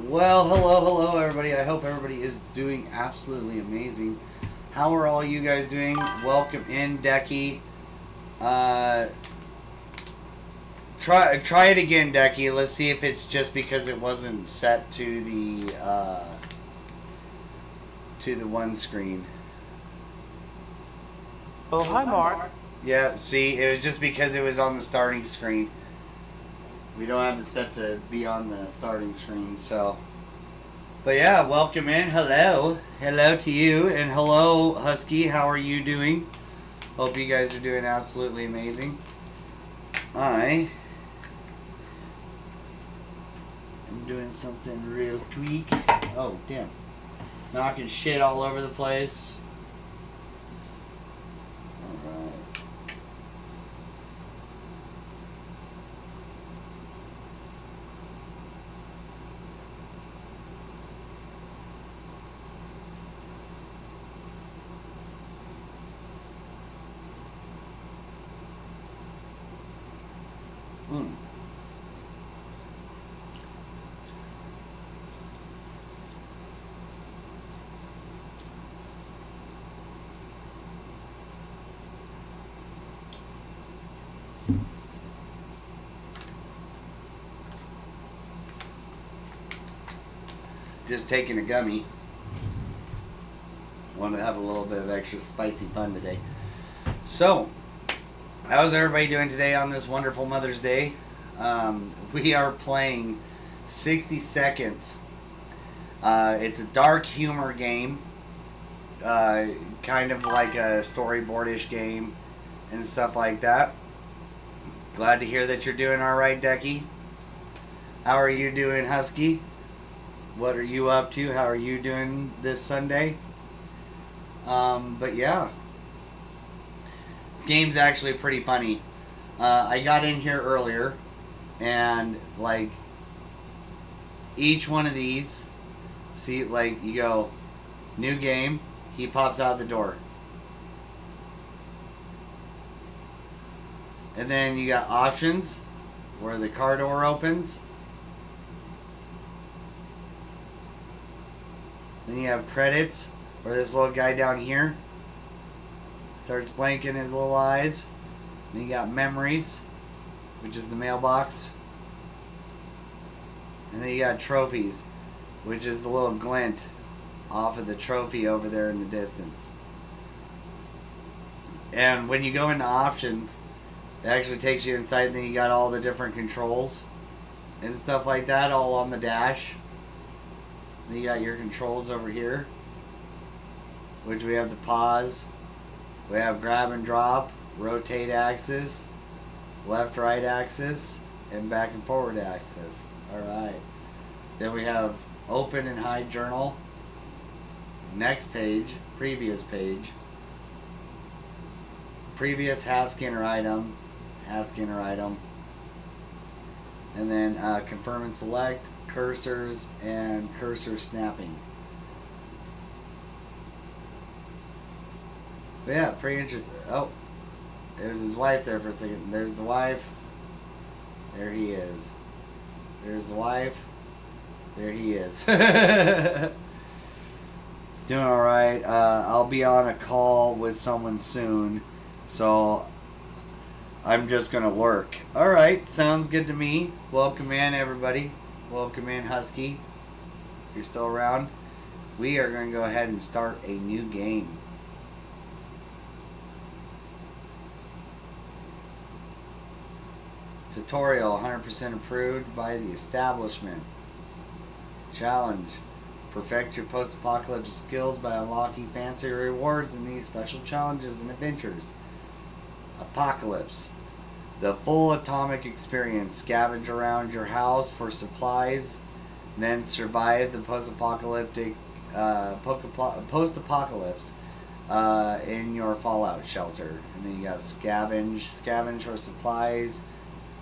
Well, hello, everybody. I hope everybody is doing absolutely amazing. How are all you guys doing? Welcome in, Decky. Uh, try it again, Decky. Let's see if it's just because it wasn't set to the one screen. Oh, hi, Mark. Yeah, see, it was just because it was on the starting screen. We don't have it set to be on the starting screen, so. But yeah, welcome in. Hello. Hello to you. And hello, Husky. How are you doing? Hope you guys are doing absolutely amazing. I am doing something real quick. Oh, damn. Knocking shit all over the place. Alright. Mm. Just taking a gummy. Want to have a little bit of extra spicy fun today. So, how's everybody doing today on this wonderful Mother's Day? We are playing 60 Seconds. It's a dark humor game. Kind of like a storyboardish game and stuff like that. Glad to hear that you're doing alright, Decky. How are you doing, Husky? What are you up to? How are you doing this Sunday? But yeah. This game's actually pretty funny. I got in here earlier, and like each one of these, see, like you go, new game, he pops out the door. And then you got options, where the car door opens. Then you have credits, where this little guy down here starts blinking his little eyes. Then you got memories, which is the mailbox. And then you got trophies, which is the little glint off of the trophy over there in the distance. And when you go into options, it actually takes you inside, and then you got all the different controls and stuff like that all on the dash. Then you got your controls over here, which we have the pause, we have grab and drop, rotate axis, left right axis, and back and forward axis. Alright. Then we have open and hide journal, next page, previous page, previous Haskinner item, and then confirm and select, cursors, and cursor snapping. But yeah, pretty interesting. Oh, there's his wife there for a second. There's the wife. There he is. There's the wife. There he is. Doing alright. I'll be on a call with someone soon, so I'm just going to lurk. Alright, sounds good to me. Welcome in, everybody. Welcome in, Husky. If you're still around, we are going to go ahead and start a new game. Tutorial 100% approved by the establishment. Challenge. Perfect your post-apocalypse skills by unlocking fancy rewards in these special challenges and adventures. Apocalypse. The full atomic experience. Scavenge around your house for supplies, then survive the post-apocalyptic post-apocalypse in your fallout shelter. And then you got scavenge for supplies.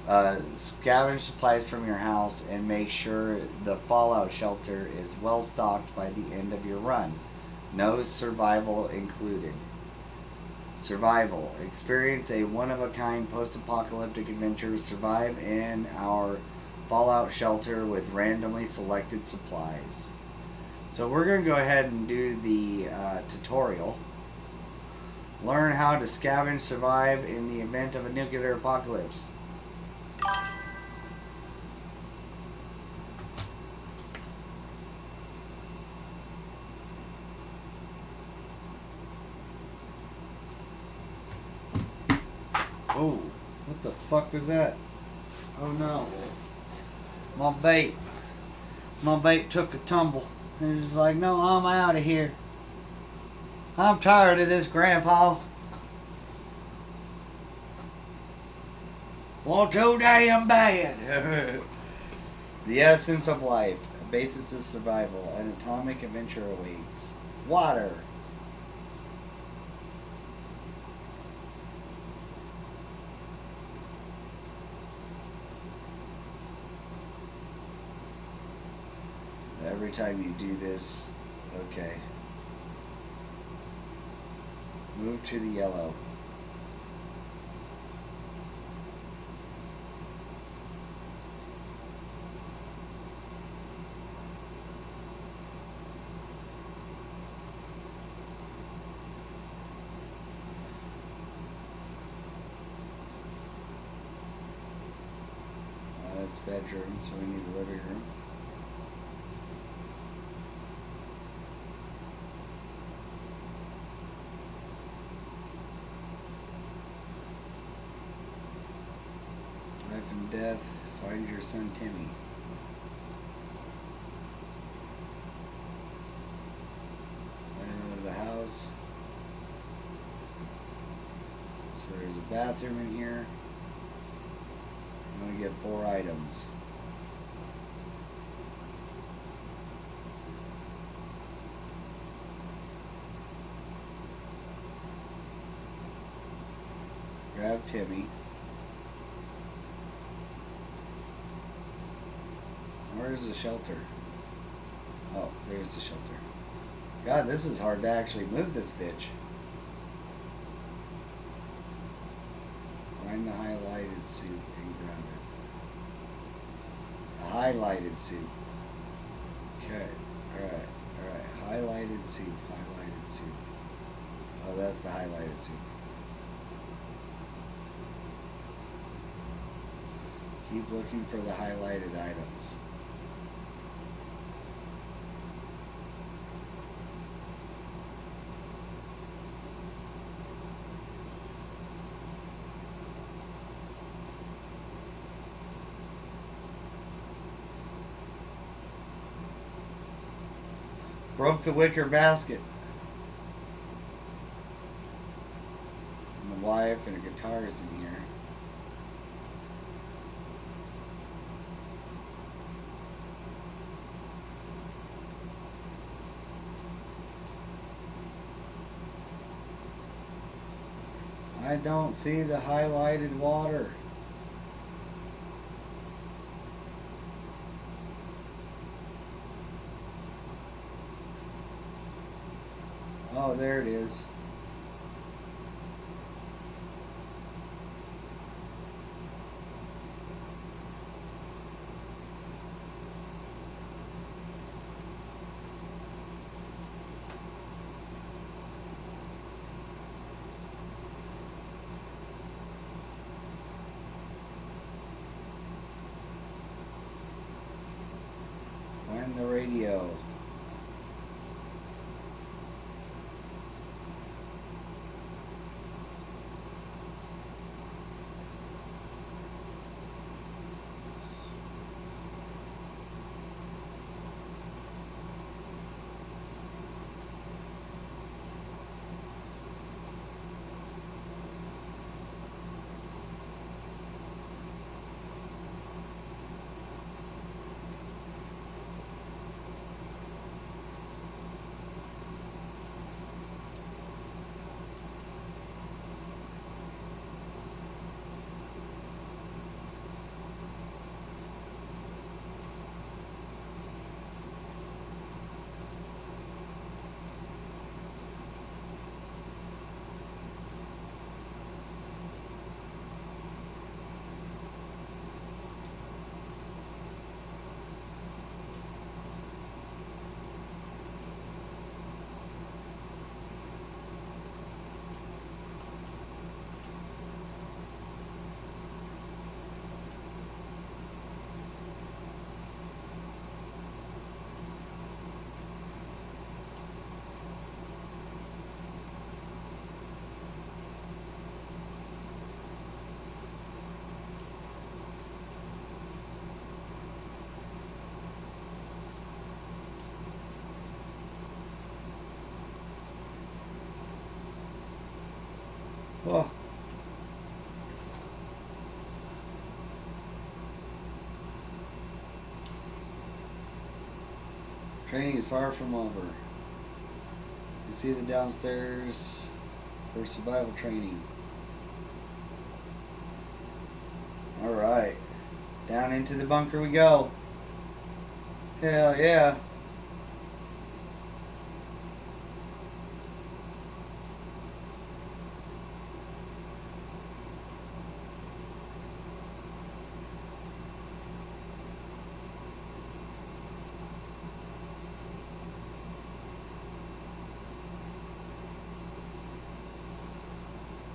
Scavenge supplies from your house and make sure the fallout shelter is well stocked by the end of your run. No survival included. Survival. Experience a one-of-a-kind post-apocalyptic adventure. Survive in our fallout shelter with randomly selected supplies. So we're going to go ahead and do the tutorial. Learn how to scavenge, survive in the event of a nuclear apocalypse. Oh, what the fuck was that? Oh no. My vape took a tumble. And it's like, no, I'm out of here. I'm tired of this, Grandpa. Well, too damn bad. The essence of life, a basis of survival, an atomic adventure awaits. Water. Every time you do this, okay. Move to the yellow. That's bedroom, so we need a living room. Life and death, find your son Timmy. Out of the house. So there's a bathroom in here. I'm going to get 4 items. Grab Timmy. Where's the shelter? Oh, there's the shelter. God, this is hard to actually move this bitch. Find the highlighted suit and grab it. A highlighted suit. Okay. Alright. Highlighted suit. Highlighted suit. Oh, that's the highlighted suit. Keep looking for the highlighted items. Broke the wicker basket. And the wife and a guitar is in here. I don't see the highlighted water. Oh, there it is. Find the radio. Oh. Training is far from over. You see the downstairs for survival training. Alright. Down into the bunker we go. Hell yeah.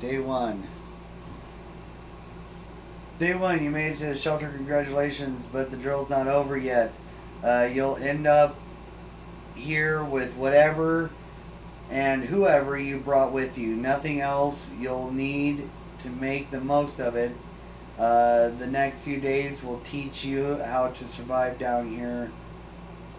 Day one. Day one, you made it to the shelter. Congratulations, but the drill's not over yet. You'll end up here with whatever and whoever you brought with you. Nothing else. You'll need to make the most of it. The next few days will teach you how to survive down here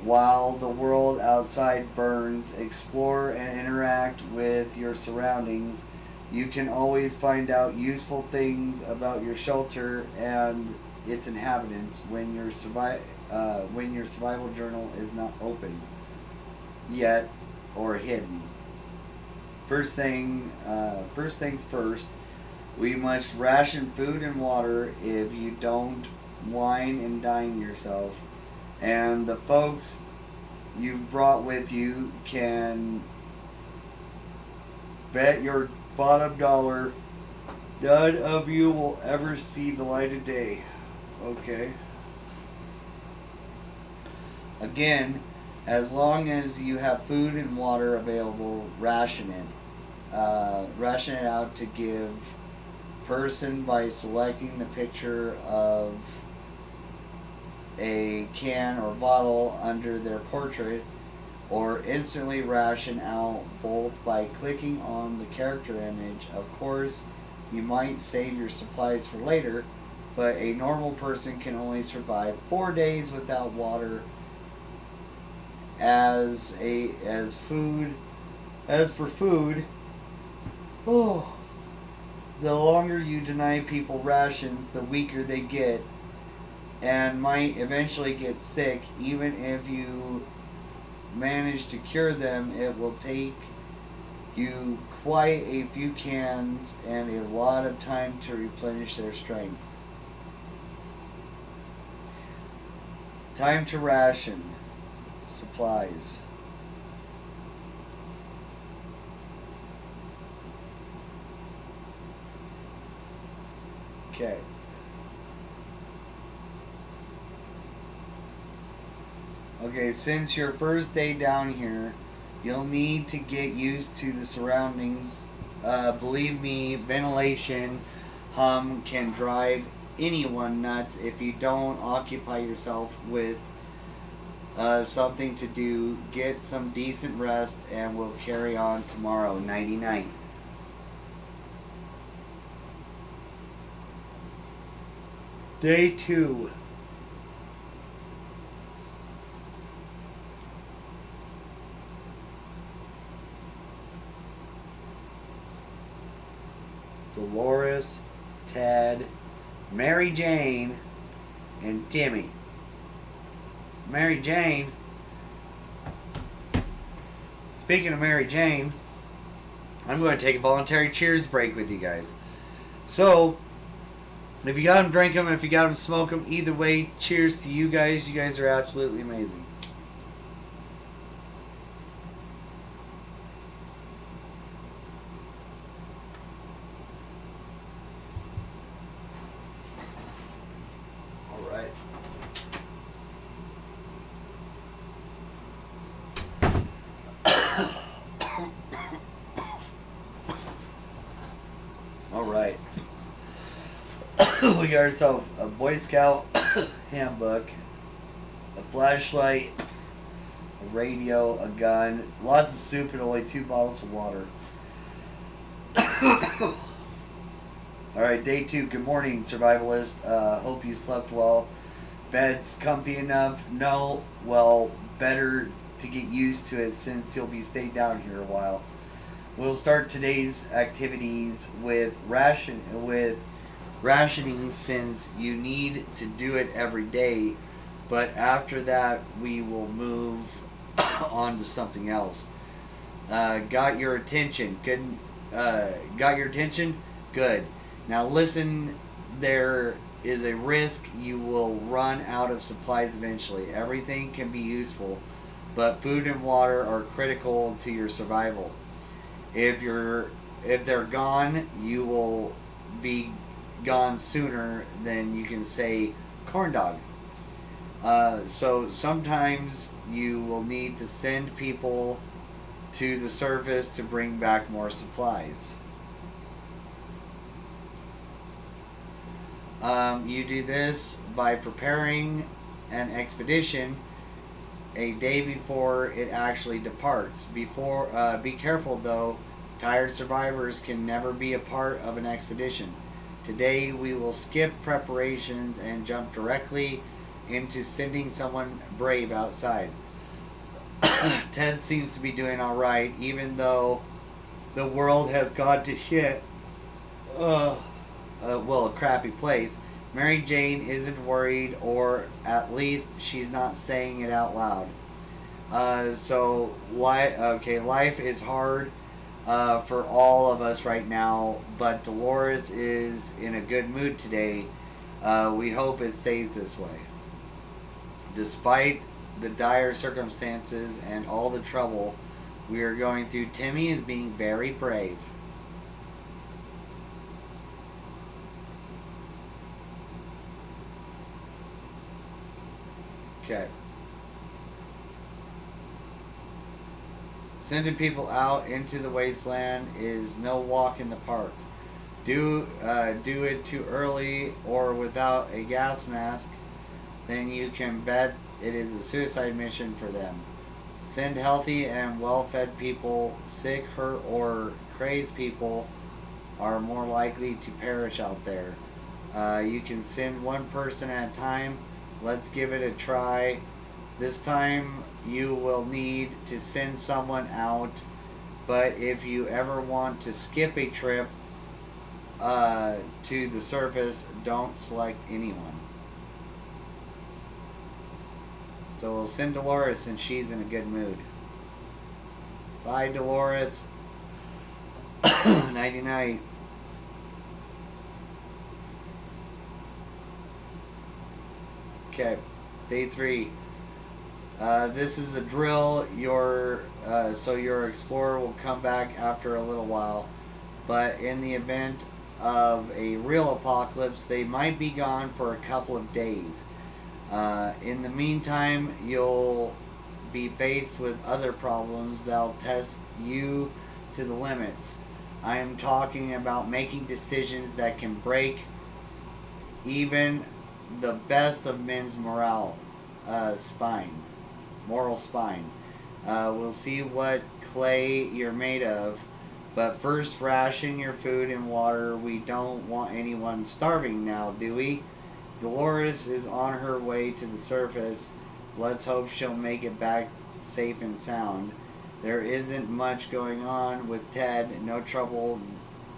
while the world outside burns. Explore and interact with your surroundings. You can always find out useful things about your shelter and its inhabitants when your survival journal is not open yet or hidden. First things first. We must ration food and water. If you don't, wine and dine yourself. And the folks you've brought with you can bet your bottom dollar none of you will ever see the light of day. Okay. Again, as long as you have food and water available, ration it. Ration it out to give person by selecting the picture of a can or bottle under their portrait, or instantly ration out both by clicking on the character image. Of course, you might save your supplies for later, but a normal person can only survive 4 days without water. As for food, oh, the longer you deny people rations, the weaker they get and might eventually get sick. Even if you manage to cure them, it will take you quite a few cans and a lot of time to replenish their strength. Time to ration supplies. Okay. Okay, since your first day down here, you'll need to get used to the surroundings. Believe me, ventilation hum can drive anyone nuts. If you don't occupy yourself with something to do, get some decent rest, and we'll carry on tomorrow. Nighty night. Day 2. Dolores, Ted, Mary Jane, and Timmy. Mary Jane. Speaking of Mary Jane, I'm going to take a voluntary cheers break with you guys. So, if you got them, drink them. If you got them, smoke them. Either way, cheers to you guys. You guys are absolutely amazing. All right. All right. We got ourselves a Boy Scout handbook, a flashlight, a radio, a gun, lots of soup, and only 2 bottles of water. Alright, day 2. Good morning, survivalist. Hope you slept well. Bed's comfy enough? No. Well, better to get used to it since you'll be staying down here a while. We'll start today's activities with rationing, since you need to do it every day. But after that, we will move on to something else. Got your attention? Good. Got your attention? Good. Now listen. There is a risk you will run out of supplies eventually. Everything can be useful, but food and water are critical to your survival. If they're gone, you will be gone sooner than you can say corn dog. So sometimes you will need to send people to the surface to bring back more supplies. You do this by preparing an expedition a day before it actually departs. Be careful though. Tired survivors can never be a part of an expedition. Today we will skip preparations and jump directly into sending someone brave outside. Ted seems to be doing alright, even though the world has gone to shit. A crappy place. Mary Jane isn't worried, or at least she's not saying it out loud. Life is hard for all of us right now, but Dolores is in a good mood today. We hope it stays this way. Despite the dire circumstances and all the trouble we are going through, Timmy is being very brave. Okay. Sending people out into the wasteland is no walk in the park. Do it too early or without a gas mask, then you can bet it is a suicide mission for them. Send healthy and well-fed people. Sick, hurt, or crazed people are more likely to perish out there. You can send one person at a time. Let's give it a try. This time you will need to send someone out, but if you ever want to skip a trip to the surface, don't select anyone. So we'll send Dolores and she's in a good mood. Bye, Dolores. Nighty night. Okay, day 3. This is a drill. Your explorer will come back after a little while, but in the event of a real apocalypse, they might be gone for a couple of days. In the meantime, you'll be faced with other problems that'll test you to the limits. I am talking about making decisions that can break even the best of men's moral spine. We'll see what clay you're made of, but first ration your food and water. We don't want anyone starving now, do we? Dolores is on her way to the surface. Let's hope she'll make it back safe and sound. There isn't much going on with Ted. No trouble,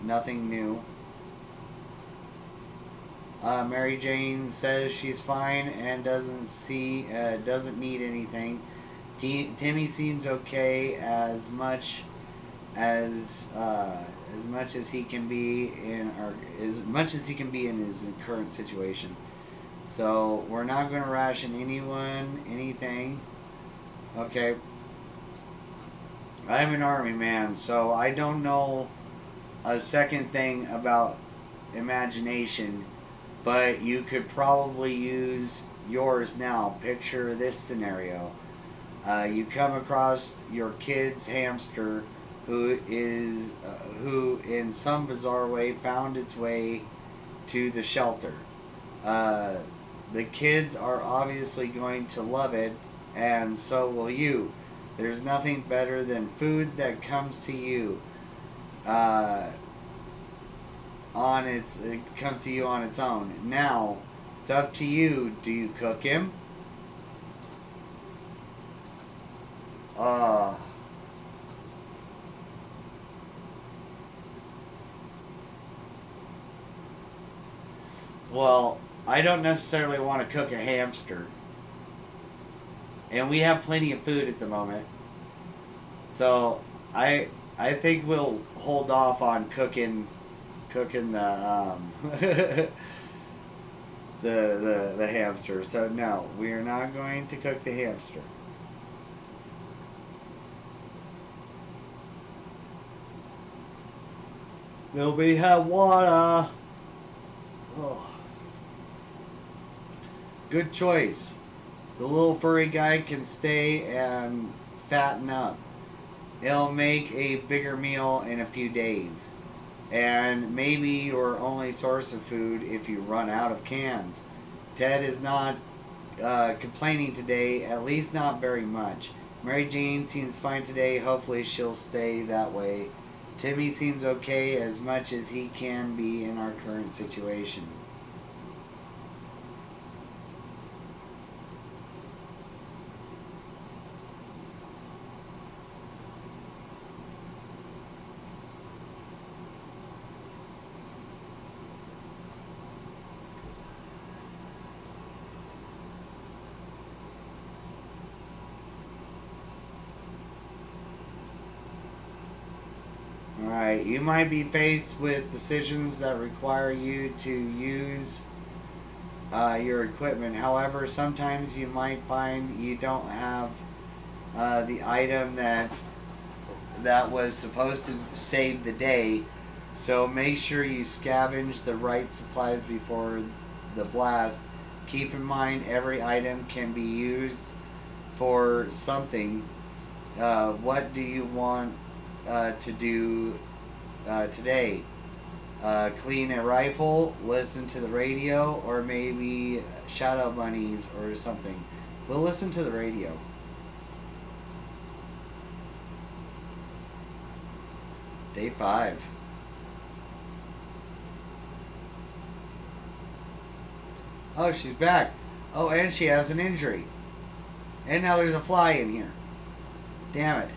nothing new. Mary Jane says she's fine and doesn't need anything. Timmy seems okay as much as he can be in his current situation. So we're not going to ration anything. Okay. I'm an army man, so I don't know a second thing about imagination, but you could probably use yours now. Picture this scenario. You come across your kid's hamster who in some bizarre way found its way to the shelter. The kids are obviously going to love it, and so will you. There's nothing better than food that comes to you it comes to you on its own. Now, it's up to you. Do you cook him? Well, I don't necessarily want to cook a hamster, and we have plenty of food at the moment. So I think we'll hold off on cooking the the hamster. So no, we are not going to cook the hamster. Nobody have water. Oh, good choice. The little furry guy can stay and fatten up. It'll make a bigger meal in a few days. And maybe your only source of food if you run out of cans. Ted is not complaining today, at least not very much. Mary Jane seems fine today. Hopefully, she'll stay that way. Timmy seems okay as much as he can be in our current situation. Alright, you might be faced with decisions that require you to use your equipment. However, sometimes you might find you don't have the item that was supposed to save the day. So make sure you scavenge the right supplies before the blast. Keep in mind every item can be used for something. What do you want to do today? Clean a rifle, listen to the radio, or maybe shadow bunnies or something. We'll listen to the radio. Day 5. Oh, she's back. Oh, and she has an injury. And now there's a fly in here. Damn it.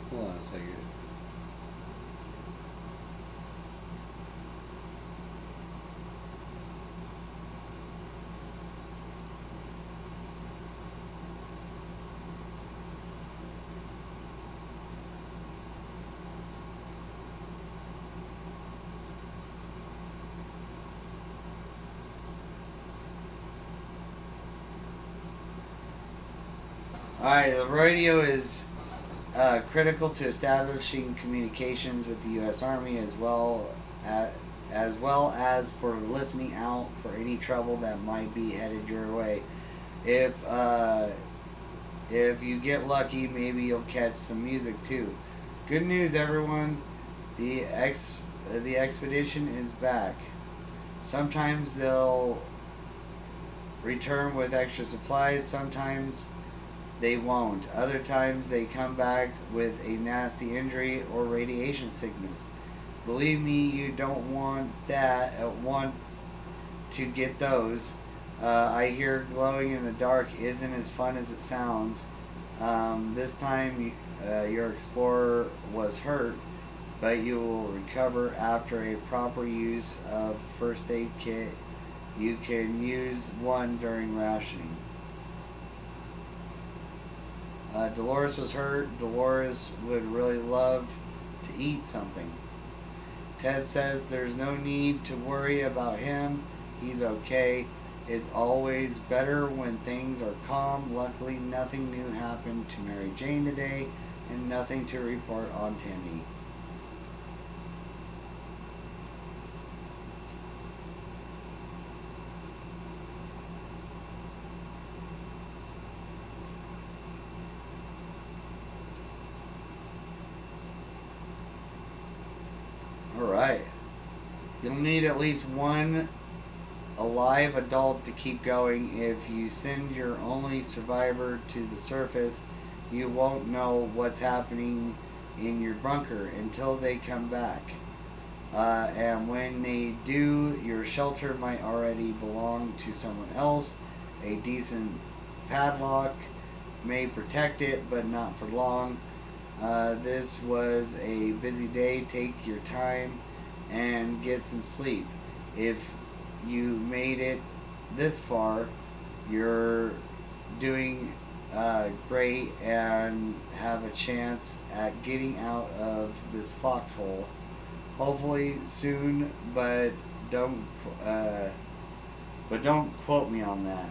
Hold on a second. Alright, the radio is critical to establishing communications with the U.S. Army as well as for listening out for any trouble that might be headed your way. If if you get lucky, maybe you'll catch some music too. Good news, everyone! The expedition is back. Sometimes they'll return with extra supplies. Sometimes they won't. Other times they come back with a nasty injury or radiation sickness. Believe me, you don't want that. Want to get those. I hear glowing in the dark isn't as fun as it sounds. This time your explorer was hurt, but you will recover after a proper use of first aid kit. You can use one during rationing. Dolores was hurt. Dolores would really love to eat something. Ted says there's no need to worry about him. He's okay. It's always better when things are calm. Luckily, nothing new happened to Mary Jane today, and nothing to report on Timmy. Alright. You'll need at least one alive adult to keep going. If you send your only survivor to the surface, you won't know what's happening in your bunker until they come back. And when they do, your shelter might already belong to someone else. A decent padlock may protect it, but not for long. This was a busy day. Take your time and get some sleep. If you made it this far, you're doing great and have a chance at getting out of this foxhole. Hopefully soon, don't uh, but don't quote me on that.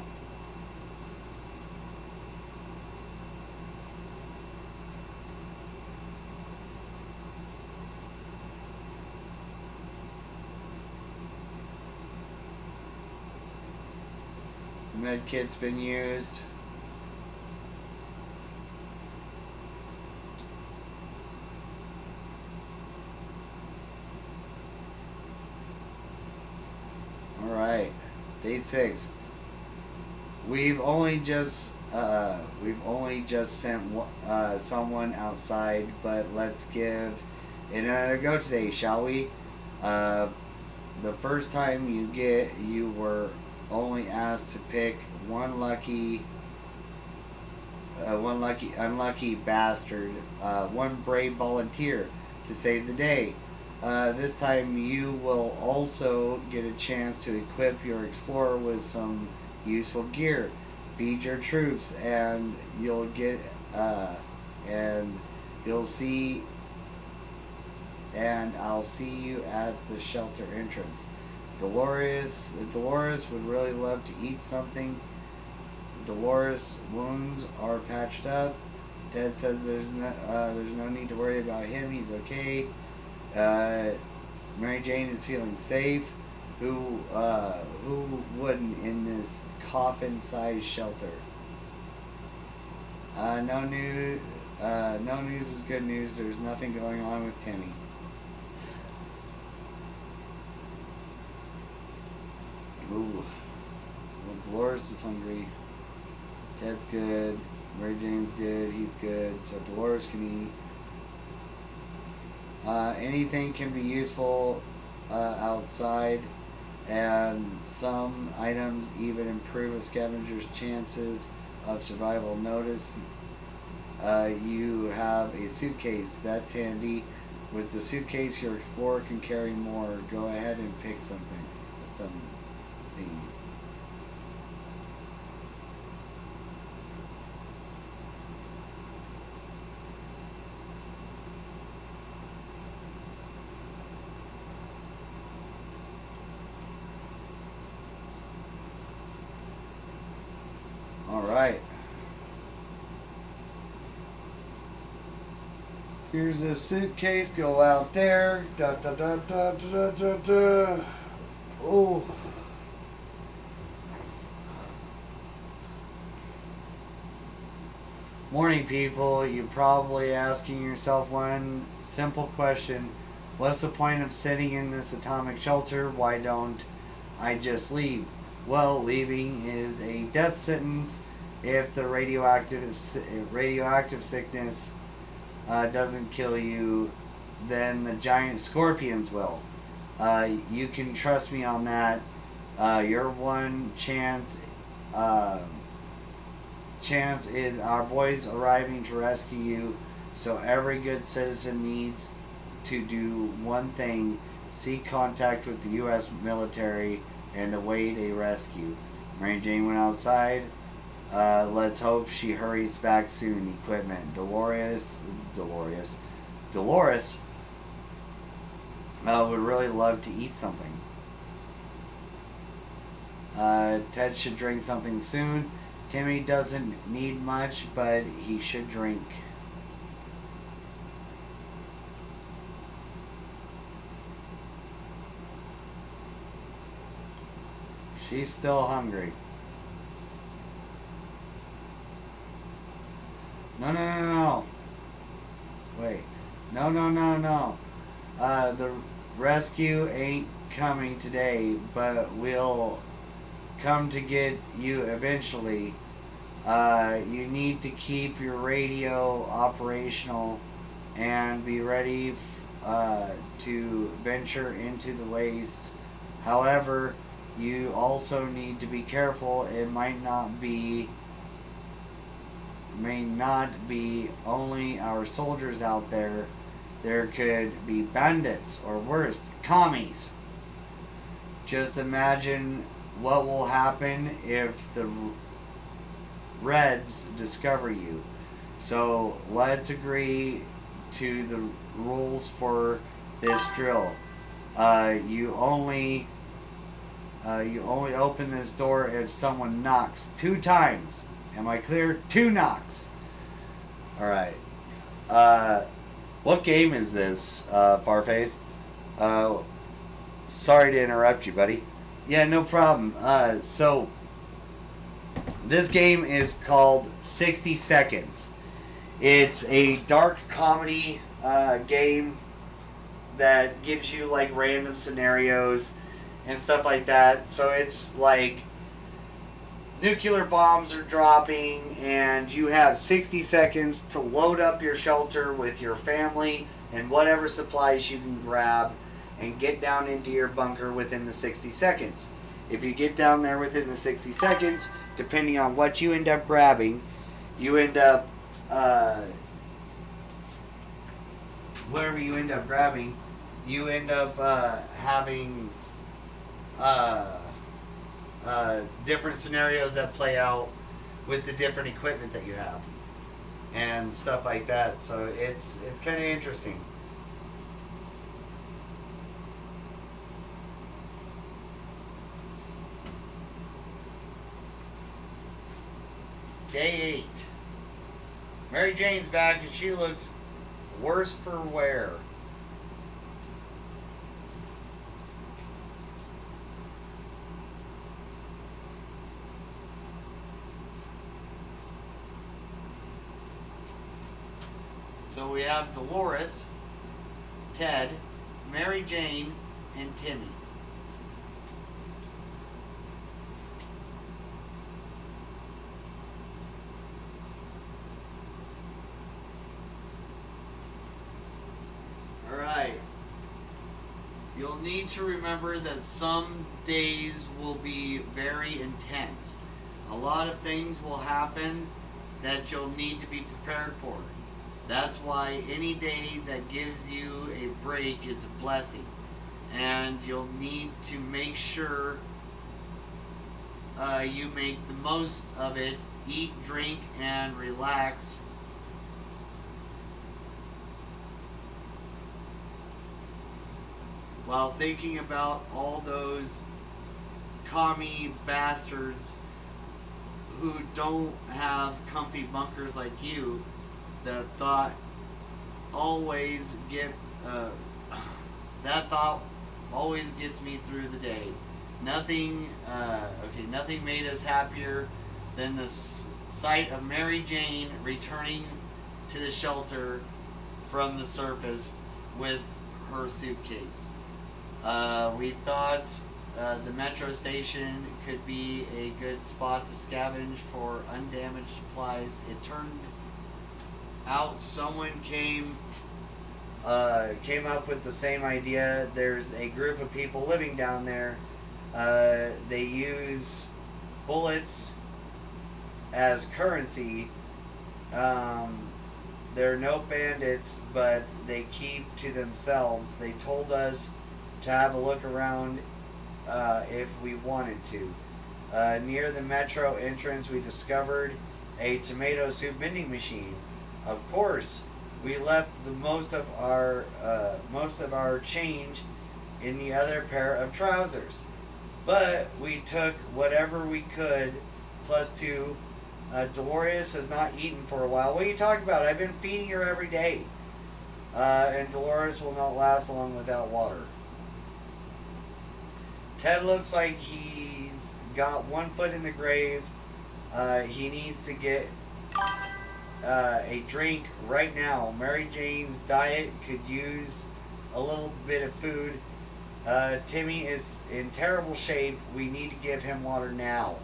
The med kit's been used. All right, day 6. We've only just sent someone outside, but let's give it another go today, shall we? Uh, the first time you were only asked to pick unlucky bastard, one brave volunteer to save the day. This time you will also get a chance to equip your explorer with some useful gear. Feed your troops, and and you'll see, and I'll see you at the shelter entrance. Dolores would really love to eat something. Dolores' wounds are patched up. Ted says there's no need to worry about him. He's okay. Mary Jane is feeling safe. Who wouldn't in this coffin-sized shelter? No news. No news is good news. There's nothing going on with Timmy. Ooh. Well, Dolores is hungry. Ted's good. Mary Jane's good. He's good. So Dolores can eat. Anything can be useful outside, and some items even improve a scavenger's chances of survival. Notice you have a suitcase. That's handy. With the suitcase, your explorer can carry more. Go ahead and pick something. All right. Here's a suitcase. Go out there. Da da da da da da da. Oh. Morning, people. You're probably asking yourself one simple question. What's the point of sitting in this atomic shelter? Why don't I just leave? Well, leaving is a death sentence if the radioactive sickness doesn't kill you. Then the giant scorpions will. You can trust me on that. Your one chance is our boys arriving to rescue you. So every good citizen needs to do one thing: seek contact with the U.S. military and await a rescue. Mary Jane went outside. Let's hope she hurries back soon. Equipment. Dolores would really love to eat something. Ted should drink something soon. Timmy doesn't need much, but he should drink. She's still hungry. No. Wait. No. The rescue ain't coming today, but we'll come to get you eventually. You need to keep your radio operational and be ready to venture into the wastes. However, you also need to be careful. It may not be only our soldiers out there. There could be bandits or worse, commies. Just imagine what will happen if the Reds discover you. So let's agree to the rules for this drill. You only open this door if someone knocks 2 times. Am I clear? 2 knocks. All right. What game is this, Farface? Sorry to interrupt you, buddy. Yeah, no problem. So this game is called 60 Seconds. It's a dark comedy game that gives you like random scenarios and stuff like that. So it's like nuclear bombs are dropping and you have 60 seconds to load up your shelter with your family and whatever supplies you can grab and get down into your bunker within the 60 seconds. If you get down there within the 60 seconds, depending on what you end up grabbing, you end up whatever you end up grabbing, you end up having different scenarios that play out with the different equipment that you have and stuff like that. So it's kind of interesting. Day 8. Mary Jane's back and she looks worse for wear. So we have Dolores, Ted, Mary Jane, and Timmy. Alright. You'll need to remember that some days will be very intense. A lot of things will happen that you'll need to be prepared for. That's why any day that gives you a break is a blessing. And you'll need to make sure you make the most of it. Eat, drink, and relax. While thinking about all those commie bastards who don't have comfy bunkers like you, that thought always gets me through the day. Nothing made us happier than the sight of Mary Jane returning to the shelter from the surface with her suitcase. We thought the metro station could be a good spot to scavenge for undamaged supplies. It turned out someone came up with the same idea. There's a group of people living down there. They use bullets as currency. They're no bandits, but they keep to themselves. They told us to have a look around if we wanted to. Near the metro entrance, we discovered a tomato soup vending machine. Of course, we left the most of our change in the other pair of trousers, but we took whatever we could. Plus 2. Dolores has not eaten for a while. What are you talking about? I've been feeding her every day, and Dolores will not last long without water. Ted looks like he's got one foot in the grave. He needs to get a drink right now. Mary Jane's diet could use a little bit of food. Timmy is in terrible shape. We need to give him water now.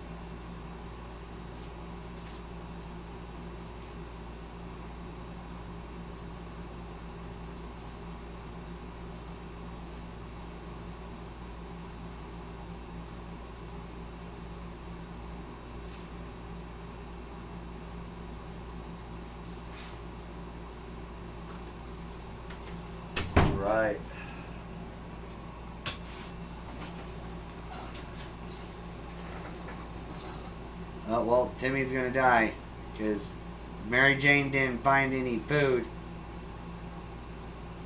right. Oh, well, Timmy's gonna die because Mary Jane didn't find any food.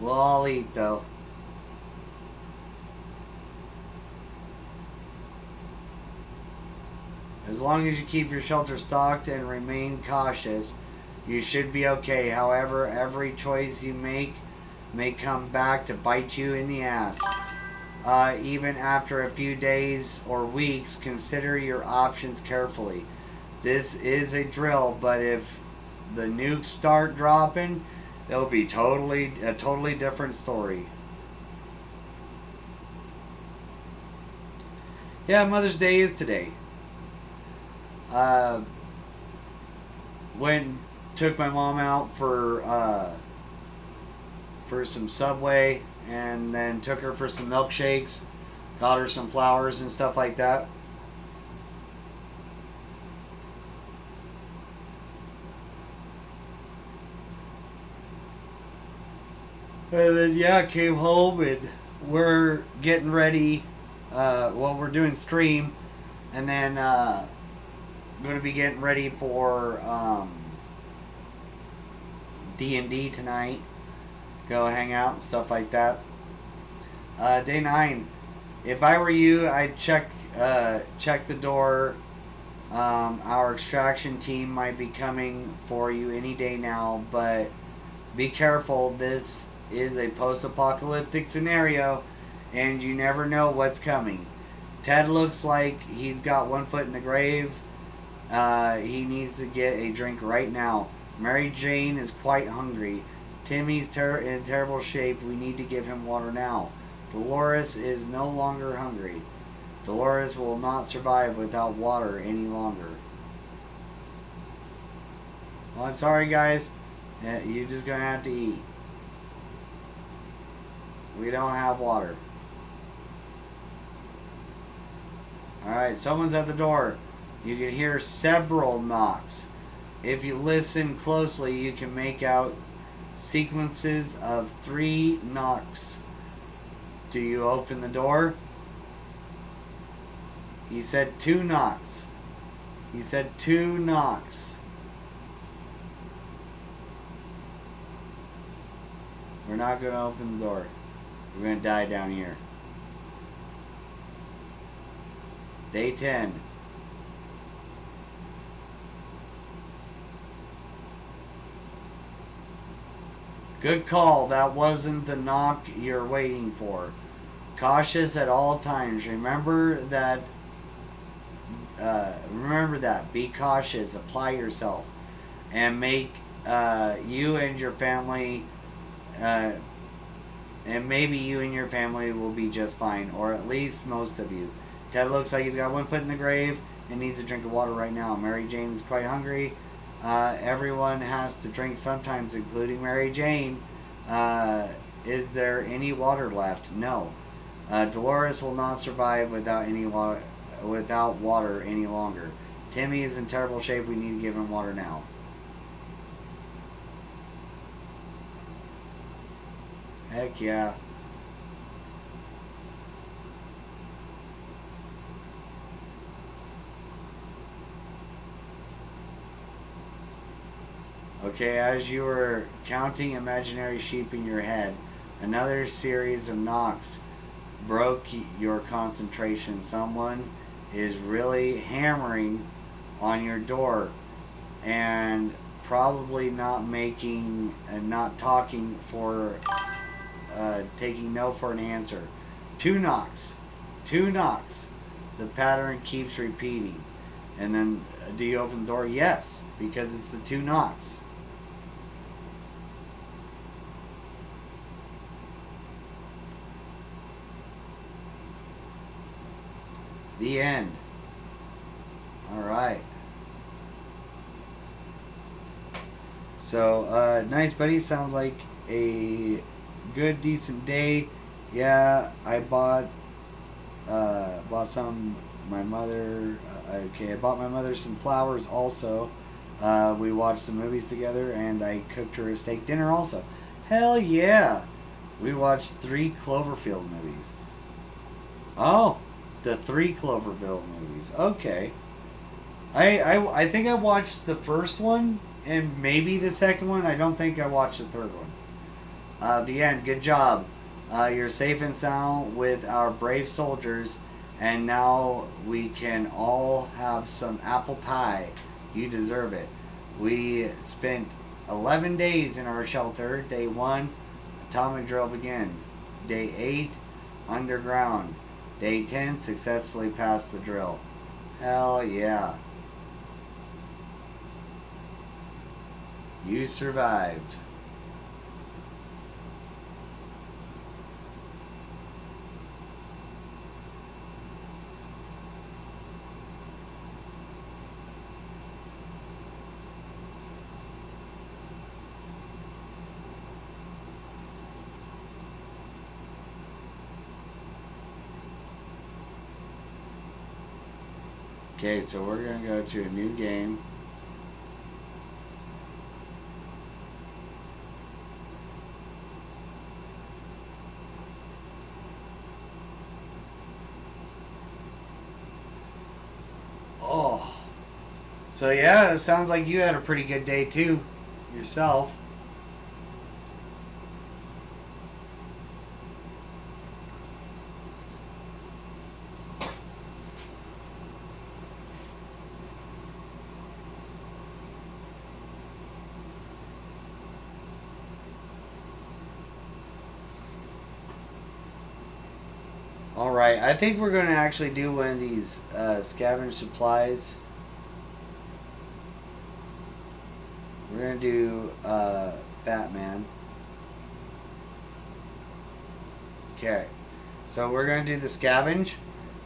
We'll all eat, though. As long as you keep your shelter stocked and remain cautious, you should be okay. However, every choice you make may come back to bite you in the ass. Even after a few days or weeks, consider your options carefully. This is a drill, but if the nukes start dropping, it'll be a totally different story. Yeah, Mother's Day is today. Took my mom out for some Subway, and then took her for some milkshakes, got her some flowers and stuff like that. And then came home, and we're getting ready. We're doing stream, and then going to be getting ready for D&D tonight. Go hang out and stuff like that. Day 9. If I were you, I'd check the door. Our extraction team might be coming for you any day now, but be careful. This is a post-apocalyptic scenario, and you never know what's coming. Ted looks like he's got one foot in the grave. He needs to get a drink right now. Mary Jane is quite hungry. Timmy's in terrible shape. We need to give him water now. Dolores is no longer hungry. Dolores will not survive without water any longer. Well, I'm sorry, guys. You're just going to have to eat. We don't have water. Alright, someone's at the door. You can hear several knocks. If you listen closely, you can make out sequences of 3 knocks. Do you open the door? He said 2 knocks. He said 2 knocks. We're not going to open the door. We're going to die down here. Day 10. Good call. That wasn't the knock you're waiting for. Cautious at all times. Remember that. Be cautious. Apply yourself, and make you and your family. And maybe you and your family will be just fine, or at least most of you. Ted looks like he's got one foot in the grave and needs a drink of water right now. Mary Jane is quite hungry. Everyone has to drink sometimes, including Mary Jane. Is there any water left? No. Dolores will not survive without water any longer. Timmy is in terrible shape. We need to give him water now. Heck yeah. Okay, as you were counting imaginary sheep in your head, another series of knocks broke your concentration. Someone is really hammering on your door and probably not talking for taking no for an answer. 2 knocks. 2 knocks. The pattern keeps repeating. And then, do you open the door? Yes, because it's the 2 knocks. The end. Alright. So, nice, buddy. Sounds like a good, decent day. Yeah, I bought some. My mother. I bought my mother some flowers also. We watched some movies together, and I cooked her a steak dinner also. Hell yeah! We watched 3 Cloverfield movies. Oh, the 3 Cloverfield movies. Okay. I think I watched the first one and maybe the second one. I don't think I watched the third one. The end. Good job. You're safe and sound with our brave soldiers, and now we can all have some apple pie. You deserve it. We spent 11 days in our shelter. Day 1, atomic drill begins. Day 8, underground. Day 10, successfully passed the drill. Hell yeah. You survived. Okay, so we're going to go to a new game. Oh. So yeah, it sounds like you had a pretty good day too, yourself. All right, I think we're going to actually do one of these scavenge supplies. We're going to do Fat Man. Okay, so we're going to do the scavenge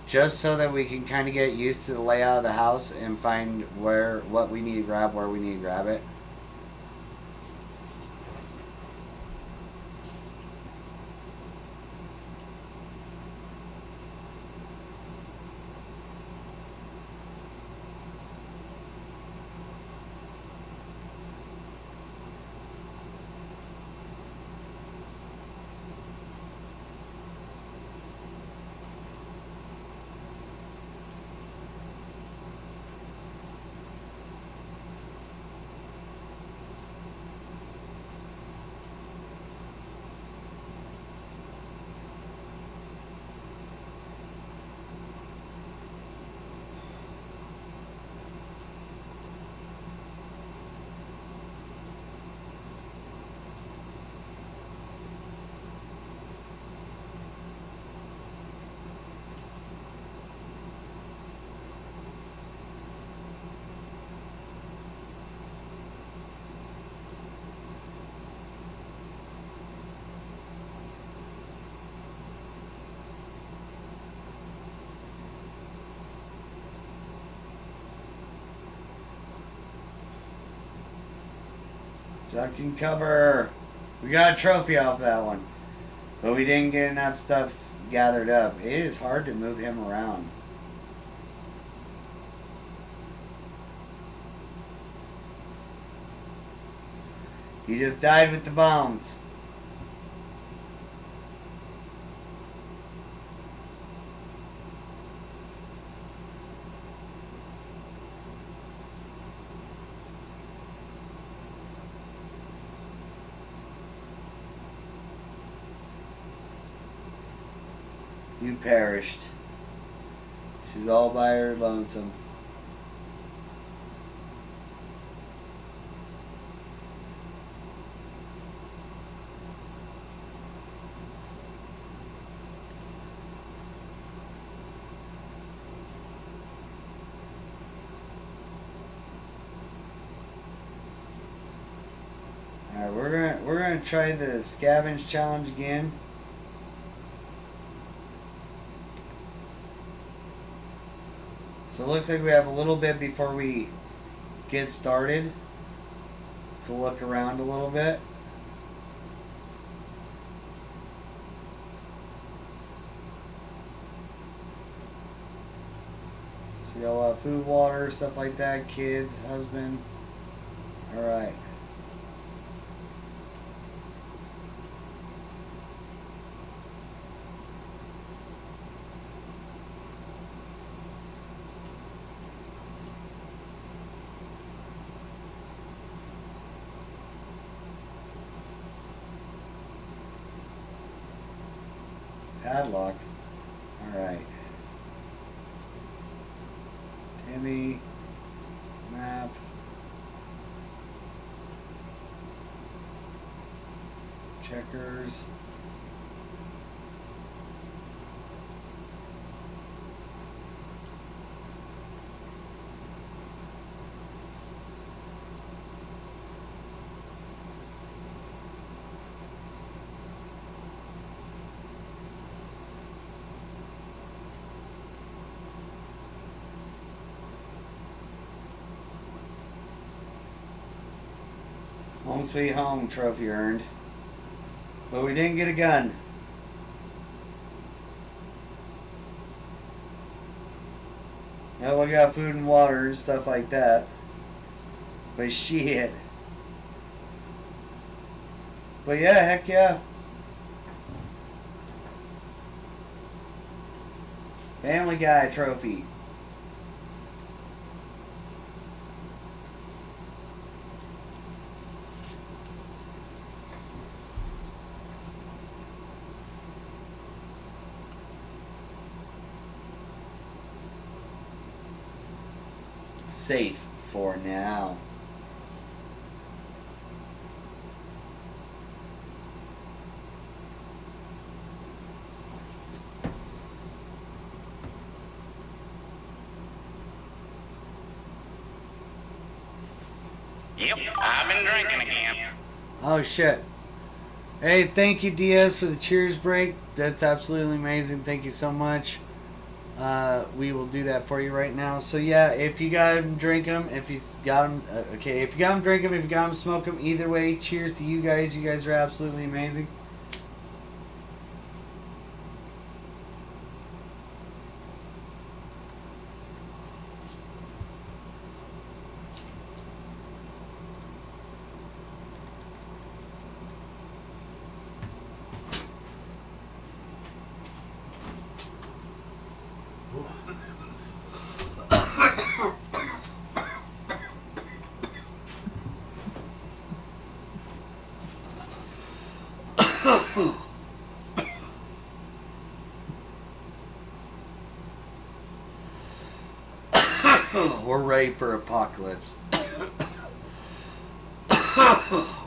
just so that we can kind of get used to the layout of the house and find what we need to grab, where we need to grab it. Duck and cover. We got a trophy off that one. But we didn't get enough stuff gathered up. It is hard to move him around. He just died with the bombs. You perished. She's all by her lonesome. Alright, we're gonna try the scavenge challenge again. So it looks like we have a little bit before we get started to look around a little bit. So we got a lot of food, water, stuff like that, kids, husband. Alright. padlock. Alright. Timmy. Map. Checkers. Home sweet home trophy earned. But we didn't get a gun. Now we got food and water and stuff like that. But shit. But yeah, heck yeah. Family Guy trophy. Safe for now. Yep, I've been drinking again. Oh shit. Hey, thank you Diaz for the cheers break. That's absolutely amazing. Thank you so much. We will do that for you right now. So yeah, if you got them, drink them. If you got them, okay. If you got them, drink them. If you got them, smoke them. Either way, cheers to you guys. You guys are absolutely amazing. We're ready for apocalypse.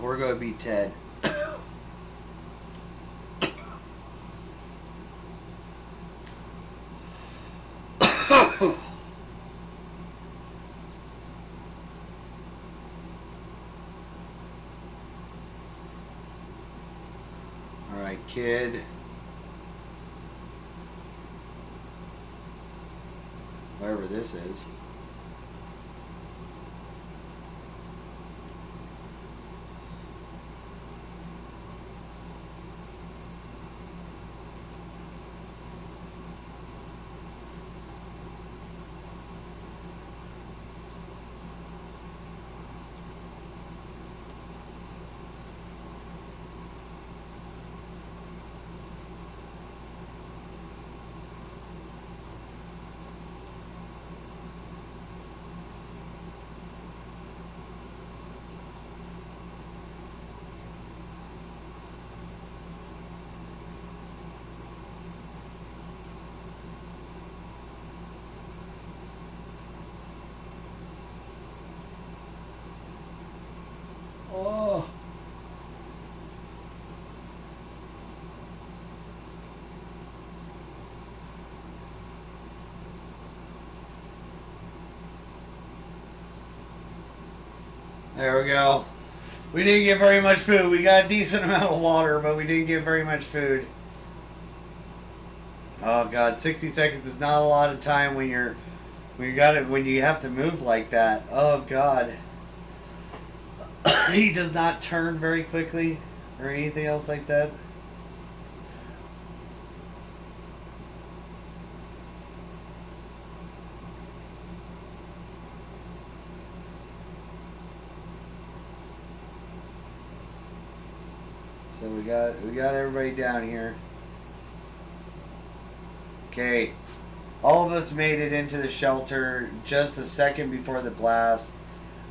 We're gonna be Ted. Alright, kid. Wherever this is. Oh. There we go. We didn't get very much food. We got a decent amount of water, but we didn't get very much food. Oh god, 60 seconds is not a lot of time when when you have to move like that. Oh god. He does not turn very quickly or anything else like that. So we got everybody down here. Okay. All of us made it into the shelter just a second before the blast.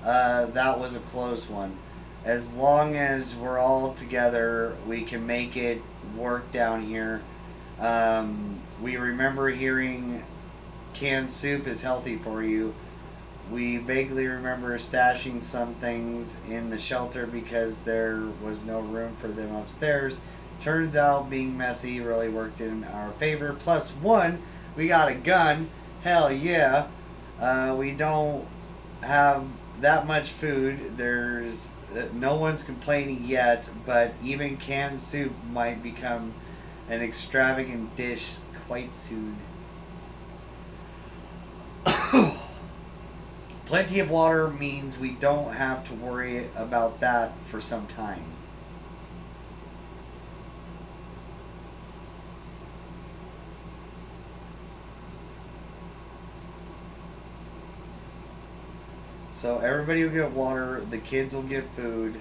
That was a close one. As long as we're all together, we can make it work down here. We remember hearing canned soup is healthy for you. We vaguely remember stashing some things in the shelter because there was no room for them upstairs. Turns out being messy really worked in our favor. Plus one, we got a gun. Hell yeah. We don't have that much food. There's no one's complaining yet, but even canned soup might become an extravagant dish quite soon. Plenty of water means we don't have to worry about that for some time. So everybody will get water, the kids will get food.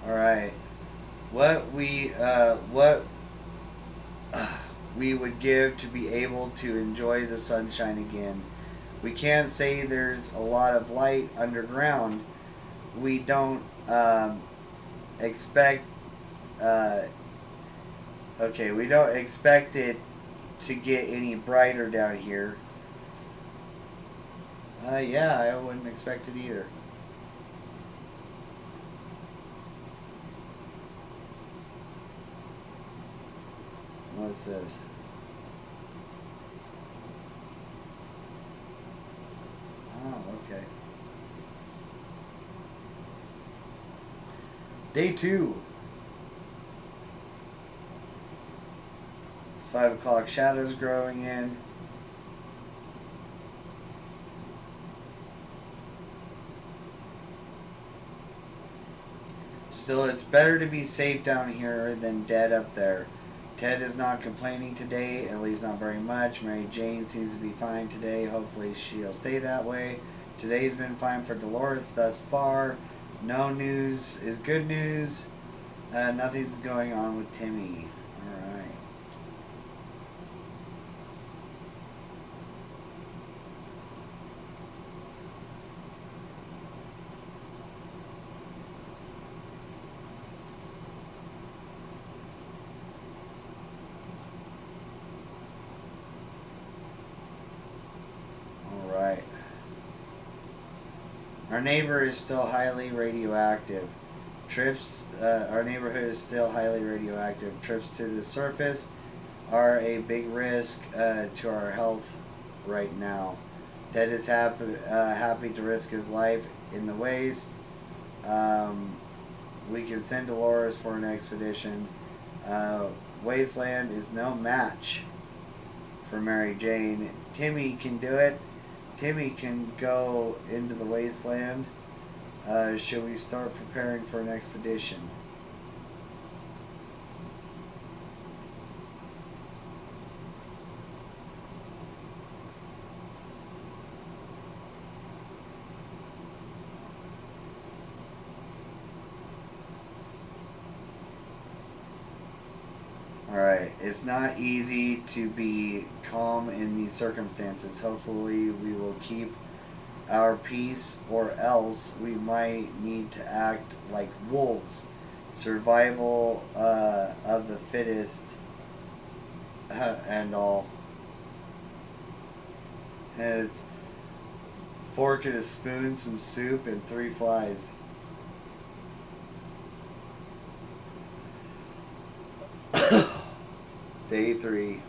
Alright. What we would give to be able to enjoy the sunshine again. We can't say there's a lot of light underground. We don't expect we don't expect it to get any brighter down here. Yeah, I wouldn't expect it either. What's this? Oh, okay. Day 2. It's 5 o'clock. Shadows growing in. Still, it's better to be safe down here than dead up there. Ted is not complaining today, at least not very much. Mary Jane seems to be fine today. Hopefully she'll stay that way. Today's been fine for Dolores thus far. No news is good news. Nothing's going on with Timmy. Alright. Alright. Our neighbor is still highly radioactive. Our neighborhood is still highly radioactive. Trips to the surface are a big risk to our health right now. Ted is happy to risk his life in the waste. We can send Dolores for an expedition. Wasteland is no match for Mary Jane. Timmy can do it. Timmy can go into the wasteland. Should we start preparing for an expedition? Alright, it's not easy to be calm in these circumstances. Hopefully we will keep our peace, or else we might need to act like wolves. Survival of the fittest and all. And it's fork and a spoon, some soup, and 3 flies. Day 3.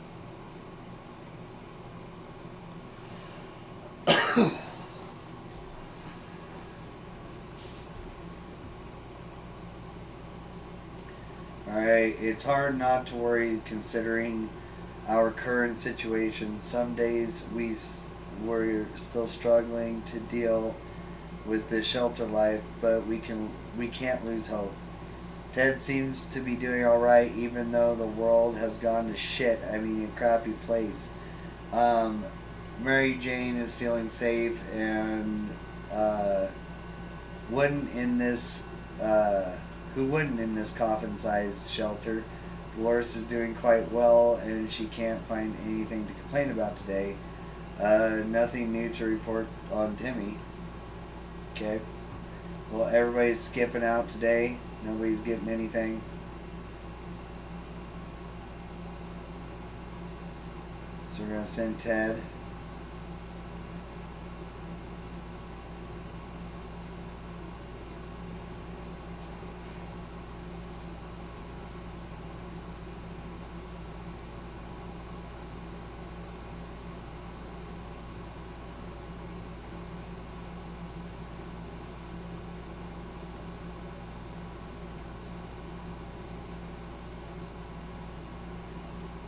Alright, it's hard not to worry considering our current situation. Some days we're still struggling to deal with the shelter life, but we can't lose hope. Ted seems to be doing alright, even though the world has gone to shit. I mean, a crappy place. Mary Jane is feeling safe and wouldn't in this coffin-sized shelter. Dolores is doing quite well, and she can't find anything to complain about today. Nothing new to report on Timmy. Okay. Well, everybody's skipping out today. Nobody's getting anything. So we're going to send Ted.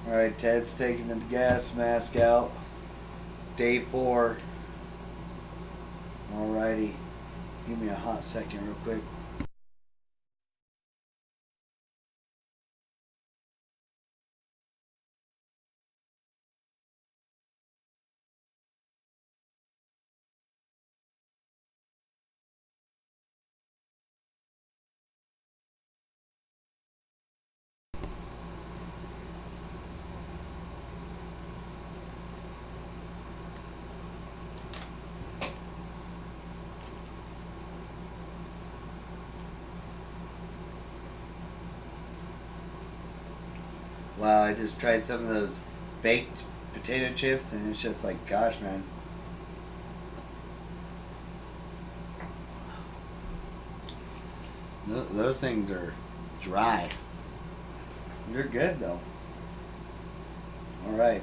Alright, Ted's taking the gas mask out. Day 4. Alrighty. Give me a hot second real quick. Wow, I just tried some of those baked potato chips and it's just like, gosh, man. Those things are dry. They're good though. Alright.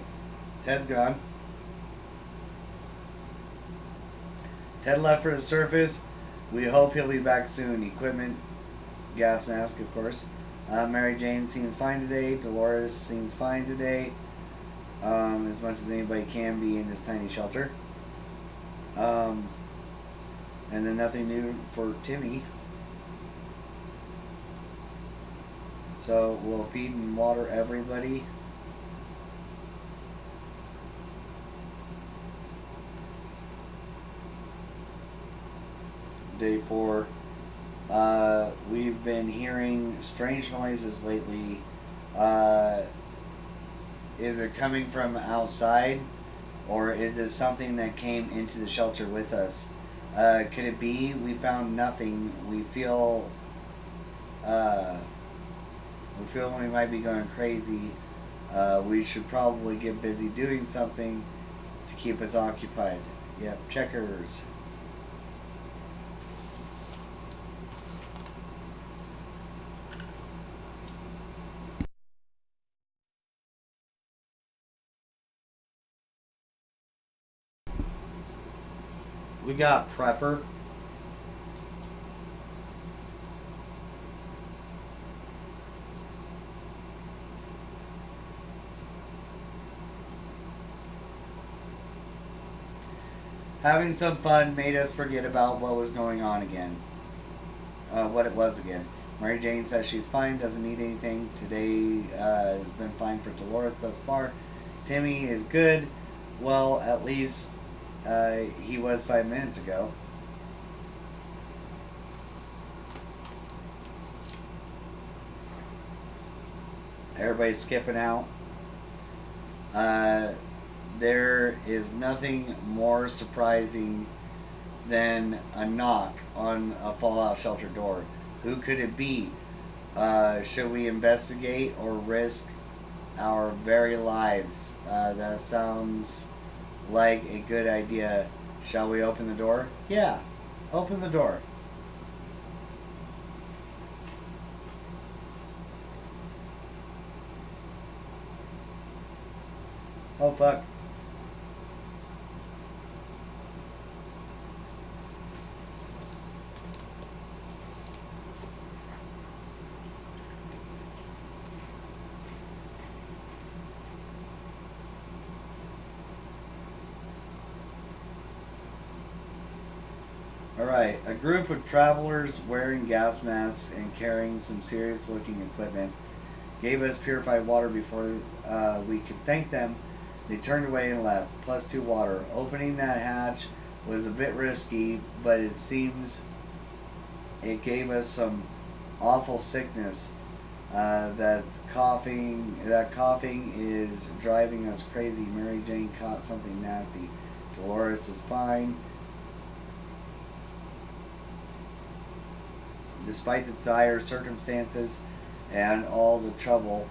Ted's gone. Ted left for the surface. We hope he'll be back soon. Equipment, gas mask, of course. Mary Jane seems fine today. Dolores seems fine today. As much as anybody can be in this tiny shelter. And then nothing new for Timmy. So we'll feed and water everybody. Day 4. We've been hearing strange noises lately. Is it coming from outside, or is it something that came into the shelter with us? Could it be? We found nothing. We feel we might be going crazy. We should probably get busy doing something to keep us occupied. Yep, checkers. We got Prepper. Having some fun made us forget about what was going on again. What it was again. Mary Jane says she's fine, doesn't need anything. Today has been fine for Dolores thus far. Timmy is good. Well, at least he was 5 minutes ago. Everybody's skipping out. There is nothing more surprising than a knock on a Fallout shelter door. Who could it be? Should we investigate or risk our very lives? That sounds like a good idea. Shall we open the door? Yeah, open the door. Oh fuck. Alright, a group of travelers wearing gas masks and carrying some serious looking equipment gave us purified water before we could thank them. They turned away and left. +2 water. Opening that hatch was a bit risky, but it seems it gave us some awful sickness. That coughing is driving us crazy. Mary Jane caught something nasty. Dolores is fine. despite the dire circumstances and all the trouble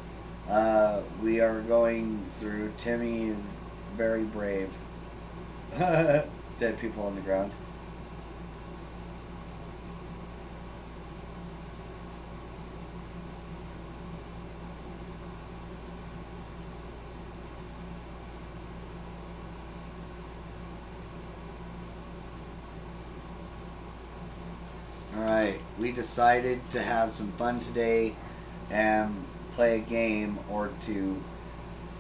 we are going through, Timmy is very brave. Dead people on the ground. Alright, we decided to have some fun today and play a game or two.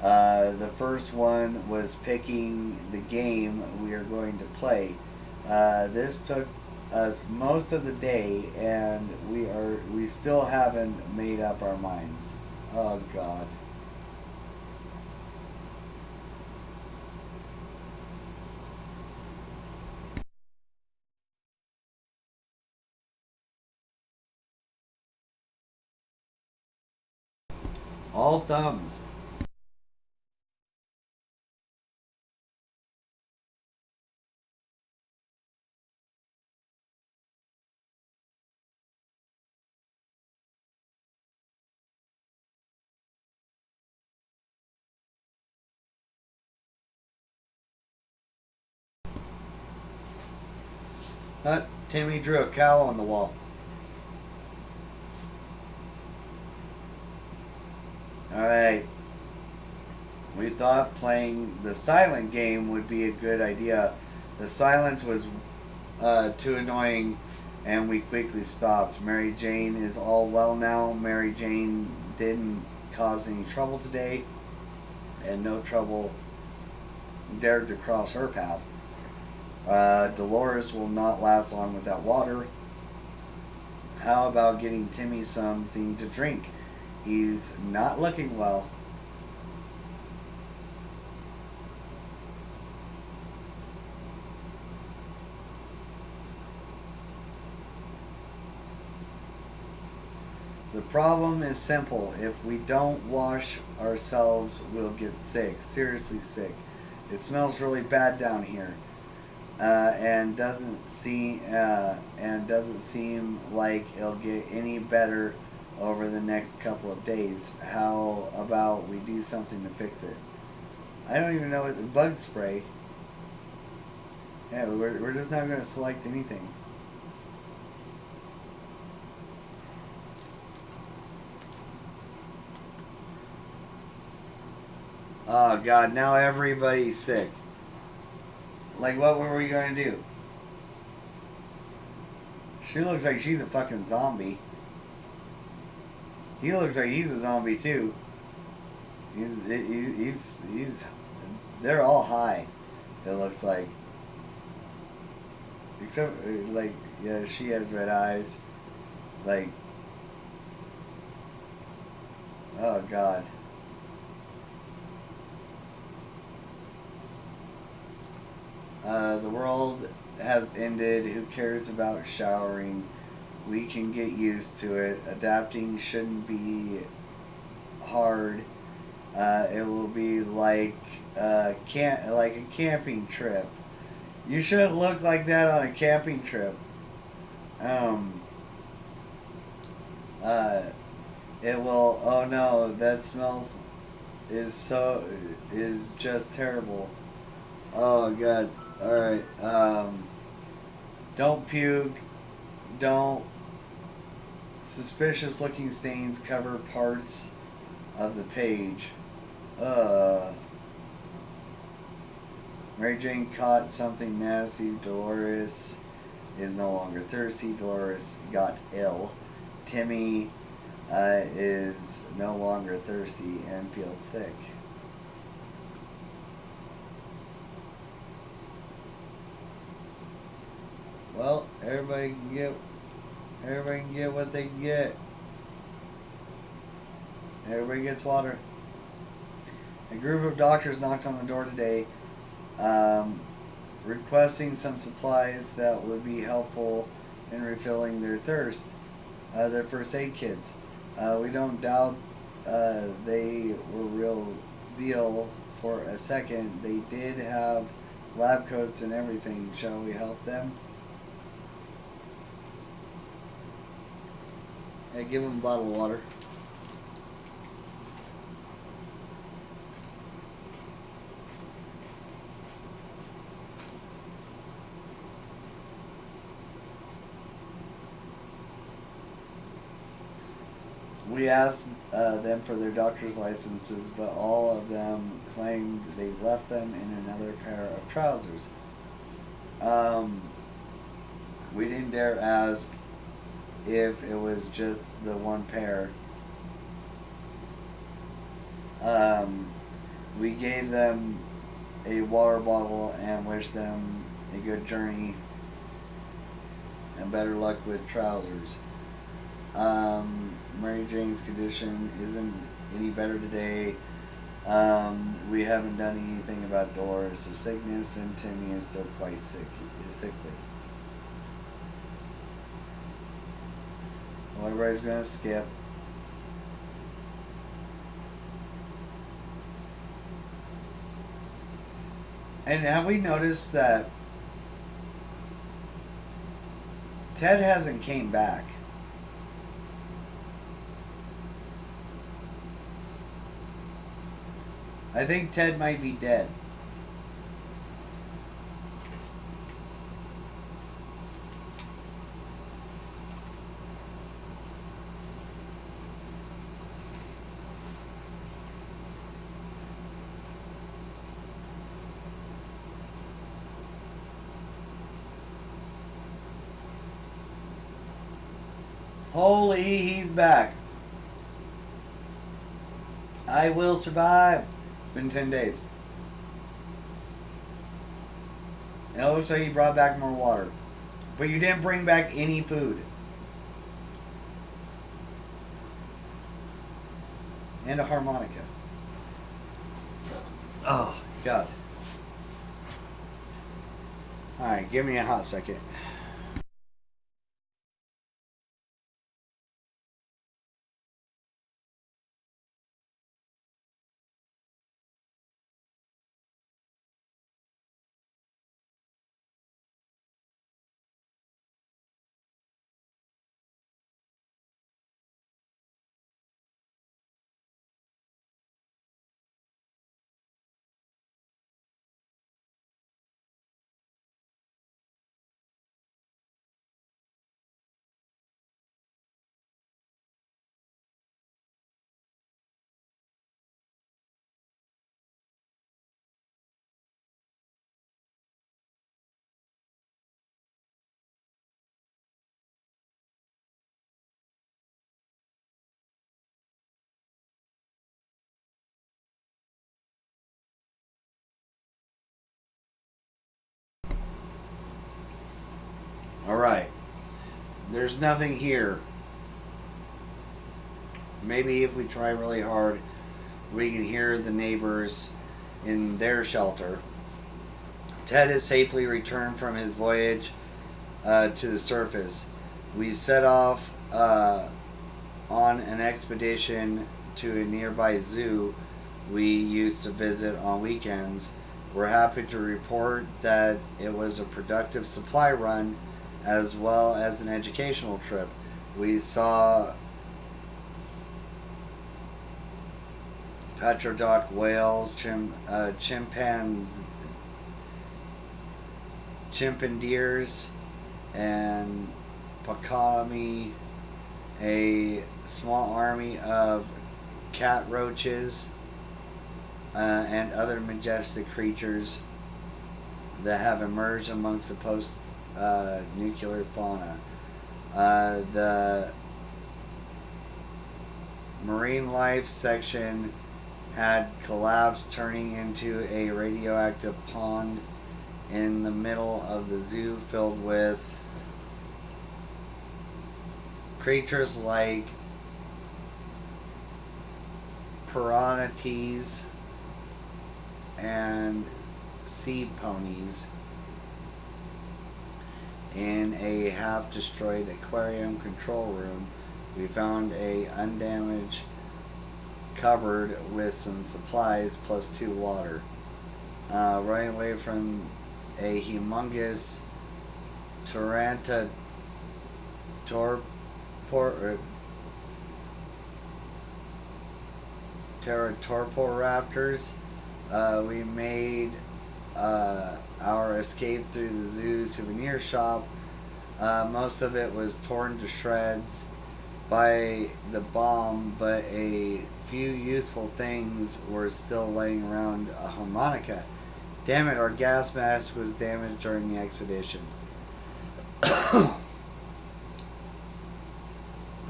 The first one was picking the game we are going to play. This took us most of the day, and we still haven't made up our minds. Oh God. All thumbs. Timmy drew a cow on the wall. Alright. We thought playing the silent game would be a good idea. The silence was too annoying, and we quickly stopped. Mary Jane is all well now. Mary Jane didn't cause any trouble today, and no trouble dared to cross her path. Dolores will not last long without water. How about getting Timmy something to drink? He's not looking well. The problem is simple. If we don't wash ourselves, we'll get sick. Seriously sick. It smells really bad down here. And doesn't seem like it'll get any better over the next couple of days. How about we do something to fix it? I don't even know what the bug spray. Yeah, we're just not going to select anything. Oh God, now everybody's sick. Like, what were we going to do? She looks like she's a fucking zombie. He looks like he's a zombie too. He's they're all high, it looks like. Except, like, yeah, she has red eyes. Like, oh God. The world has ended. Who cares about showering? We can get used to it. Adapting shouldn't be hard. It will be like a camping trip. You shouldn't look like that on a camping trip. It will. Oh no, that smells is just terrible. Oh God. All right. Don't puke. Don't. Suspicious looking stains cover parts of the page. Mary Jane caught something nasty. Dolores is no longer thirsty. Dolores got ill. Timmy is no longer thirsty and feels sick. Well, everybody can get what they can get. Everybody gets water. A group of doctors knocked on the door today, requesting some supplies that would be helpful in refilling their thirst. Their first aid kits. We don't doubt they were real deal for a second. They did have lab coats and everything. Shall we help them? Hey, give him a bottle of water. We asked them for their doctor's licenses, but all of them claimed they left them in another pair of trousers. We didn't dare ask if it was just the one pair. We gave them a water bottle and wished them a good journey and better luck with trousers. Mary Jane's condition isn't any better today. We haven't done anything about Dolores' sickness, and Timmy is still quite sickly. Well, everybody's gonna skip. And have we noticed that Ted hasn't came back? I think Ted might be dead. Holy, he's back. I will survive. It's been 10 days. And it looks like you brought back more water. But you didn't bring back any food. And a harmonica. Oh, God. Alright, give me a hot second. Alright. There's nothing here. Maybe if we try really hard, we can hear the neighbors in their shelter. Ted has safely returned from his voyage to the surface. We set off on an expedition to a nearby zoo we used to visit on weekends. We're happy to report that it was a productive supply run as well as an educational trip. We saw petrodoc whales, chimpandeers, and pakami, a small army of cat roaches, and other majestic creatures that have emerged amongst the post-nuclear fauna. The marine life section had collapsed, turning into a radioactive pond in the middle of the zoo filled with creatures like piranhas and sea ponies. In a half-destroyed aquarium control room, we found a undamaged cupboard with some supplies plus 2 water. Running away from a humongous Pterotorporaptors. We made our escape through the zoo souvenir shop. Most of it was torn to shreds by the bomb, but a few useful things were still laying around. A harmonica. Damn it, our gas mask was damaged during the expedition.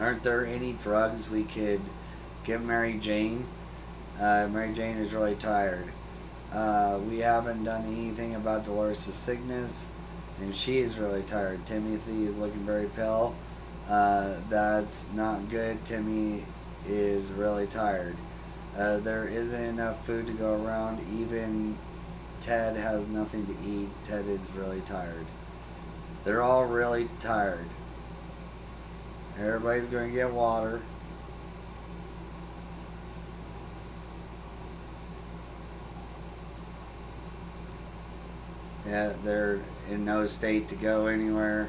Aren't there any drugs we could give Mary Jane? Mary Jane is really tired. We haven't done anything about Dolores' sickness, and she is really tired. Timothy is looking very pale. That's not good. Timmy is really tired. There isn't enough food to go around. Even Ted has nothing to eat. Ted is really tired. They're all really tired. Everybody's going to get water. Yeah, they're in no state to go anywhere.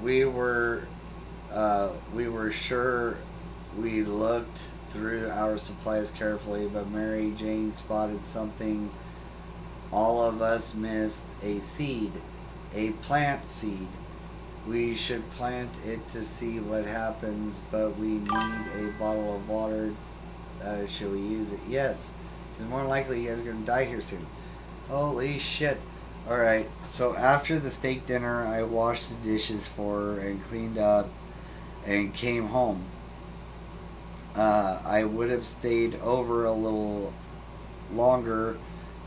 We were sure we looked through our supplies carefully, but Mary Jane spotted something all of us missed: a seed, a plant seed. We should plant it to see what happens, but we need a bottle of water. Should we use it? Yes, because more than likely you guys are going to die here soon. Holy shit. Alright, so after the steak dinner, I washed the dishes for her and cleaned up and came home. I would have stayed over a little longer,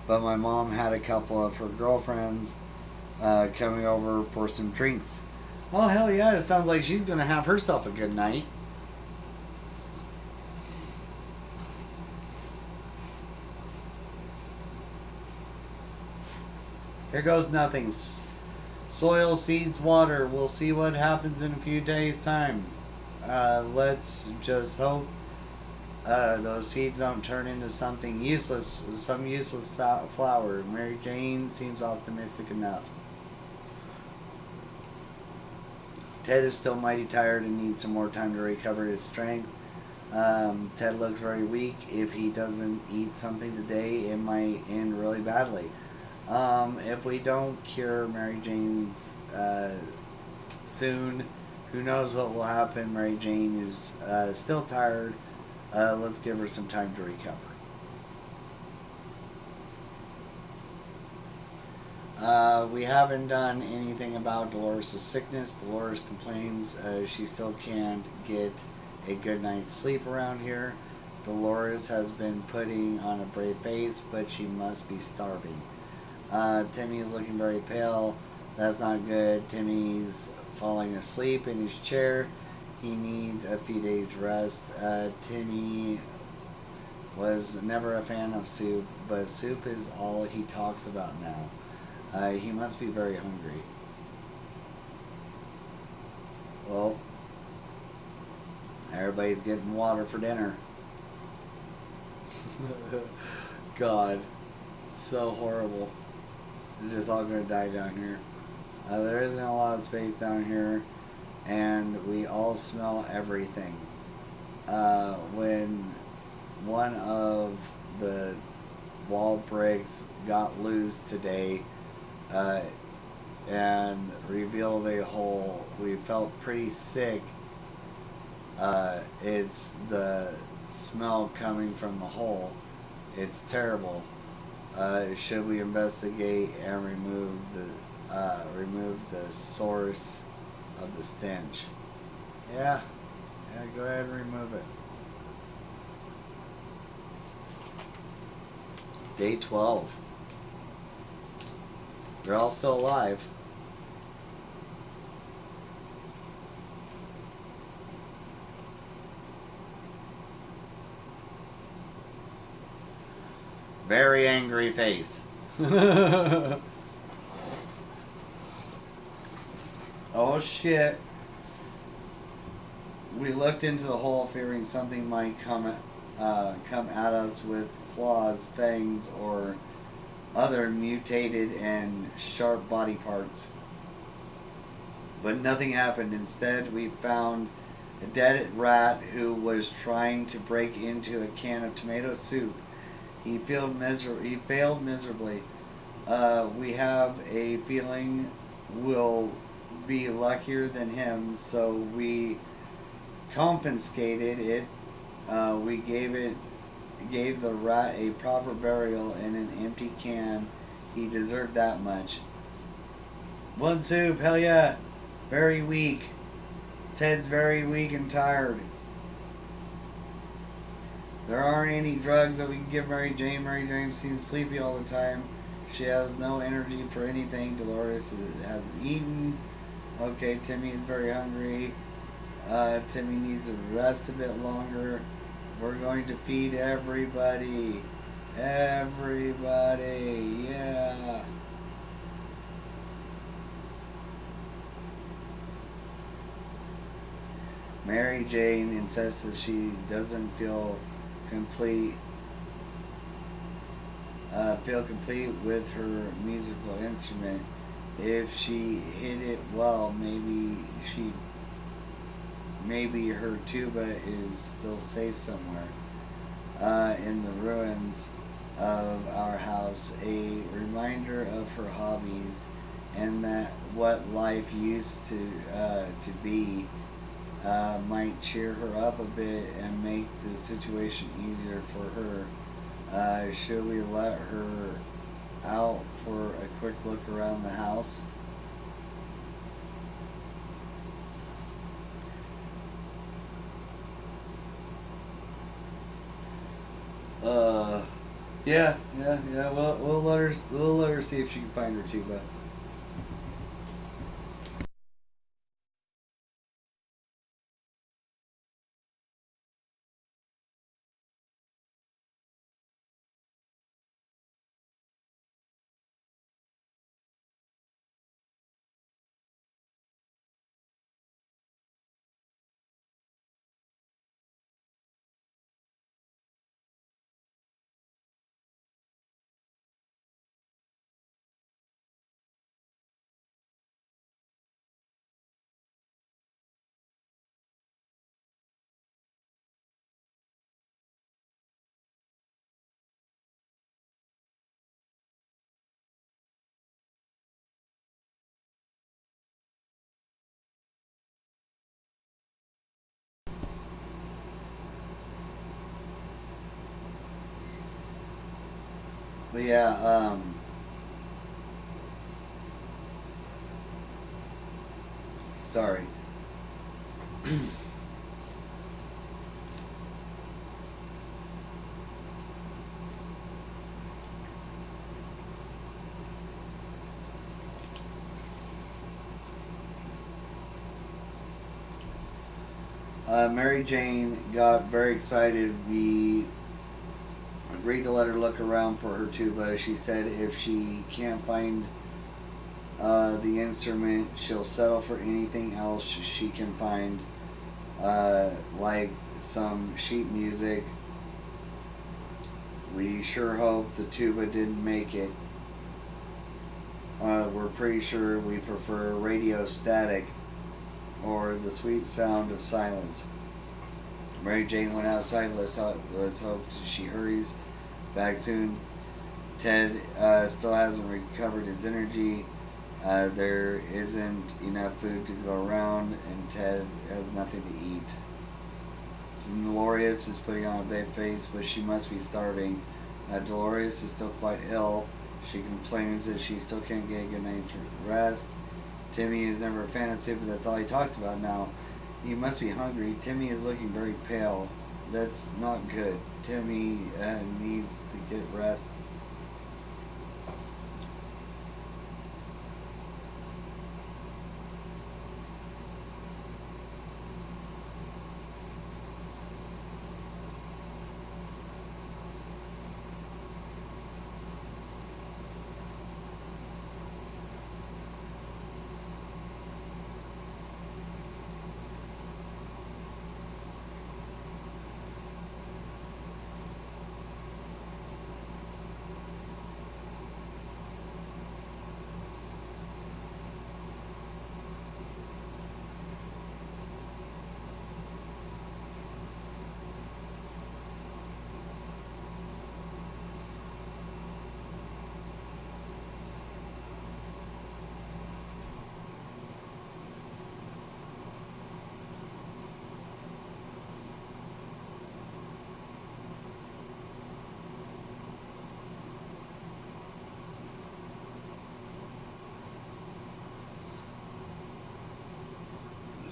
but my mom had a couple of her girlfriends coming over for some drinks. Oh, hell yeah, it sounds like she's going to have herself a good night. Here goes nothing. Soil, seeds, water. We'll see what happens in a few days' time. Let's just hope those seeds don't turn into something useless, some useless flower. Mary Jane seems optimistic enough. Ted is still mighty tired and needs some more time to recover his strength. Ted looks very weak. If he doesn't eat something today, it might end really badly. If we don't cure Mary Jane's soon, who knows what will happen. Mary Jane is still tired. Let's give her some time to recover. We haven't done anything about Dolores' sickness. Dolores complains she still can't get a good night's sleep around here. Dolores has been putting on a brave face, but she must be starving. Timmy is looking very pale. That's not good. Timmy's falling asleep in his chair. He needs a few days rest. Timmy was never a fan of soup, but soup is all he talks about now. He must be very hungry. Well, everybody's getting water for dinner. God, so horrible. They're just all going to die down here. There isn't a lot of space down here, and we all smell everything. When one of the wall bricks got loose today and revealed a hole, we felt pretty sick. It's the smell coming from the hole. It's terrible. Should we investigate and remove the source of the stench? Yeah, go ahead and remove it. Day 12. They're all still alive. Very angry face. Oh shit. We looked into the hole fearing something might come at us with claws, fangs, or other mutated and sharp body parts. But nothing happened. Instead, we found a dead rat who was trying to break into a can of tomato soup. He failed miserably. We have a feeling we'll be luckier than him, so we confiscated it. We gave the rat a proper burial in an empty can. He deserved that much. One soup, hell yeah. Very weak. Ted's very weak and tired. There aren't any drugs that we can give Mary Jane. Mary Jane seems sleepy all the time. She has no energy for anything. Dolores hasn't eaten. Okay, Timmy is very hungry. Timmy needs to rest a bit longer. We're going to feed everybody. Everybody, yeah. Mary Jane insists that she doesn't feel complete with her musical instrument. If she hit it well, maybe her tuba is still safe somewhere in the ruins of our house, a reminder of her hobbies and that what life used to be might cheer her up a bit and make the situation easier for her. Should we let her out for a quick look around the house? Yeah. We'll let her see if she can find her tuba. But yeah, sorry. Mary Jane got very excited. We agreed to let her look around for her tuba. She said if she can't find the instrument, she'll settle for anything else she can find, like some sheet music. We sure hope the tuba didn't make it. We're pretty sure we prefer radio static or the sweet sound of silence. Mary Jane went outside. Let's hope she hurries back soon. Ted still hasn't recovered his energy. There isn't enough food to go around, and Ted has nothing to eat. Dolores is putting on a big face, but she must be starving. Dolores is still quite ill. She complains that she still can't get a good night's rest. Timmy is never a fan of soup, but that's all he talks about now. He must be hungry. Timmy is looking very pale. That's not good. Timmy needs to get rest.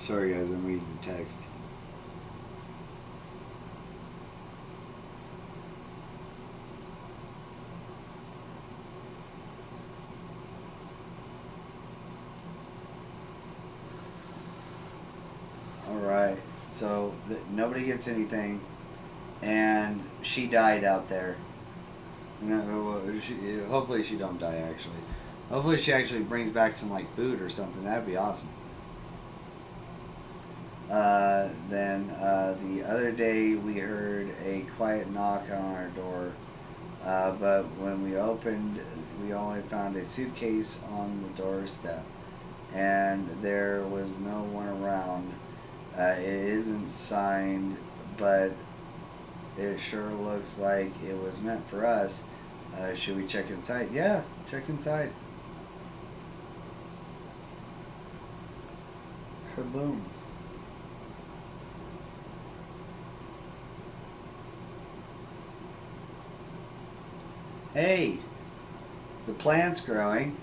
Sorry guys, I'm reading text. Alright, so nobody gets anything, and she died out there. Hopefully she don't die, actually. Hopefully she actually brings back some, like, food or something. That'd be awesome. Then the other day we heard a quiet knock on our door, but when we opened, we only found a suitcase on the doorstep, and there was no one around. It isn't signed, but it sure looks like it was meant for us. Should we check inside? Yeah, check inside. Kaboom. Hey, the plant's growing.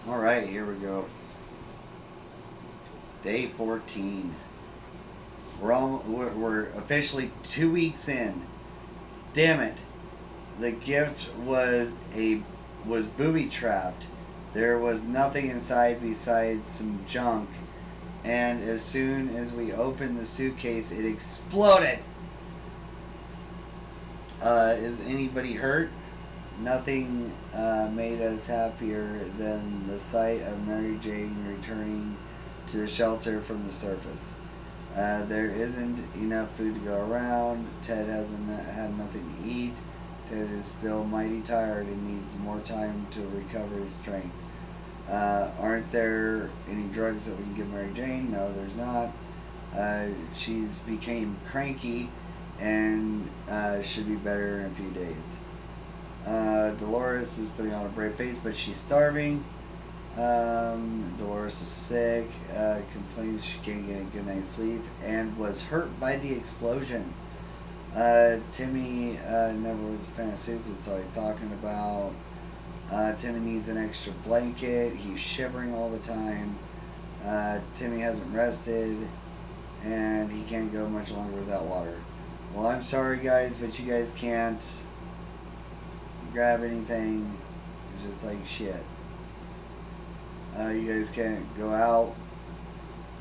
All right, here we go. Day 14. We're officially 2 weeks in. Damn it! The gift was booby trapped. There was nothing inside besides some junk, and as soon as we opened the suitcase, it exploded. Is anybody hurt? Nothing made us happier than the sight of Mary Jane returning to the shelter from the surface. There isn't enough food to go around. Ted hasn't had nothing to eat. Ted is still mighty tired and needs more time to recover his strength. Aren't there any drugs that we can give Mary Jane? No, there's not. She's became cranky and should be better in a few days. Dolores is putting on a brave face, but she's starving. Dolores is sick, complains she can't get a good night's sleep, and was hurt by the explosion. Timmy never was a fan of soup, that's all he's talking about. Timmy needs an extra blanket, he's shivering all the time. Timmy hasn't rested, and he can't go much longer without water. Well, I'm sorry guys, but you guys can't grab anything. It's just like shit. You guys can't go out.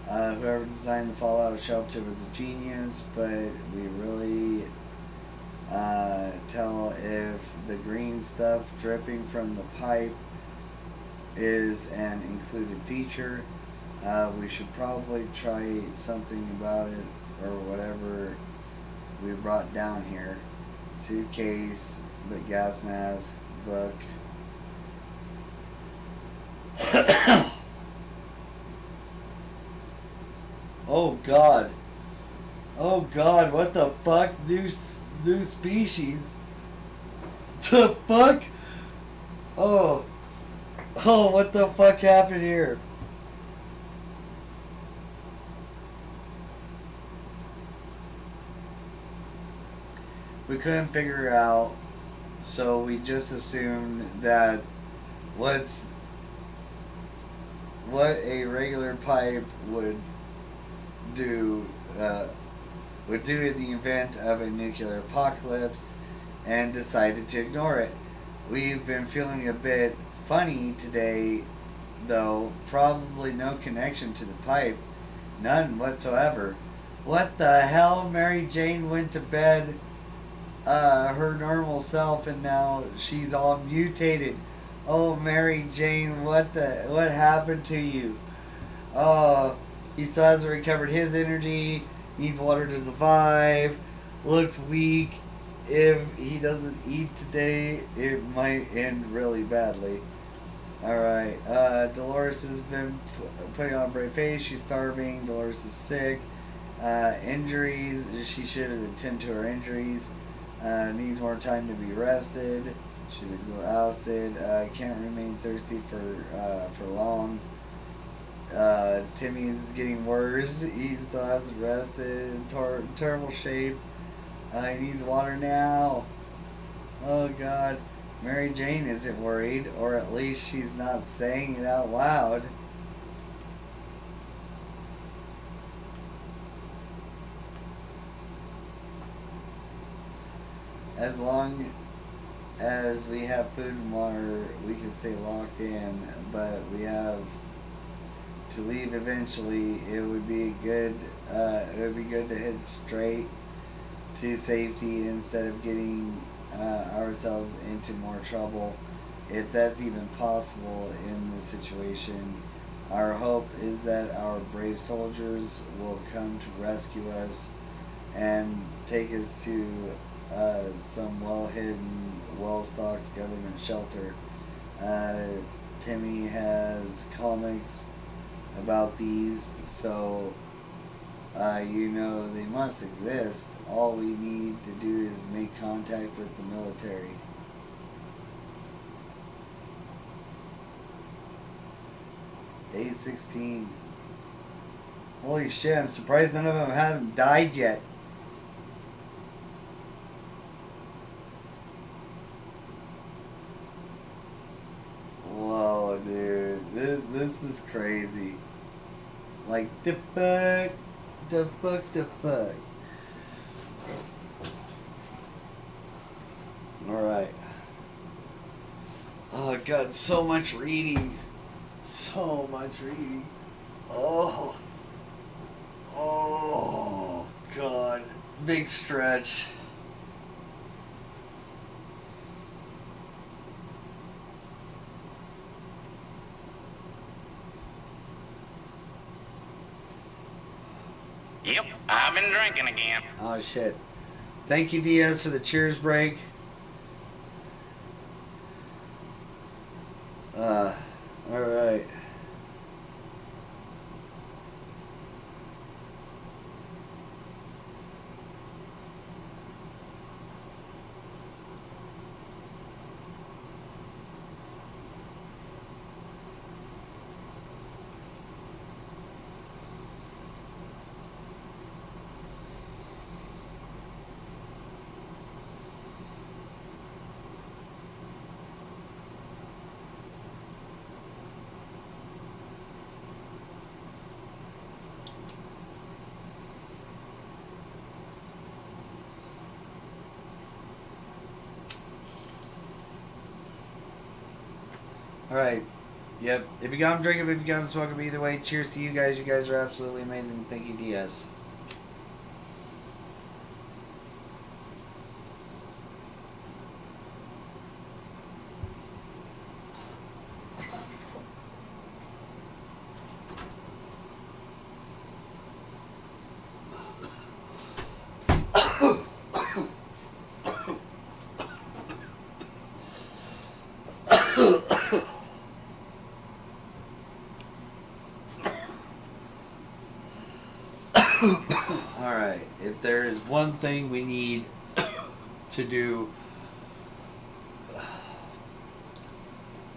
Whoever designed the Fallout shelter was a genius, but we really tell if the green stuff dripping from the pipe is an included feature. We should probably try something about it, or whatever we brought down here. Suitcase, but gas mask, book. Oh God. Oh God, what the fuck? New species. The fuck? Oh. Oh, what the fuck happened here? we couldn't figure out, so we just assumed that what a regular pipe do would do in the event of a nuclear apocalypse, and decided to ignore it. We've been feeling a bit funny today, though. Probably no connection to the pipe, none whatsoever. What the hell? Mary Jane went to bed her normal self, and now she's all mutated. Oh, Mary Jane, what happened to you? Oh, he still hasn't recovered his energy, needs water to survive, looks weak. If he doesn't eat today, it might end really badly. Alright, Dolores has been putting on a brave face. She's starving. Dolores is sick. Injuries, she should attend to her injuries. Needs more time to be rested. She's exhausted. Can't remain thirsty for long. Timmy's getting worse. He still hasn't rested. In terrible shape. He needs water now. Oh God. Mary Jane isn't worried, or at least she's not saying it out loud. As long as we have food and water, we can stay locked in, but we have to leave eventually. It would be good to head straight to safety instead of getting ourselves into more trouble, if that's even possible in this situation. Our hope is that our brave soldiers will come to rescue us and take us to some well-hidden, well-stocked government shelter. Timmy has comics about these, so they must exist. All we need to do is make contact with the military. Day 16. Holy shit, I'm surprised none of them haven't died yet. Whoa, dude. This is crazy. Like, the fuck? The fuck? Alright. Oh God, so much reading. So much reading. Oh God. Big stretch. Yep, I've been drinking again. Oh shit. Thank you, Diaz, for the cheers break. Alright. Alright. Yep. If you got them, drink them. If you got them, smoke them. Either way, cheers to you guys. You guys are absolutely amazing. Thank you, DS. Alright, if there is one thing we need to do,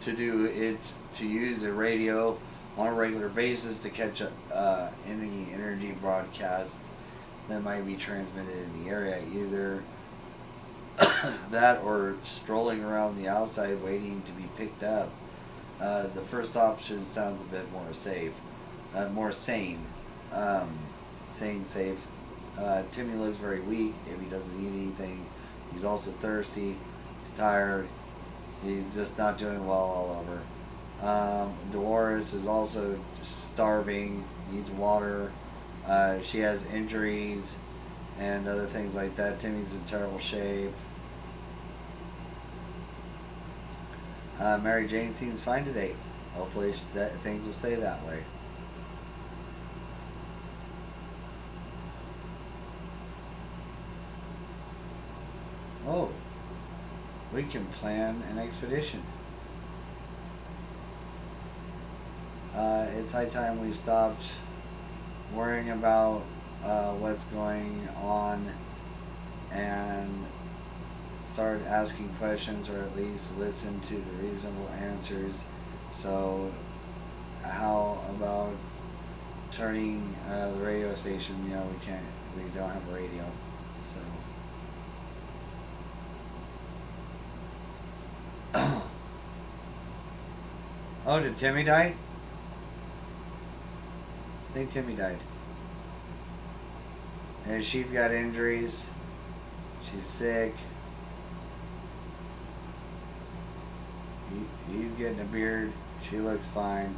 it's to use a radio on a regular basis to catch up any energy broadcasts that might be transmitted in the area, either That or strolling around the outside waiting to be picked up. The first option sounds a bit more safe, more sane. Sane, safe. Timmy looks very weak if he doesn't eat anything. He's also thirsty. He's tired. He's just not doing well all over. Dolores is also starving, needs water. She has injuries and other things like that. Timmy's in terrible shape. Mary Jane seems fine today. Hopefully things will stay that way. Oh, we can plan an expedition. It's high time we stopped worrying about what's going on and start asking questions, or at least listen to the reasonable answers. So how about turning the radio station? We don't have a radio, so oh, did Timmy die? I think Timmy died. And she's got injuries. She's sick. He's getting a beard. She looks fine.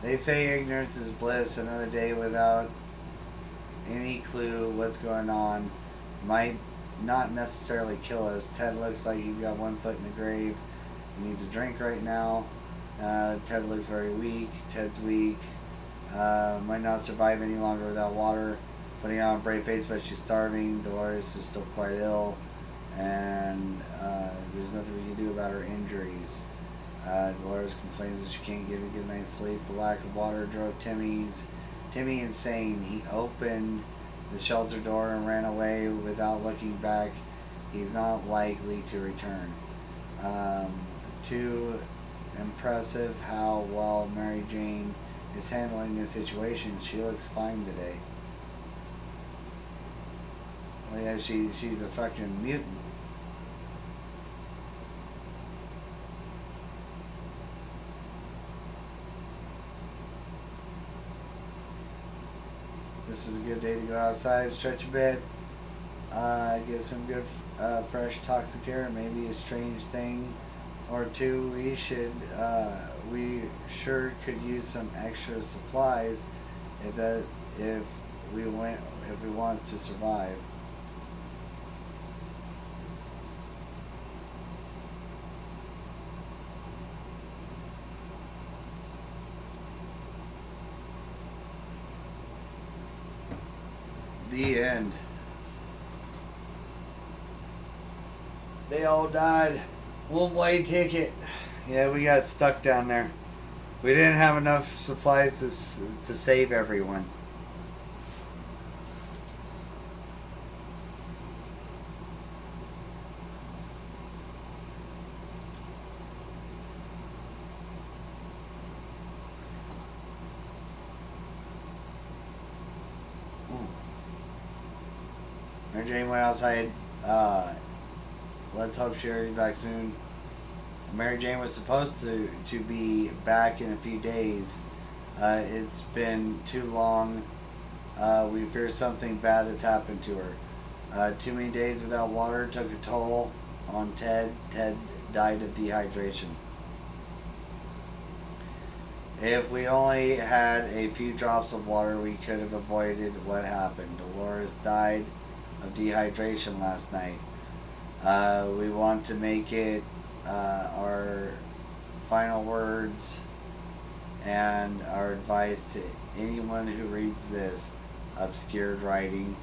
They say ignorance is bliss. Another day without any clue what's going on might not necessarily kill us. Ted looks like he's got one foot in the grave. He needs a drink right now. Ted looks very weak. Ted's weak. Might not survive any longer without water. Putting on a brave face, but she's starving. Dolores is still quite ill. And there's nothing we can do about her injuries. Dolores complains that she can't get a good night's sleep. The lack of water drove Timmy insane. He opened the shelter door and ran away without looking back. He's not likely to return. Too impressive how well Mary Jane is handling the situation. She looks fine today. Well, yeah, she's a fucking mutant. This is a good day to go outside, stretch a bit, get some good fresh toxic air, maybe a strange thing or two. We sure could use some extra supplies if we want to survive. The end. They all died. One-way ticket. Yeah, we got stuck down there. We didn't have enough supplies to save everyone. Mary Jane went outside. Let's hope Sherry's back soon. Mary Jane was supposed to be back in a few days. It's been too long. We fear something bad has happened to her. Too many days without water took a toll on Ted. Ted died of dehydration. If we only had a few drops of water, we could have avoided what happened. Dolores died of dehydration last night. We want to make it our final words and our advice to anyone who reads this obscured writing.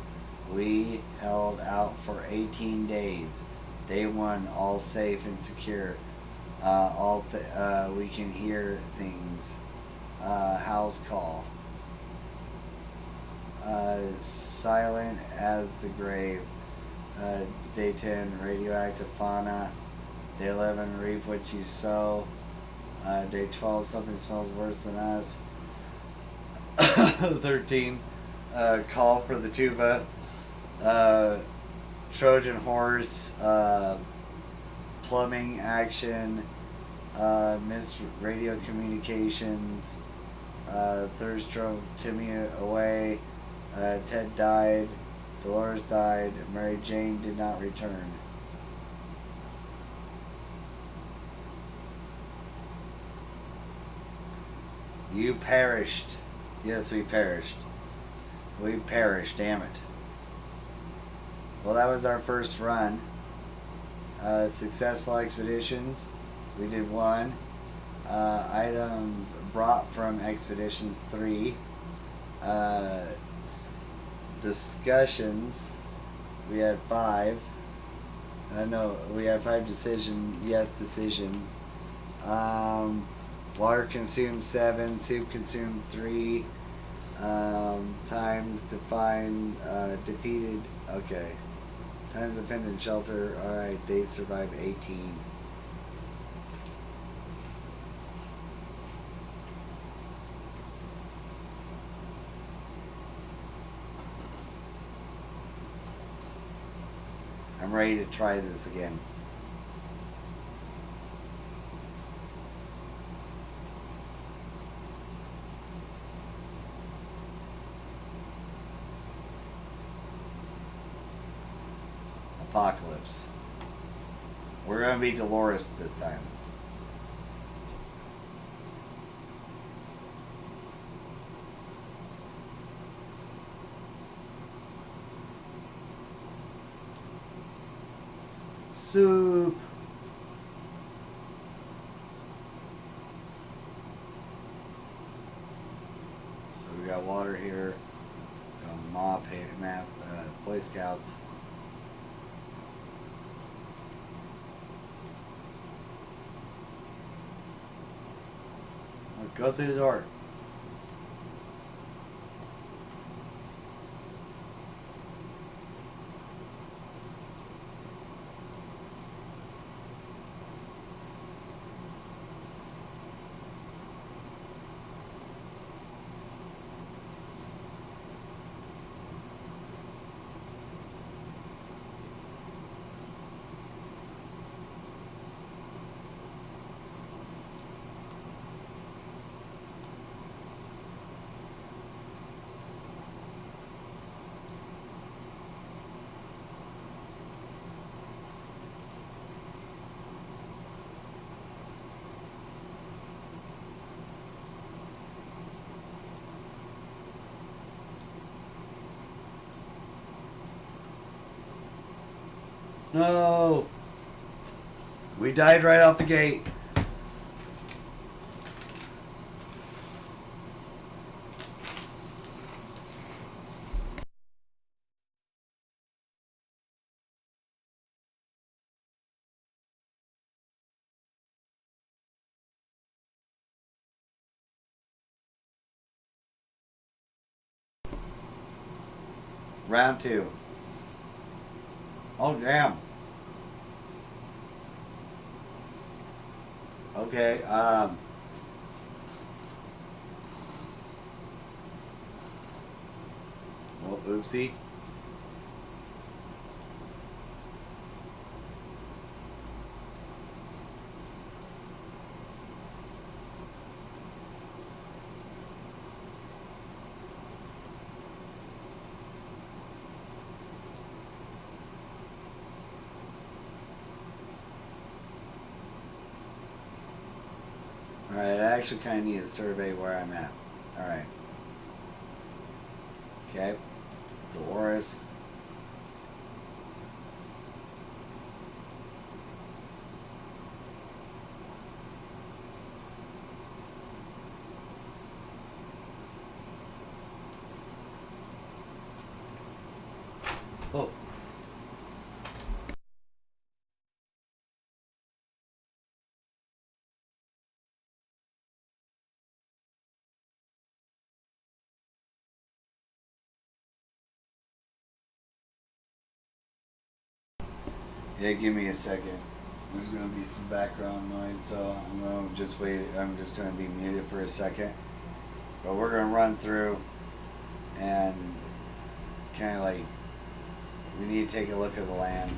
We held out for 18 days. Day 1, all safe and secure. We can hear things. House call. Silent as the grave. Day 10, radioactive fauna. Day 11, reap what you sow. Day 12, something smells worse than us. 13, Call for the tuba, Trojan horse, plumbing action, missed radio communications, Thirst drove Timmy away, Ted died, Dolores died, Mary Jane did not return. You perished. Yes, we perished. We perished, damn it. Well, that was our first run. Successful expeditions. We did 1. Items brought from expeditions 3. Discussions. We had 5. No, we had 5 decisions. Water consumed 7. Soup consumed 3. Times to find defeated. Okay. Times defended shelter. Alright, days survived 18. I'm ready to try this again. Apocalypse. We're gonna be Dolores this time. Soup. So we got water here. Got map, Boy Scouts. Go through the door. No! We died right off the gate. Round 2. Oh, damn. Okay, well, oopsie. Alright, I actually kind of need to survey where I'm at. Alright. Okay. Dolores. Oh. Yeah, give me a second. There's going to be some background noise, so I'm going to just wait. I'm just going to be muted for a second. But we're going to run through and kind of like we need to take a look at the land.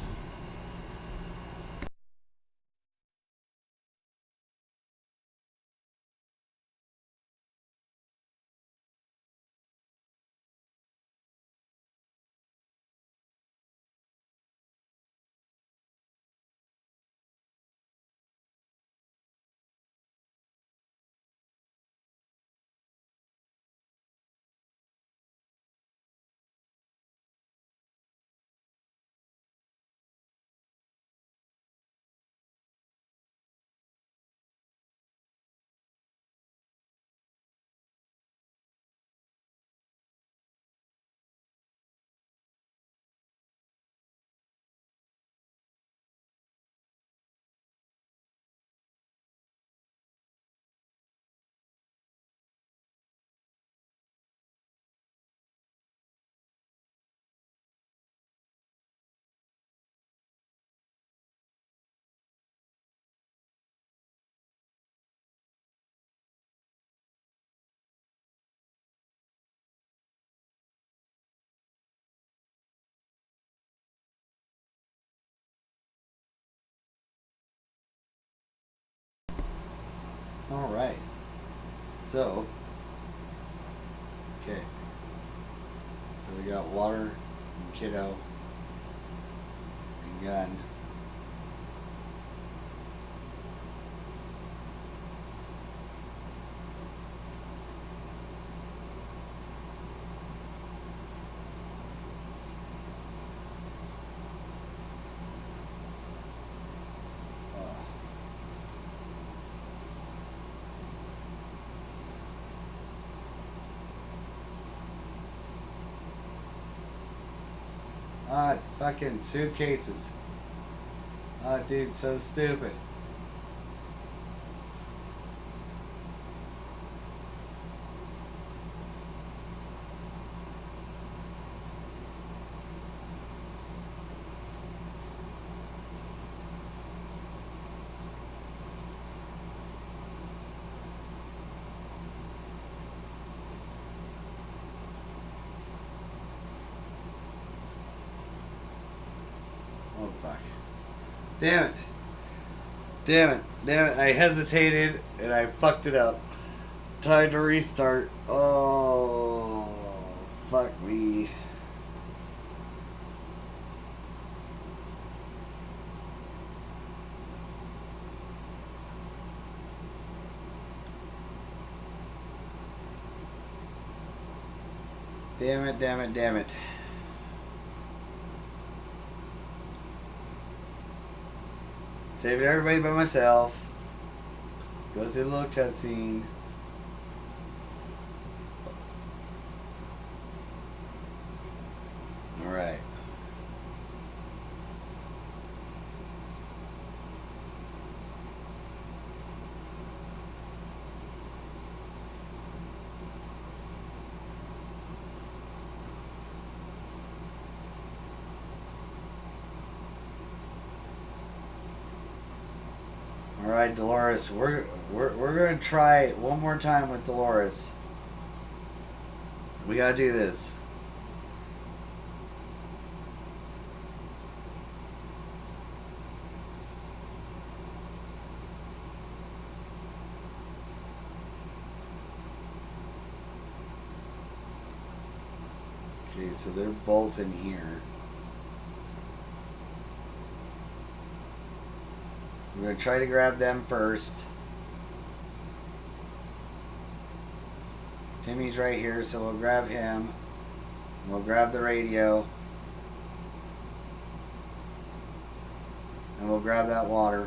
All right. So, okay. So we got water and kiddo and gun. Fucking suitcases. Dude, so stupid. Oh, fuck. Damn it. Damn it. Damn it. I hesitated and I fucked it up. Time to restart. Oh, fuck me. Damn it, damn it, damn it. Saving everybody by myself. Go through the little cutscene. Alright. Alright, Dolores, we're gonna try it one more time with Dolores. We gotta do this. Okay, so they're both in here. We're going to try to grab them first. Timmy's right here, so we'll grab him. We'll grab the radio. And we'll grab that water.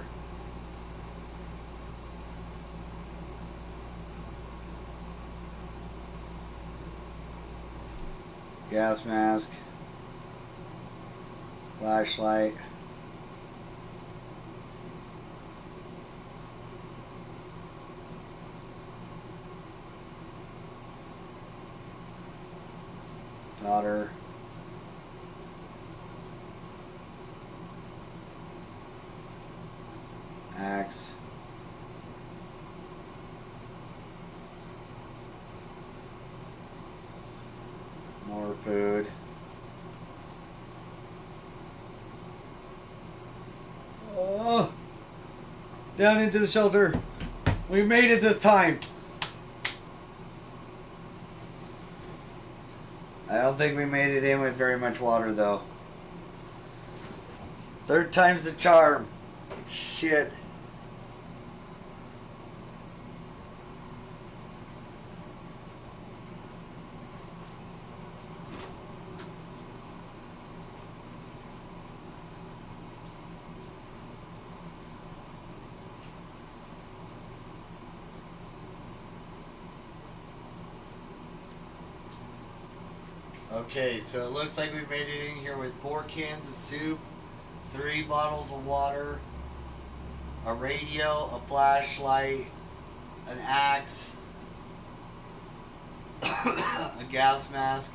Gas mask. Flashlight. Daughter. Axe. More food. Down into the shelter. We made it this time. I don't think we made it in with very much water though. Third time's the charm. Shit. Okay, so it looks like we made it in here with 4 cans of soup, 3 bottles of water, a radio, a flashlight, an axe, a gas mask.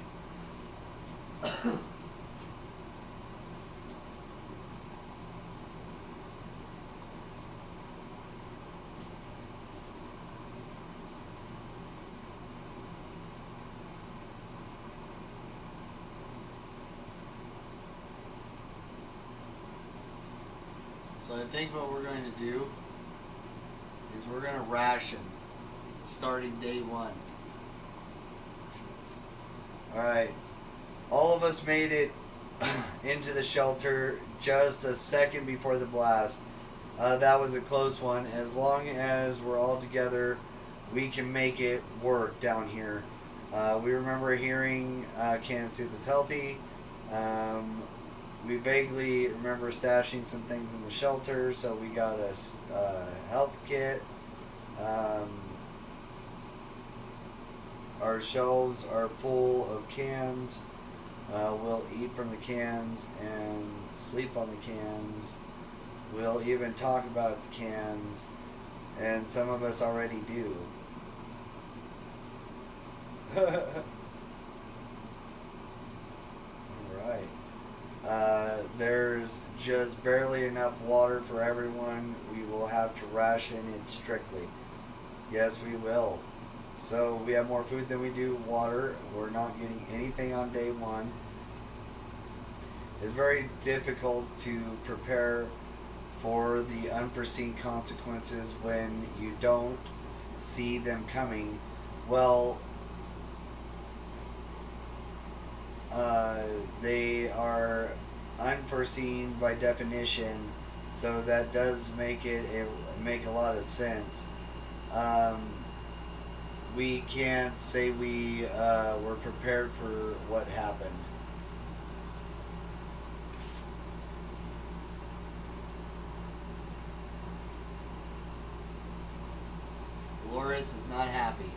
So I think what we're going to do is we're going to ration starting day 1. Alright, all of us made it into the shelter just a second before the blast. That was a close one. As long as we're all together, we can make it work down here. We remember hearing canned soup is healthy. We vaguely remember stashing some things in the shelter, so we got a health kit. Our shelves are full of cans. We'll eat from the cans and sleep on the cans. We'll even talk about the cans, and some of us already do. Alright. There's just barely enough water for everyone. We will have to ration it strictly. Yes, we will. So we have more food than we do water. We're not getting anything on day 1. It's very difficult to prepare for the unforeseen consequences when you don't see them coming. Well, they are unforeseen by definition, so that does make a lot of sense. We can't say we were prepared for what happened. Dolores is not happy.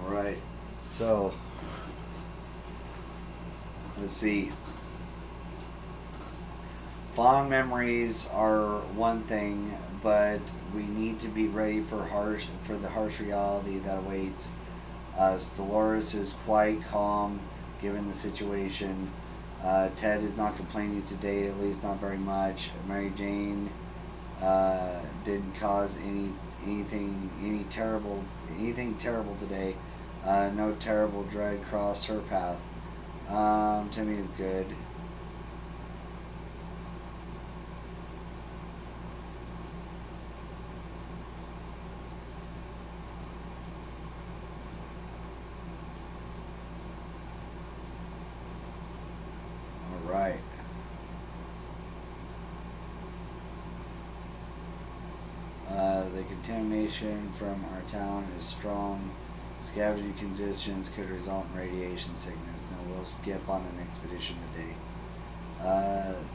Alright, so let's see. Fond memories are one thing, but we need to be ready for the harsh reality that awaits us. Dolores is quite calm given the situation. Ted is not complaining today, at least not very much. Mary Jane didn't cause anything terrible today. No terrible dread crossed her path. Timmy is good. Alright. The contamination from our town is strong. Scavenging conditions could result in radiation sickness. Now we'll skip on an expedition today.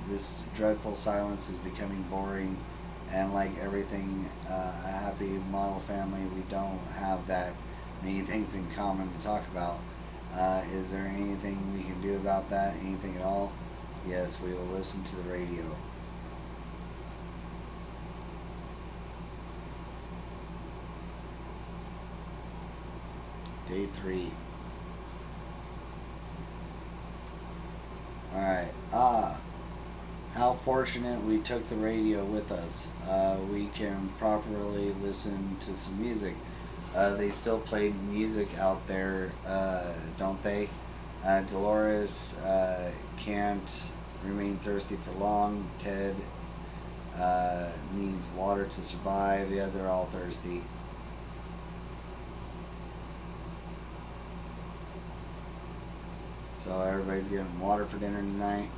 This dreadful silence is becoming boring, and like everything, a happy model family, we don't have that many things in common to talk about. Is there anything we can do about that? Anything at all? Yes, we will listen to the radio. Day 3. Alright. How fortunate we took the radio with us. We can properly listen to some music. They still play music out there, don't they? Dolores can't remain thirsty for long. Ted needs water to survive. Yeah, they're all thirsty. So everybody's getting water for dinner tonight.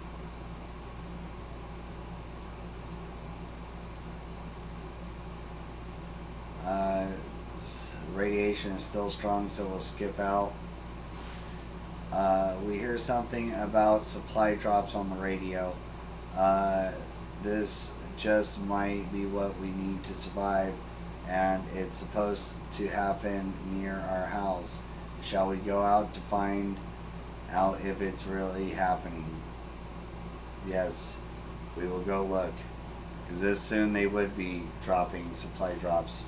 Radiation is still strong, so we'll skip out. We hear something about supply drops on the radio. This just might be what we need to survive, and it's supposed to happen near our house. Shall we go out to find out if it's really happening? Yes, we will go look, because this soon they would be dropping supply drops.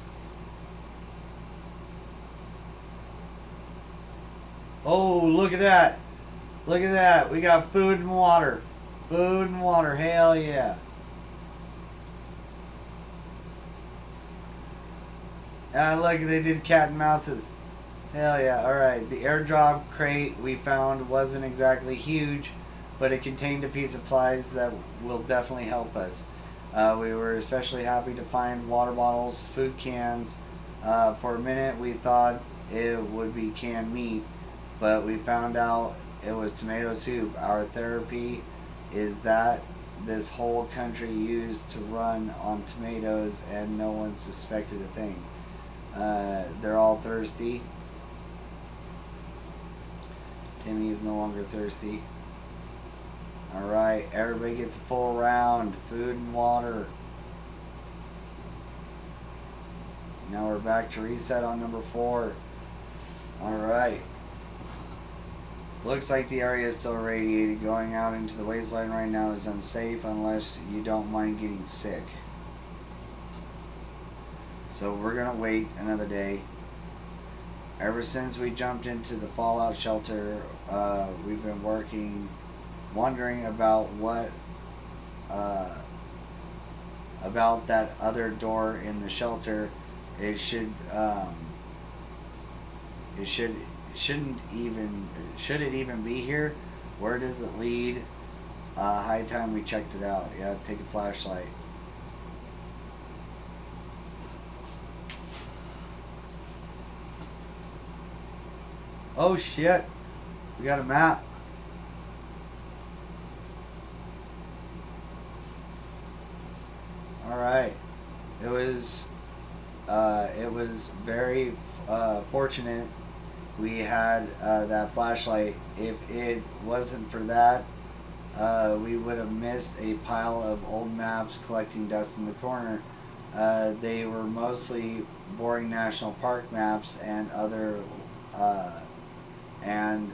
Oh, look at that. Look at that. We got food and water. Food and water. Hell yeah. Look, they did cat and mouses. Hell yeah. Alright. The airdrop crate we found wasn't exactly huge, but it contained a few supplies that will definitely help us. We were especially happy to find water bottles, food cans. For a minute, we thought it would be canned meat, but we found out it was tomato soup. Our therapy is that this whole country used to run on tomatoes and no one suspected a thing. They're all thirsty. Timmy is no longer thirsty. Alright, everybody gets a full round. Food and water. Now we're back to reset on number 4. Alright. Looks like the area is still irradiated. Going out into the wasteland right now is unsafe unless you don't mind getting sick. So we're going to wait another day. Ever since we jumped into the fallout shelter, we've been wondering about what, about that other door in the shelter. Should it even be here? Where does it lead? High time we checked it out. Yeah, take a flashlight. Oh shit, we got a map. Alright, it was very fortunate we had that flashlight. If it wasn't for that, we would have missed a pile of old maps collecting dust in the corner. They were mostly boring national park maps and other and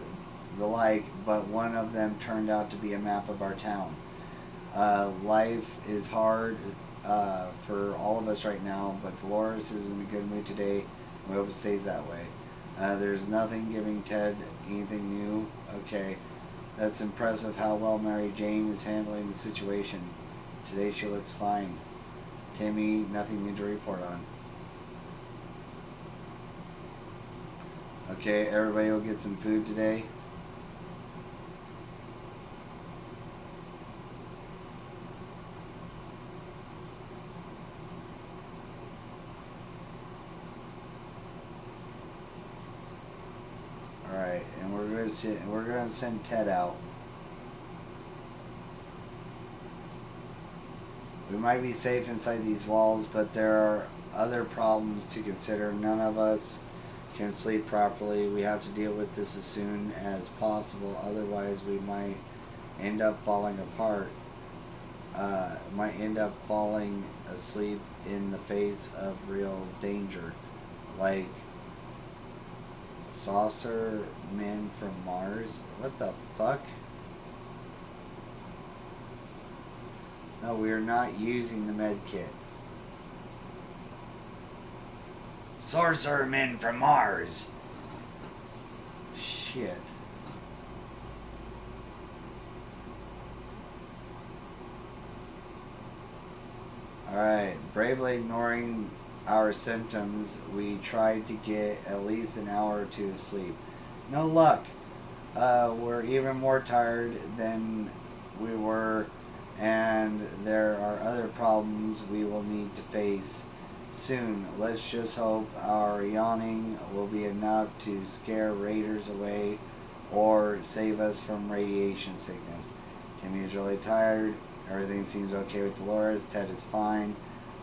the like, but one of them turned out to be a map of our town. Life is hard for all of us right now, but Dolores is in a good mood today. We hope it stays that way. There's nothing giving Ted anything new. Okay, that's impressive how well Mary Jane is handling the situation. Today she looks fine. Timmy, nothing new to report on. Okay, everybody will get some food today. Alright, and we're gonna send Ted out. We might be safe inside these walls, but there are other problems to consider. None of us can sleep properly. We have to deal with this as soon as possible, otherwise we might end up falling apart. Might end up falling asleep in the face of real danger, like saucer men from Mars. What the fuck? No, we are not using the med kit. Sorcerer men from Mars. Shit. Alright, bravely ignoring our symptoms, we tried to get at least an hour or two of sleep. No luck. We're even more tired than we were, and there are other problems we will need to face soon. Let's just hope our yawning will be enough to scare raiders away or save us from radiation sickness. Timmy is really tired. Everything seems okay with Dolores. Ted is fine.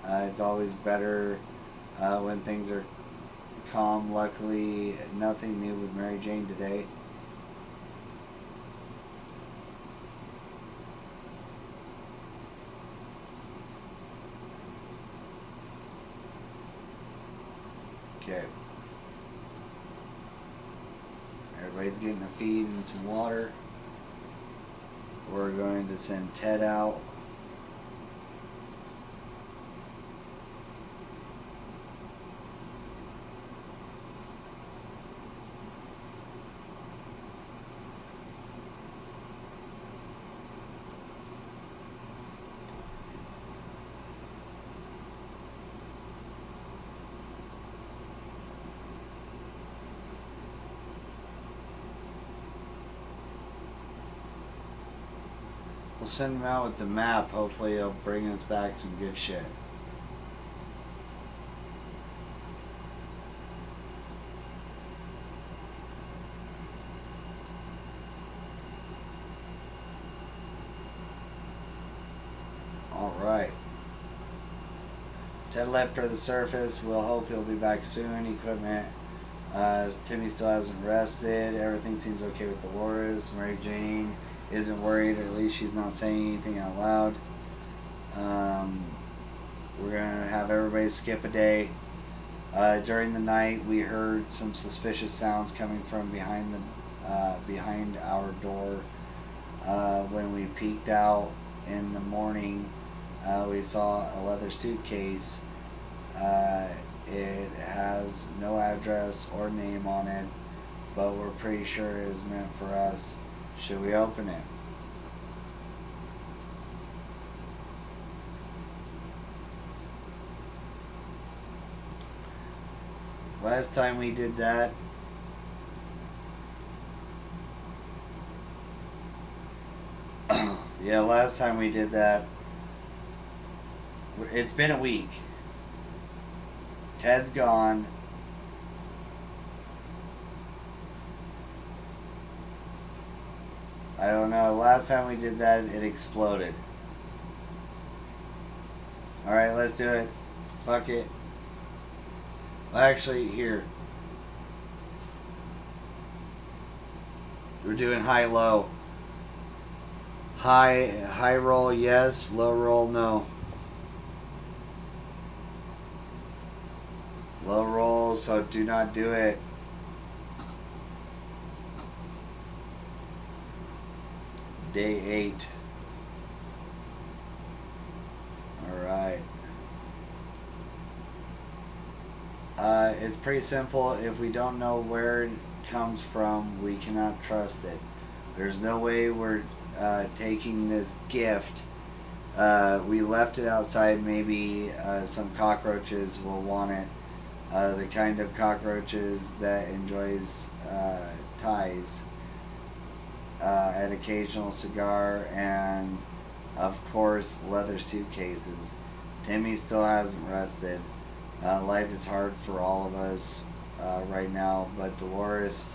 It's always better when things are calm. Luckily, nothing new with Mary Jane today. Okay. Everybody's getting a feed and some water. We're going to send Ted out. We'll send him out with the map. Hopefully he'll bring us back some good shit. Alright. Ted left for the surface. We'll hope he'll be back soon. Equipment. Timmy still hasn't rested. Everything seems okay with Dolores. Mary Jane isn't worried, or at least she's not saying anything out loud. We're gonna have everybody skip a day. During the night, we heard some suspicious sounds coming from behind our door. When we peeked out in the morning, we saw a leather suitcase. It has no address or name on it, but we're pretty sure it is meant for us. Should we open it? Last time we did that, yeah, last time we did that, it's been a week. Ted's gone. I don't know. Last time we did that, it exploded. Alright, let's do it. Fuck it. Well, actually, here. We're doing high-low. High roll, yes. Low roll, no. Low roll, so do not do it. Day 8. Alright. It's pretty simple. If we don't know where it comes from, we cannot trust it. There's no way we're taking this gift. We left it outside. Maybe some cockroaches will want it. The kind of cockroaches that enjoys ties. An occasional cigar, and of course leather suitcases. Timmy still hasn't rested. Life is hard for all of us right now, but Dolores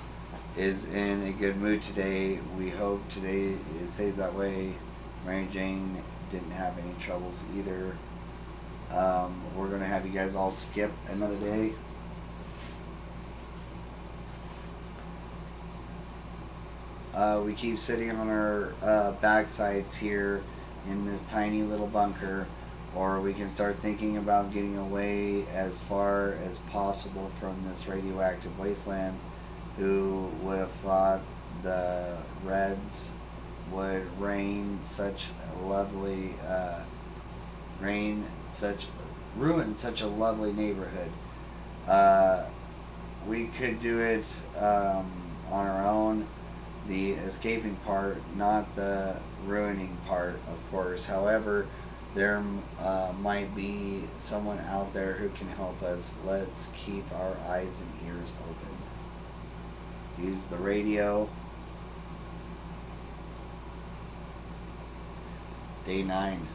is in a good mood today. We hope today it stays that way. Mary Jane didn't have any troubles either. We're going to have you guys all skip another day. We keep sitting on our backsides here in this tiny little bunker, or we can start thinking about getting away as far as possible from this radioactive wasteland. Who would have thought the Reds would ruin such a lovely neighborhood? We could do it on our own. The escaping part, not the ruining part, of course. However, there might be someone out there who can help us. Let's keep our eyes and ears open. Use the radio. Day 9.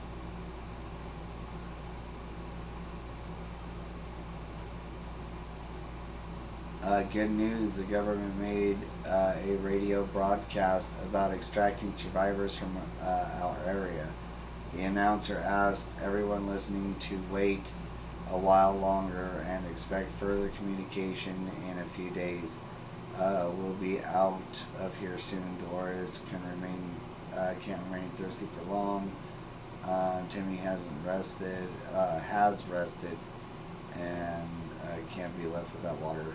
Good news, the government made a radio broadcast about extracting survivors from our area. The announcer asked everyone listening to wait a while longer and expect further communication in a few days. We'll be out of here soon. Dolores can't remain thirsty for long. Timmy has rested, and can't be left without water.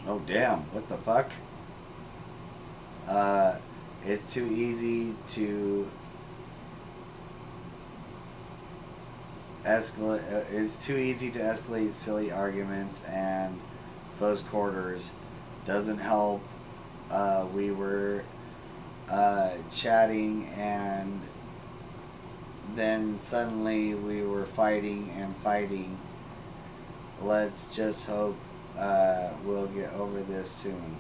Oh damn, what the fuck? It's too easy to escalate silly arguments and close quarters. Doesn't help. We were chatting and then suddenly we were fighting and fighting. Let's just hope we'll get over this soon.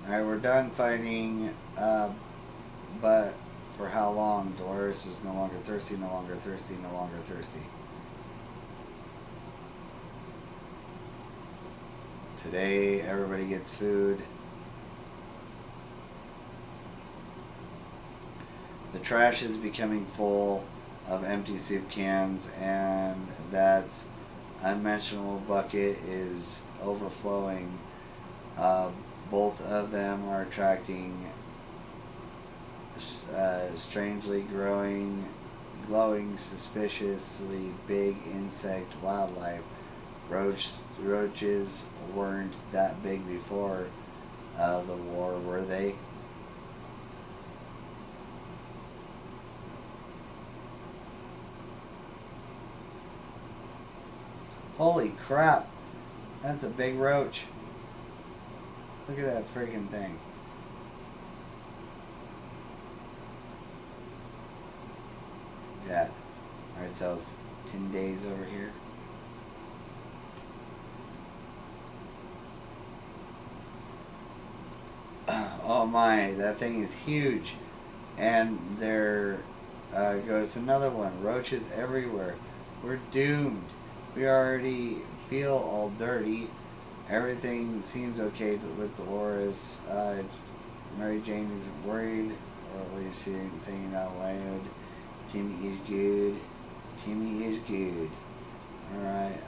Alright, we're done fighting, but for how long? Dolores is no longer thirsty, no longer thirsty, no longer thirsty. Today, everybody gets food. The trash is becoming full of empty soup cans, and that unmentionable bucket is overflowing. Both of them are attracting strangely glowing, suspiciously big insect wildlife. Roaches weren't that big before the war, were they? Holy crap! That's a big roach. Look at that freaking thing. Got ourselves 10 days over here. Oh my, that thing is huge. And there goes another one. Roaches everywhere. We're doomed. We already feel all dirty. Everything seems okay with Dolores. Mary Jane isn't worried, or at least she ain't saying it out loud. Timmy is good. Timmy is good. Alright,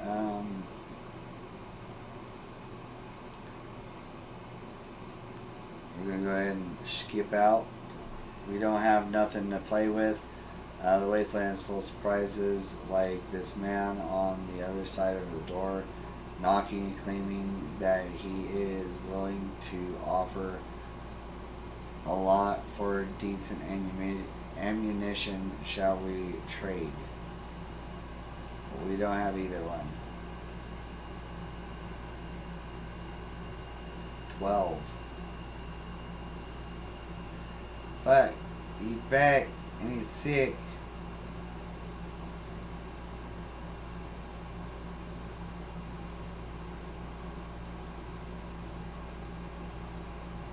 we're gonna go ahead and skip out. We don't have nothing to play with. The wasteland is full of surprises, like this man on the other side of the door, knocking and claiming that he is willing to offer a lot for decent ammunition. Shall we trade? We don't have either one. 12. Fuck, he's back and he's sick.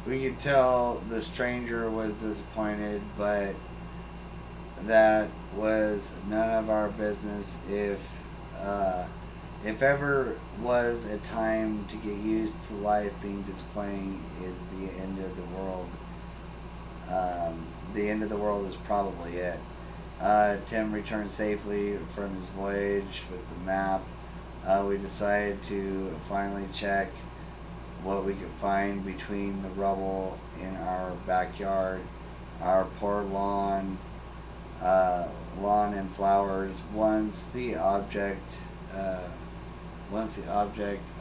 We could tell the stranger was disappointed, but that was none of our business. If ever was a time to get used to life being disappointing, is the end of the world. The end of the world is probably it. Tim returned safely from his voyage with the map. We decided to finally check what we could find between the rubble in our backyard, our poor lawn and flowers. Once the object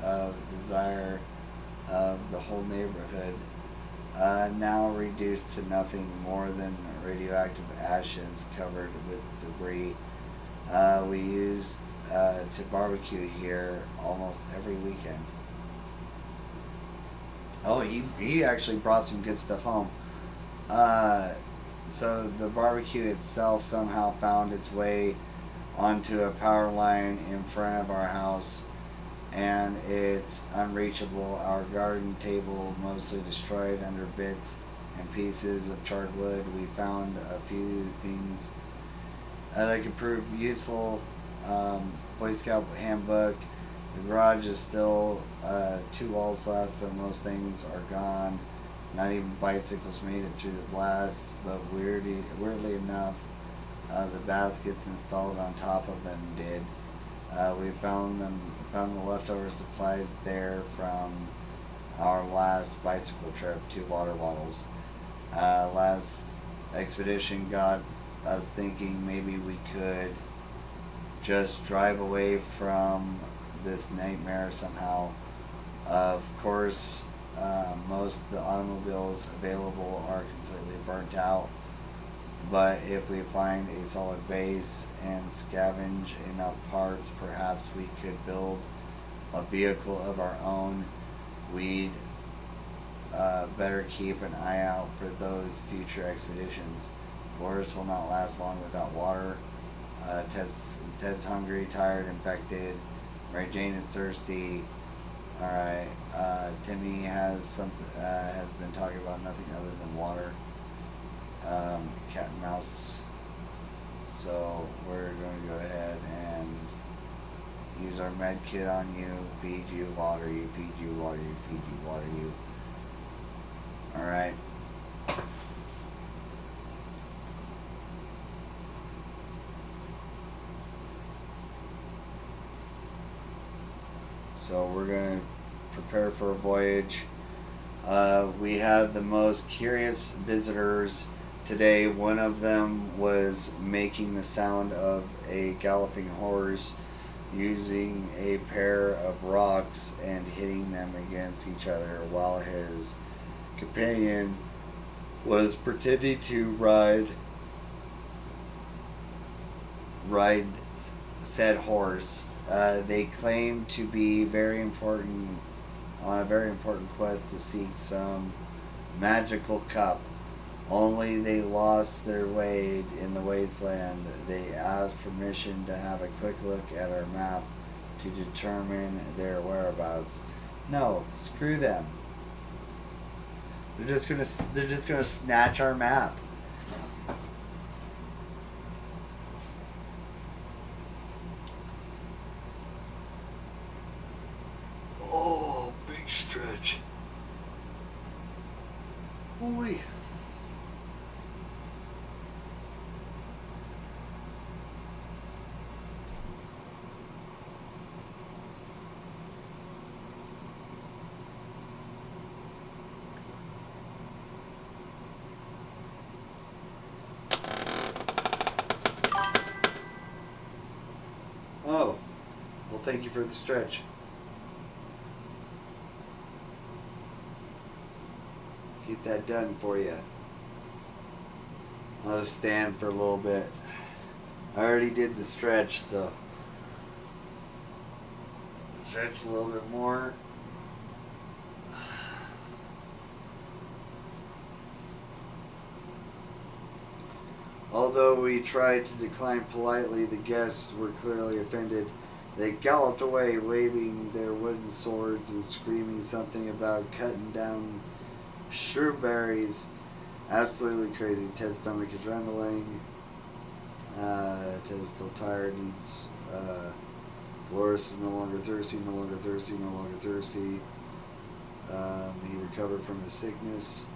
of desire of the whole neighborhood, now reduced to nothing more than radioactive ashes covered with debris. We used to barbecue here almost every weekend. Oh, he actually brought some good stuff home. So the barbecue itself somehow found its way onto a power line in front of our house, and it's unreachable. Our garden table mostly destroyed under bits and pieces of charred wood. We found a few things that could prove useful. Boy Scout handbook. The garage is still 2 walls left, but most things are gone. Not even bicycles made it through the blast, but weirdly enough, the baskets installed on top of them did. We found the leftover supplies there from our last bicycle trip, 2 water bottles. Last expedition got us thinking maybe we could just drive away from this nightmare somehow. Of course, most of the automobiles available are completely burnt out, but if we find a solid base and scavenge enough parts, perhaps we could build a vehicle of our own. We'd better keep an eye out for those future expeditions. Forest will not last long without water. Ted's hungry, tired, infected. Mary Jane is thirsty. All right. Timmy has been talking about nothing other than water. Cat and mouse. So we're going to go ahead and use our med kit on you. Feed you, water you, feed you, water you, feed you, water you. All right. So we're going to prepare for a voyage. We had the most curious visitors today. One of them was making the sound of a galloping horse using a pair of rocks and hitting them against each other, while his companion was pretending to ride said horse. They claimed to be on a very important quest to seek some magical cup. Only they lost their way in the wasteland. They asked permission to have a quick look at our map to determine their whereabouts. No, screw them. They're just gonna snatch our map. Oh, big stretch. Boy. Oh, well, thank you for the stretch. Get that done for you. I'll just stand for a little bit. I already did the stretch, so stretch a little bit more. Although we tried to decline politely, the guests were clearly offended. They galloped away, waving their wooden swords and screaming something about cutting down shrewberries. Absolutely crazy. Ted's stomach is rumbling. Ted is still tired. Dolores is no longer thirsty, no longer thirsty, no longer thirsty. He recovered from his sickness.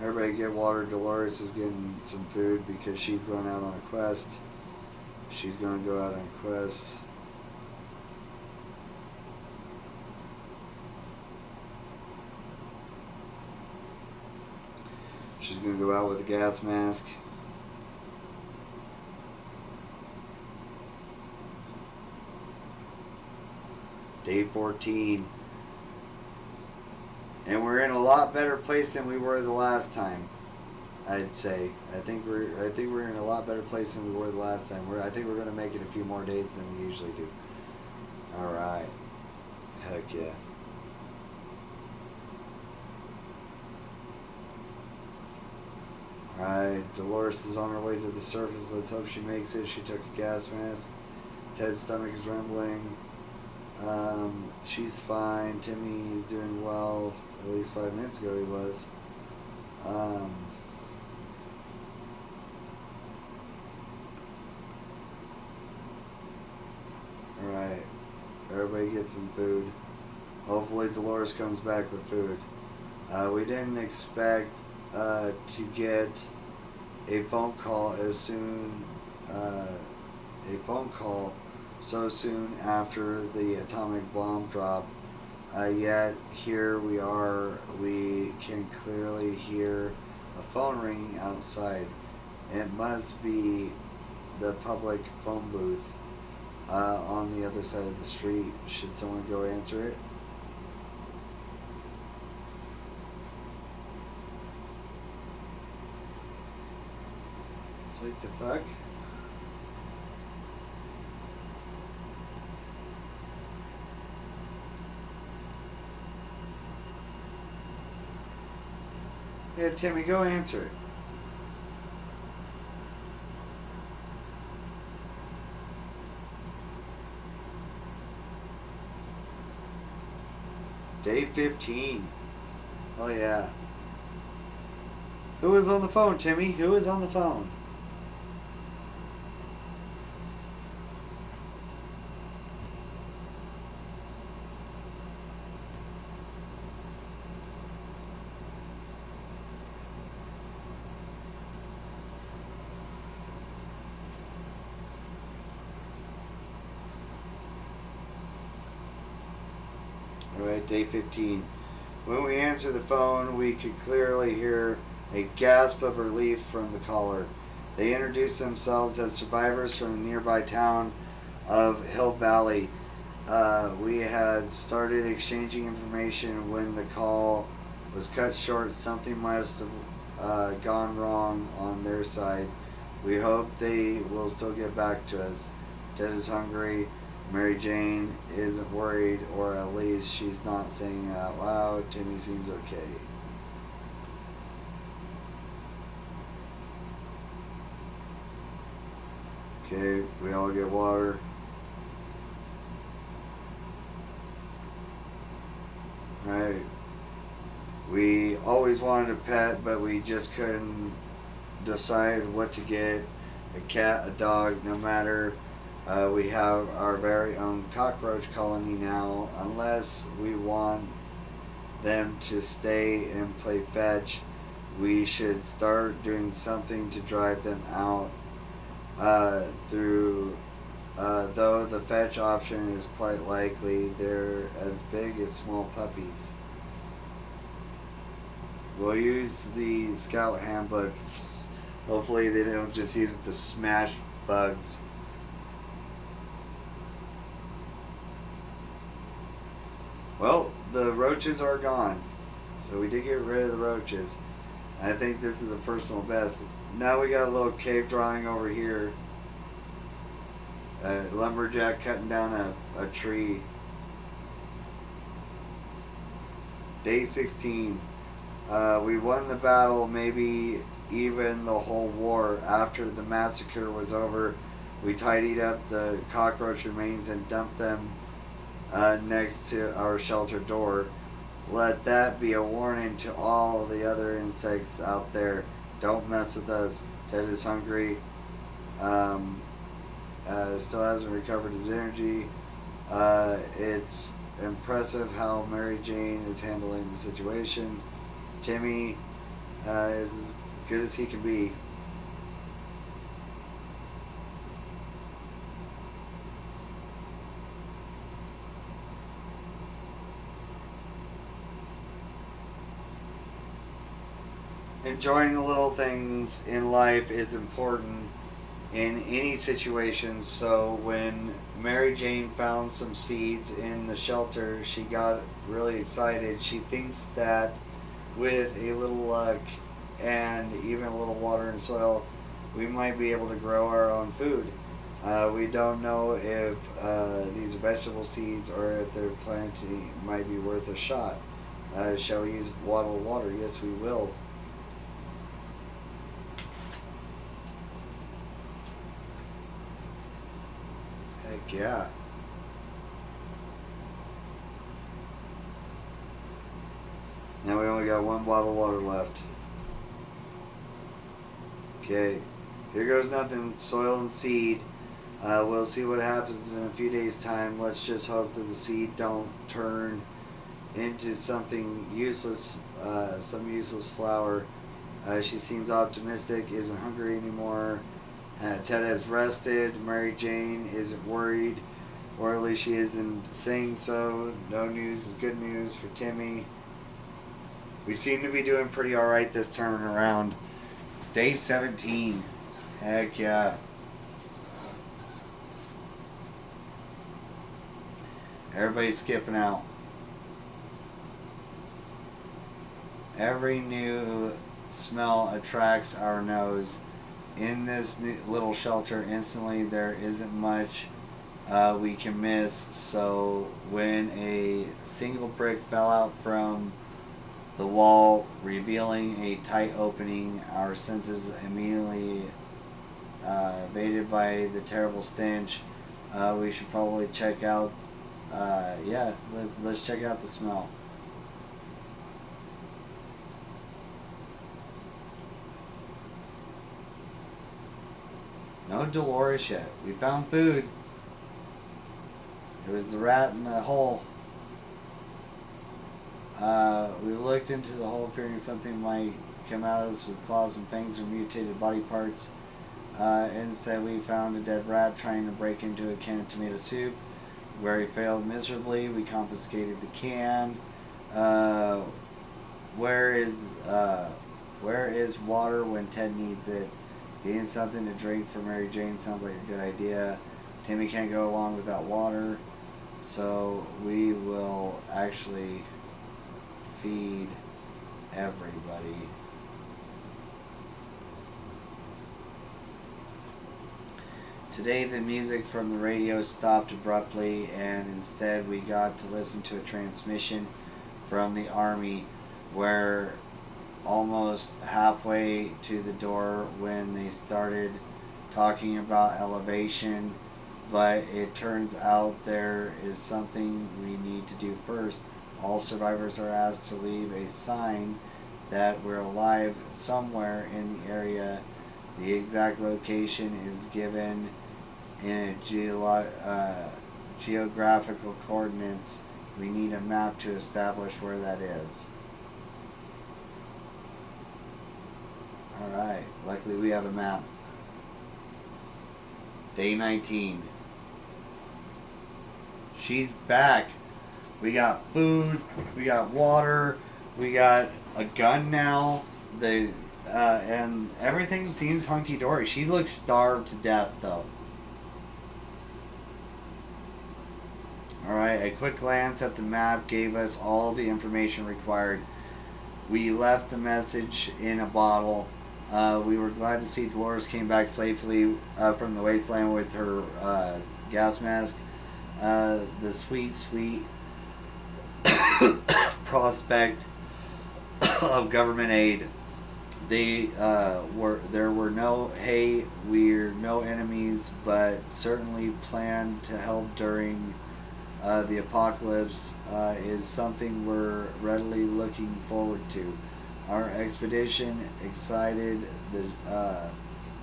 Everybody get water. Dolores is getting some food because she's going out on a quest. She's going to go out on quest. She's going to go out with a gas mask. Day 14. And we're in a lot better place than we were the last time. I'd say. I think we're in a lot better place than we were the last time. I think we're going to make it a few more days than we usually do. All right. Heck yeah. Alright, Dolores is on her way to the surface. Let's hope she makes it. She took a gas mask. Ted's stomach is rumbling. She's fine. Timmy is doing well. At least 5 minutes ago he was. Alright. Everybody gets some food. Hopefully Dolores comes back with food. We didn't expect to get a phone call so soon after the atomic bomb drop. Yet here we are. We can clearly hear a phone ringing outside. It must be the public phone booth on the other side of the street. Should someone go answer it? It's like the fuck? Yeah, Timmy, go answer it. Day 15. Oh yeah. Who is on the phone, Timmy? Who is on the phone? Alright, day 15. When we answer the phone, we could clearly hear a gasp of relief from the caller. They introduced themselves as survivors from the nearby town of Hill Valley. We had started exchanging information when the call was cut short. Something must have gone wrong on their side. We hope they will still get back to us. Ted is hungry. Mary Jane isn't worried, or at least she's not saying it out loud. Timmy seems okay. Okay, we all get water. Alright. We always wanted a pet, but we just couldn't decide what to get. A cat, a dog, no matter. We have our very own cockroach colony now. Unless we want them to stay and play fetch, we should start doing something to drive them out. Though the fetch option is quite likely, they're as big as small puppies. We'll use the Scout handbooks. Hopefully they don't just use it to smash bugs. Well, the roaches are gone. So we did get rid of the roaches. I think this is a personal best. Now we got a little cave drawing over here. A lumberjack cutting down a tree. Day 16. We won the battle, maybe even the whole war. After the massacre was over, we tidied up the cockroach remains and dumped them next to our shelter door. Let that be a warning to all the other insects out there. Don't mess with us. Ted is hungry. Still hasn't recovered his energy. It's impressive how Mary Jane is handling the situation. Timmy is as good as he can be. enjoying the little things in life is important in any situation. So when Mary Jane found some seeds in the shelter, she got really excited. She thinks that with a little luck and even a little water and soil, we might be able to grow our own food. We don't know if these are vegetable seeds or if they're planting might be worth a shot. Shall we use a bottle of water? Yes, we will. Heck yeah. Now we only got one bottle of water left. Okay, here goes nothing. Soil and seed. We'll see what happens in a few days' time. Let's just hope that the seed don't turn into something useless, some useless flower. She seems optimistic, isn't hungry anymore. Ted has rested. Mary Jane isn't worried, or at least she isn't saying so. No news is good news for Timmy. We seem to be doing pretty alright this turn around. Day 17. Heck yeah. Everybody's skipping out. Every new smell attracts our nose. In this little shelter, instantly there isn't much we can miss. So when a single brick fell out from the wall, revealing a tight opening, our senses immediately evaded by the terrible stench. We should probably check out. Yeah, let's check out the smell. No Dolores yet. We found food. It was the rat in the hole. We looked into the hole fearing something might come out of us with claws and fangs or mutated body parts. Instead, we found a dead rat trying to break into a can of tomato soup, where he failed miserably. We confiscated the can. Where is water when Ted needs it? Getting something to drink for Mary Jane sounds like a good idea. Timmy can't go along without water, so we will actually feed everybody. Today the music from the radio stopped abruptly, and instead we got to listen to a transmission from the army where almost halfway to the door when they started talking about elevation, but it turns out there is something we need to do first. All survivors are asked to leave a sign that we're alive somewhere in the area. The exact location is given in a geographical coordinates. We need a map to establish where that is. Alright, luckily we have a map. Day 19. She's back. We got food, we got water, we got a gun now. And everything seems hunky-dory. She looks starved to death though. Alright, a quick glance at the map gave us all the information required. We left the message in a bottle. We were glad to see Dolores came back safely from the wasteland with her gas mask. The sweet prospect of government aid. There were no, hey, we're no enemies, but certainly plan to help during the apocalypse is something we're readily looking forward to. Our expedition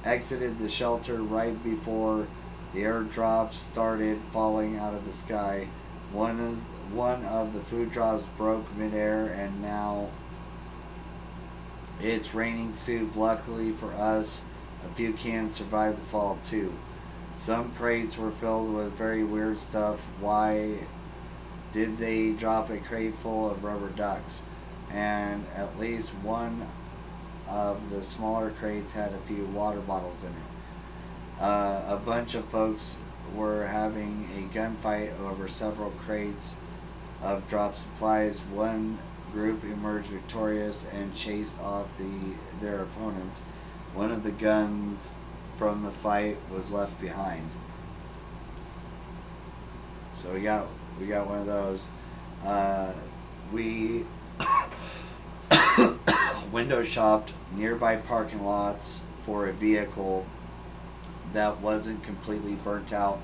exited the shelter right before the airdrops started falling out of the sky. One of the food drops broke midair, and now it's raining soup. Luckily for us, a few cans survived the fall too. Some crates were filled with very weird stuff. Why did they drop a crate full of rubber ducks? And at least one of the smaller crates had a few water bottles in it. A bunch of folks were having a gunfight over several crates of dropped supplies. One group emerged victorious and chased off their opponents. One of the guns from the fight was left behind. So we got one of those. We window shopped nearby parking lots for a vehicle that wasn't completely burnt out.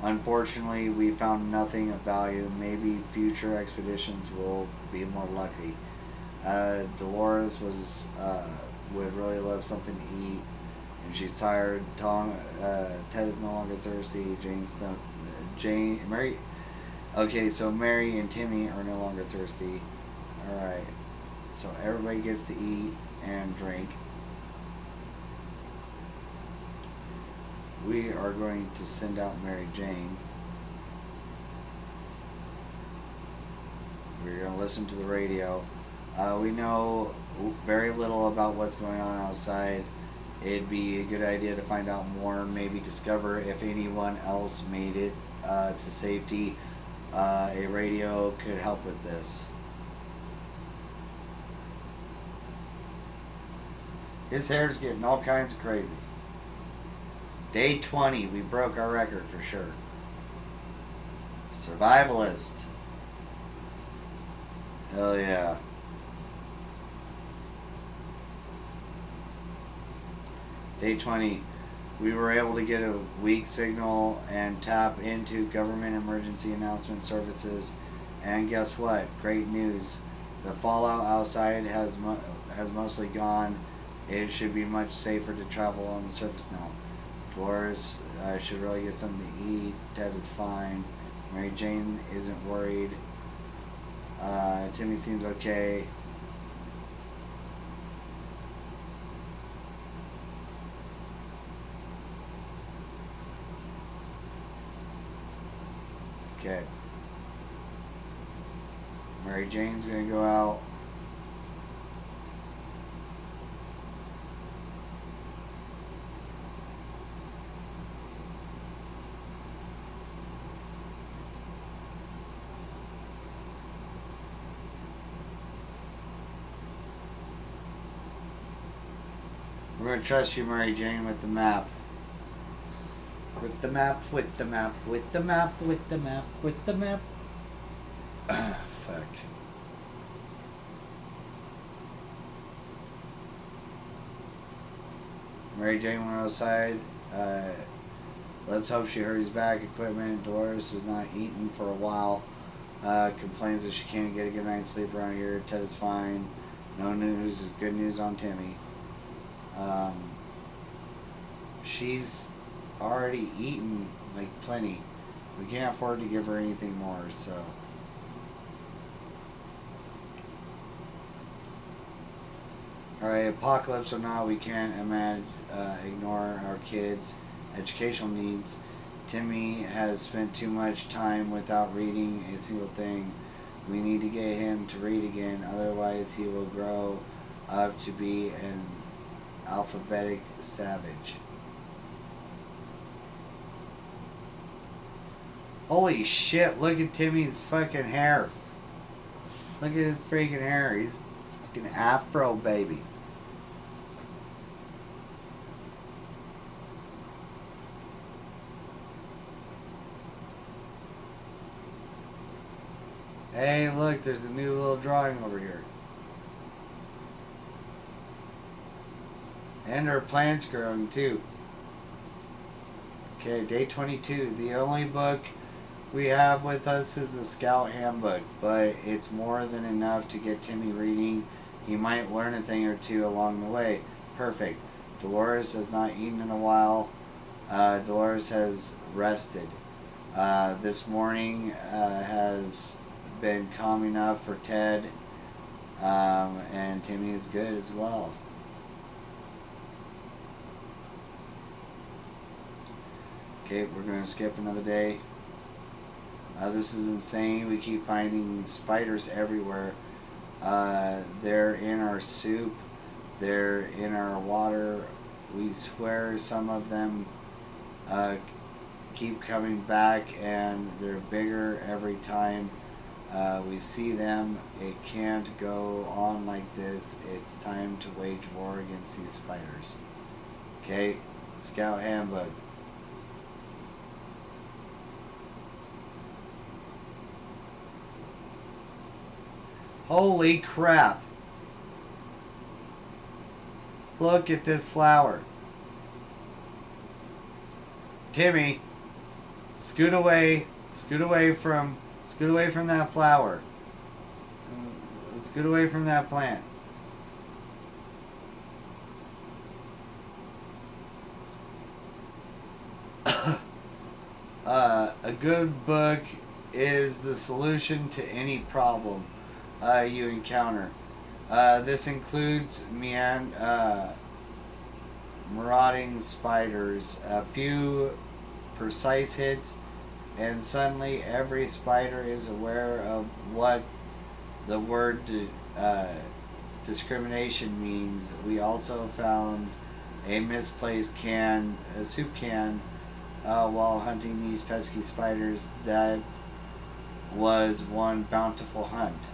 Unfortunately, we found nothing of value. Maybe future expeditions will be more lucky. Dolores would really love something to eat, and she's tired. Ted is no longer thirsty. Mary. Okay, so Mary and Timmy are no longer thirsty. All right, so everybody gets to eat and drink. We are going to send out Mary Jane. We're going to listen to the radio. We know very little about what's going on outside. It'd be a good idea to find out more, maybe discover if anyone else made it to safety. A radio could help with this. His hair's getting all kinds of crazy. Day 20, we broke our record for sure. Survivalist. Hell yeah. Day 20, we were able to get a weak signal and tap into government emergency announcement services. And guess what? Great news. The fallout outside has mostly gone. It should be much safer to travel on the surface now. Dolores should really get something to eat. Ted is fine. Mary Jane isn't worried. Timmy seems okay. Okay. Mary Jane's gonna go out. We're going to trust you, Mary Jane, with the map. With the map, with the map, with the map, with the map, with the map. Fuck. Mary Jane went outside. Let's hope she hurries back. Equipment. Dolores has not eaten for a while. Complains that she can't get a good night's sleep around here. Ted is fine. No news is good news on Timmy. She's already eaten like plenty. We can't afford to give her anything more, so. Alright, apocalypse or not, we can't ignore our kids' educational needs. Timmy has spent too much time without reading a single thing. We need to get him to read again, otherwise he will grow up to be an alphabetic savage. Holy shit, look at Timmy's fucking hair. Look at his freaking hair. He's fucking afro baby. Hey, look, there's a new little drawing over here. And our plants growing too. Okay, day 22. The only book we have with us is the Scout Handbook, but it's more than enough to get Timmy reading. He might learn a thing or two along the way. Perfect. Dolores has not eaten in a while. Dolores has rested. This morning has been calm enough for Ted, and Timmy is good as well. Okay, we're going to skip another day. This is insane. We keep finding spiders everywhere. They're in our soup. They're in our water. We swear some of them keep coming back, and they're bigger every time we see them. It can't go on like this. It's time to wage war against these spiders. Okay? Scout Handbook. Holy crap! Look at this flower. Timmy, scoot away from that flower. Scoot away from that plant. A good book is the solution to any problem you encounter. This includes marauding spiders, a few precise hits, and suddenly every spider is aware of what the word discrimination means. We also found a misplaced soup can, while hunting these pesky spiders. That was one bountiful hunt.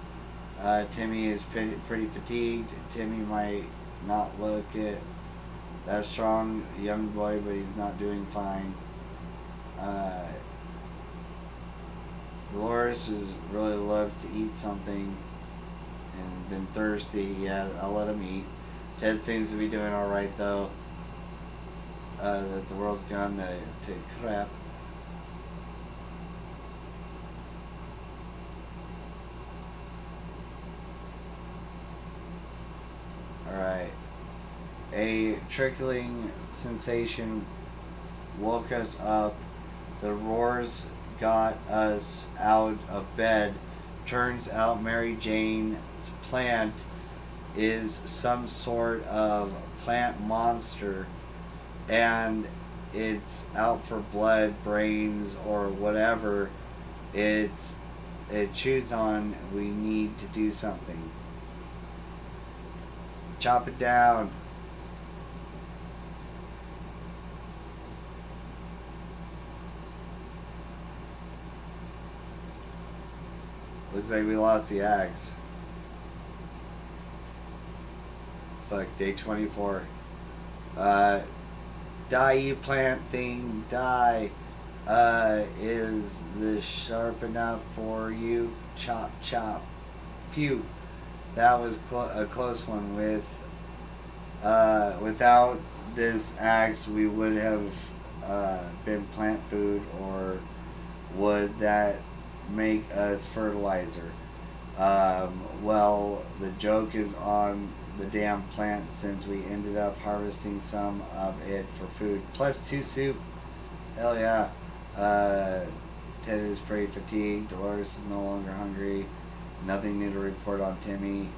Timmy is pretty fatigued. Timmy might not look it that strong, young boy, but he's not doing fine. Dolores has really loved to eat something and been thirsty. Yeah, I'll let him eat. Ted seems to be doing alright though. That the world's gone to crap. Alright. A trickling sensation woke us up. The roars got us out of bed. Turns out Mary Jane's plant is some sort of plant monster, and it's out for blood, brains, or whatever it chews on. We need to do something. Chop it down. Looks like we lost the axe. Fuck, day 24. Die, you plant thing, die. Is this sharp enough for you? Chop, chop. Phew. That was a close one. Without this axe, we would have been plant food, or would that make us fertilizer? Well, the joke is on the damn plant, since we ended up harvesting some of it for food. Plus 2 soup. Hell yeah. Ted is pretty fatigued. Dolores is no longer hungry. Nothing new to report on Timmy.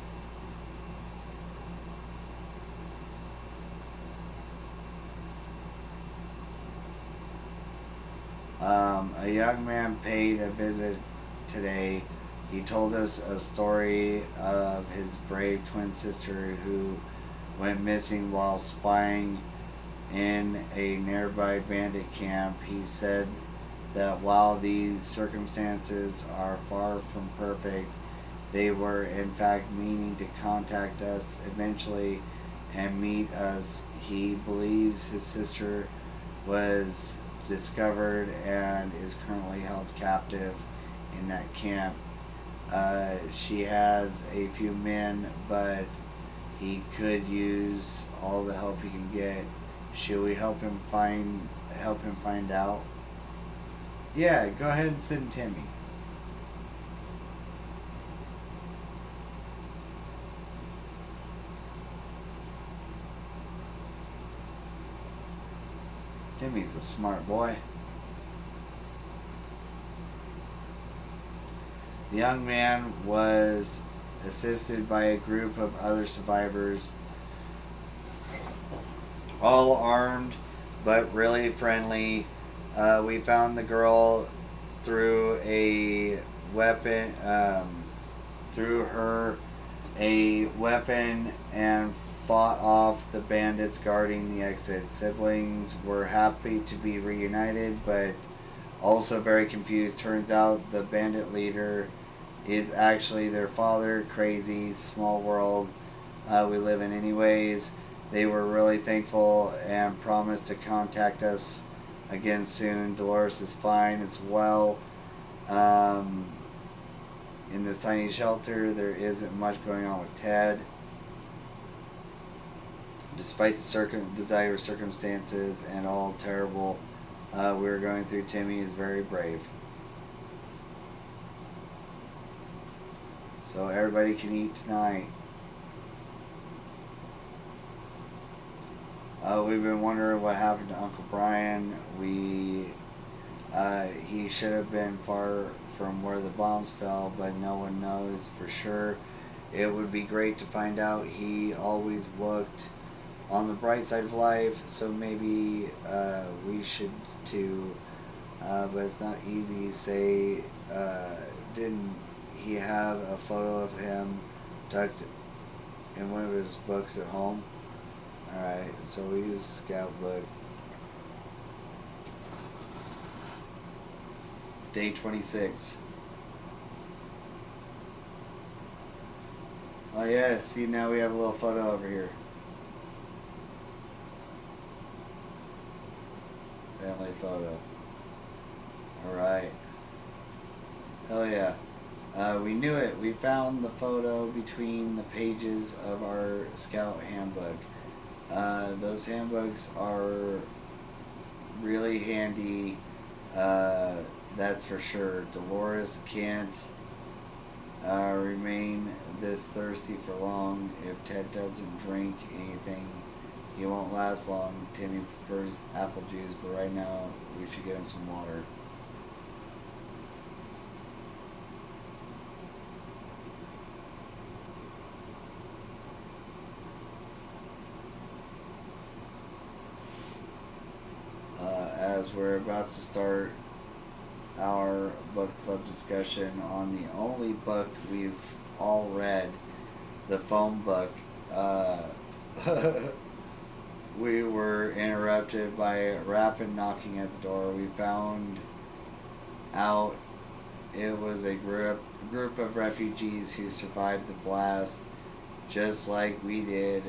A young man paid a visit today. He told us a story of his brave twin sister who went missing while spying in a nearby bandit camp. He said that while these circumstances are far from perfect, they were in fact meaning to contact us eventually and meet us. He believes his sister was discovered and is currently held captive in that camp. She has a few men, but he could use all the help he can get. Should we help him find out? Yeah, go ahead and send Timmy. Timmy's a smart boy. The young man was assisted by a group of other survivors, all armed but really friendly. We found the girl through a weapon, and fought off the bandits guarding the exit. Siblings were happy to be reunited, but also very confused. Turns out the bandit leader is actually their father. Crazy, small world we live in anyways. They were really thankful and promised to contact us again soon. Dolores is fine as well. In this tiny shelter, there isn't much going on with Ted. Despite the dire circumstances and all terrible we're going through, Timmy is very brave. So everybody can eat tonight. We've been wondering what happened to Uncle Brian. He should have been far from where the bombs fell, but no one knows for sure. It would be great to find out. He always looked on the bright side of life, so maybe we should too. But it's not easy. Say, didn't he have a photo of him tucked in one of his books at home? Alright, so we use Scout Book. Day 26. Oh yeah, see, now we have a little photo over here. Family photo. Alright. Hell yeah. We knew it. We found the photo between the pages of our Scout handbook. Those handbooks are really handy, that's for sure. Dolores can't remain this thirsty for long. If Ted doesn't drink anything, he won't last long. Timmy prefers apple juice, but right now we should get him some water. As we're about to start our book club discussion on the only book we've all read, the phone book, we were interrupted by a rapid knocking at the door. We found out it was a group of refugees who survived the blast just like we did.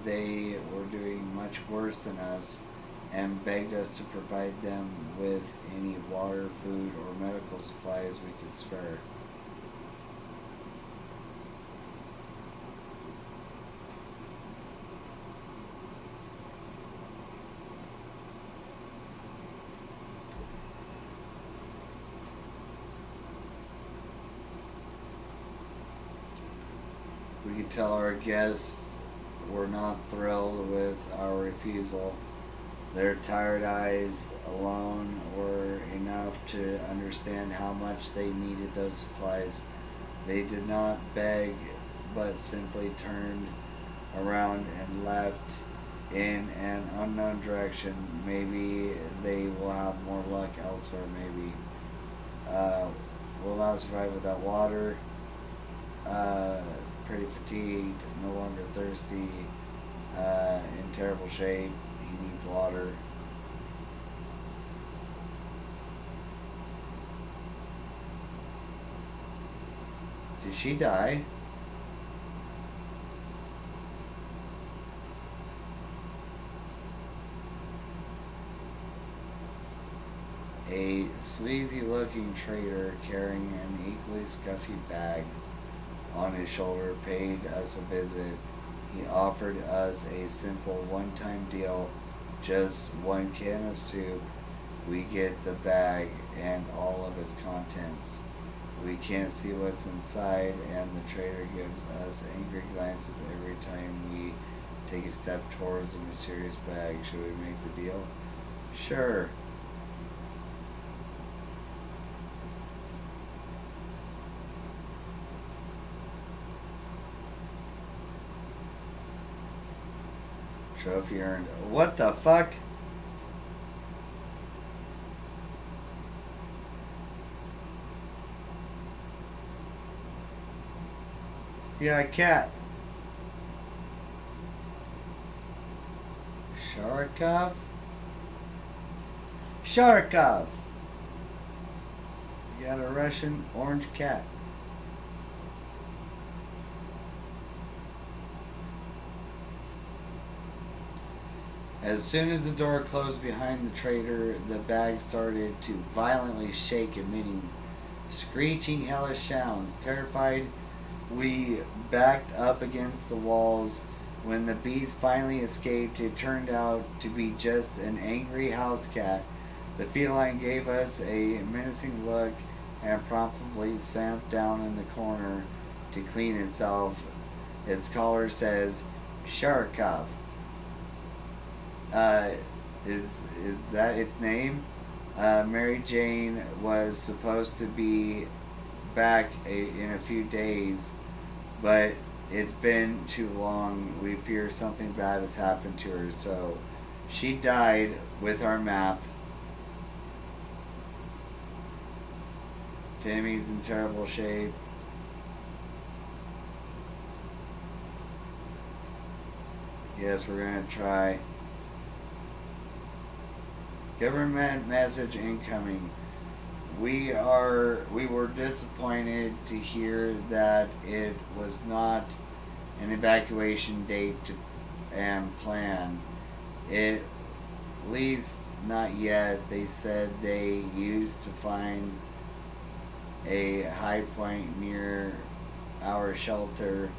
They were doing much worse than us and begged us to provide them with any water, food, or medical supplies we could spare. We could tell our guests were not thrilled with our refusal. Their tired eyes alone were enough to understand how much they needed those supplies. They did not beg, but simply turned around and left in an unknown direction. Maybe they will have more luck elsewhere, maybe. Will not survive without water. Pretty fatigued, no longer thirsty, in terrible shape. He needs water. Did she die? A sleazy-looking trader carrying an equally scuffy bag on his shoulder paid us a visit. He offered us a simple one-time deal, just one can of soup. We get the bag and all of its contents. We can't see what's inside, and the trader gives us angry glances every time we take a step towards the mysterious bag. Should we make the deal? Sure. Trophy earned. What the fuck? Yeah, cat. Sharkov? Sharkov! You got a Russian orange cat. As soon as the door closed behind the trader, the bag started to violently shake, emitting screeching, hellish sounds. Terrified, we backed up against the walls. When the beast finally escaped, it turned out to be just an angry house cat. The feline gave us a menacing look and promptly sat down in the corner to clean itself. Its collar says, Sharkov. Is that its name? Mary Jane was supposed to be back in a few days, but it's been too long. We fear something bad has happened to her, so she died with our map. Timmy's in terrible shape. Yes, we're gonna try. Government message incoming. We were disappointed to hear that it was not an evacuation date and plan. At least not yet. They said they used to find a high point near our shelter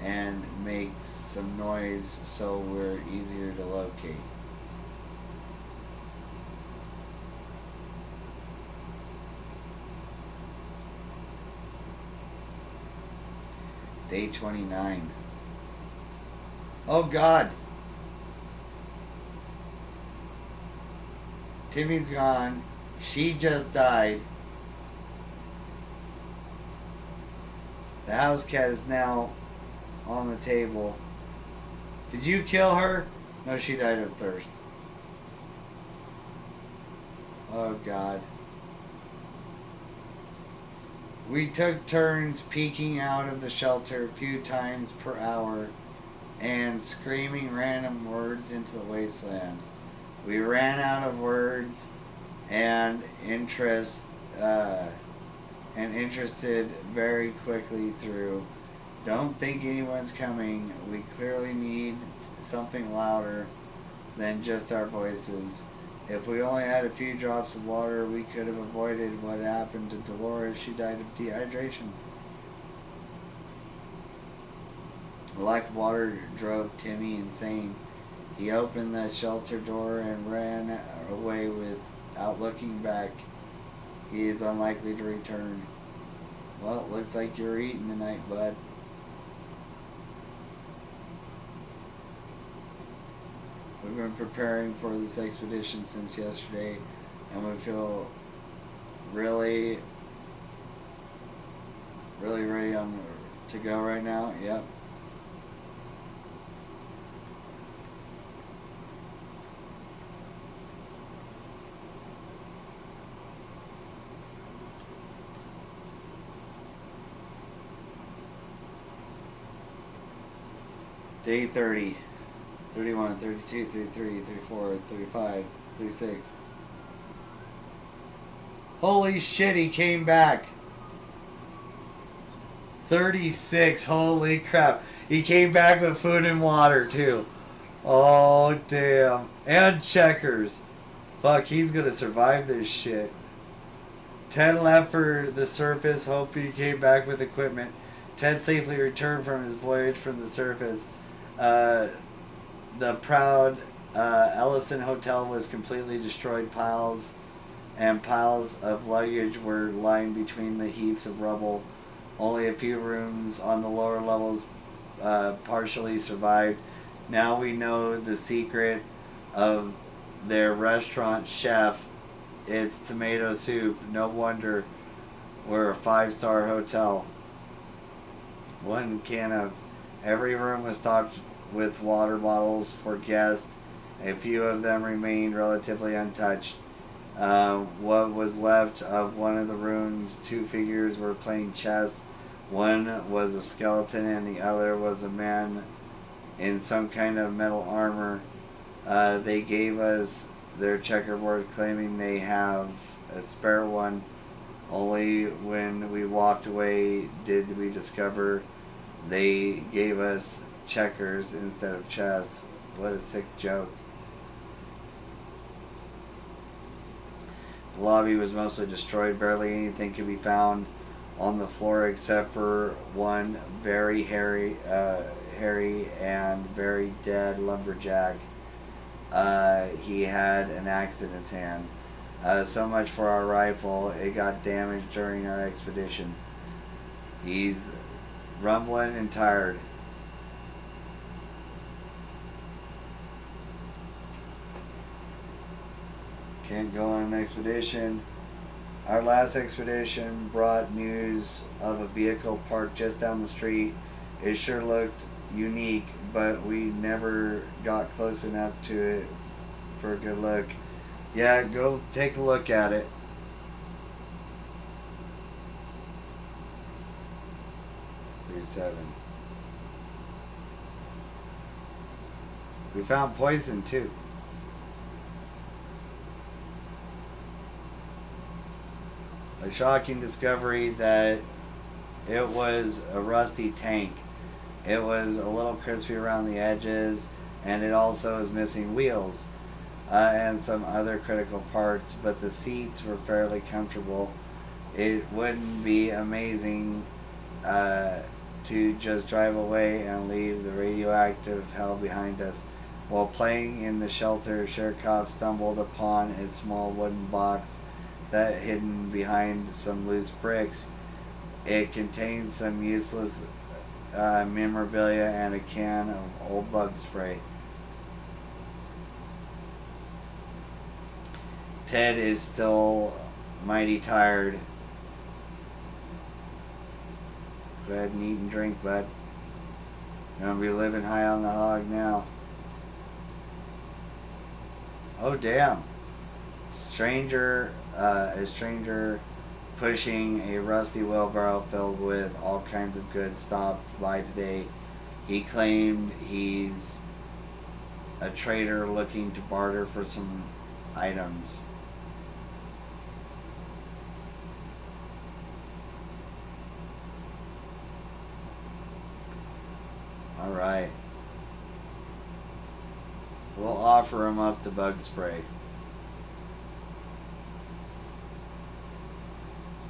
and make some noise so we're easier to locate. Day 29. Oh God. Timmy's gone. She just died. The house cat is now on the table. Did you kill her? No, she died of thirst. Oh God. We took turns peeking out of the shelter a few times per hour and screaming random words into the wasteland. We ran out of words and interested very quickly through. Don't think anyone's coming. We clearly need something louder than just our voices. If we only had a few drops of water, we could have avoided what happened to Dolores. She died of dehydration. The lack of water drove Timmy insane. He opened the shelter door and ran away without looking back. He is unlikely to return. Well, it looks like you're eating tonight, bud. We've been preparing for this expedition since yesterday, and we feel really ready to go right now. Yep. Day 30. 31, 32, 33, 34, 35, 36. Holy shit, he came back. 36, holy crap. He came back with food and water, too. Oh, damn. And checkers. Fuck, he's gonna survive this shit. 10 left for the surface. Hope he came back with equipment. 10 safely returned from his voyage from the surface. The proud Ellison Hotel was completely destroyed. Piles and piles of luggage were lying between the heaps of rubble. Only a few rooms on the lower levels partially survived. Now we know the secret of their restaurant chef. It's tomato soup. No wonder we're a 5-star hotel. One can of every room was stocked with water bottles for guests. A few of them remained relatively untouched. What was left of one of the rooms, 2 figures were playing chess. One was a skeleton and the other was a man in some kind of metal armor. They gave us their checkerboard claiming they have a spare one. Only when we walked away did we discover they gave us checkers instead of chess. What a sick joke. The lobby was mostly destroyed. Barely anything could be found on the floor except for one very hairy and very dead lumberjack. He had an axe in his hand. So much for our rifle. It got damaged during our expedition. He's rumbling and tired. Can't go on an expedition. Our last expedition brought news of a vehicle parked just down the street. It sure looked unique, but we never got close enough to it for a good look. Yeah, go take a look at it. Seven. We found poison too. A shocking discovery that it was a rusty tank. It was a little crispy around the edges, and it also is missing wheels and some other critical parts, but the seats were fairly comfortable. It wouldn't be amazing to just drive away and leave the radioactive hell behind us. While playing in the shelter, Sherkov stumbled upon a small wooden box that hidden behind some loose bricks. It contained some useless memorabilia and a can of old bug spray. Ted is still mighty tired. Go ahead and eat and drink, bud. You're gonna be living high on the hog now. Oh damn. A stranger pushing a rusty wheelbarrow filled with all kinds of goods stopped by today. He claimed he's a trader looking to barter for some items. Alright. We'll offer him up the bug spray.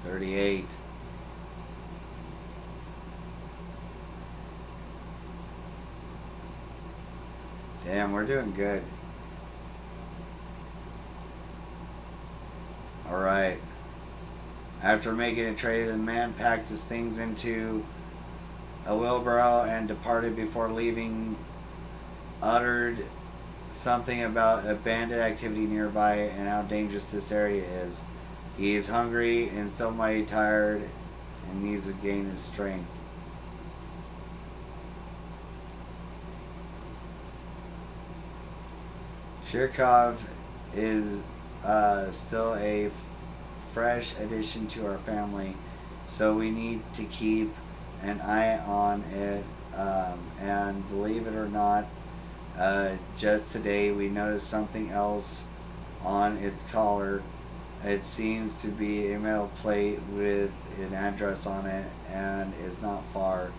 38. Damn, we're doing good. Alright. After making a trade, the man packed his things into a wheelbarrow and departed. Before leaving, uttered something about a bandit activity nearby and how dangerous this area is. He is hungry and still mighty tired and needs to gain his strength. Sherkov is still a fresh addition to our family, so we need to keep an eye on it. And believe it or not, just today we noticed something else on its collar. It seems to be a metal plate with an address on it and is not far.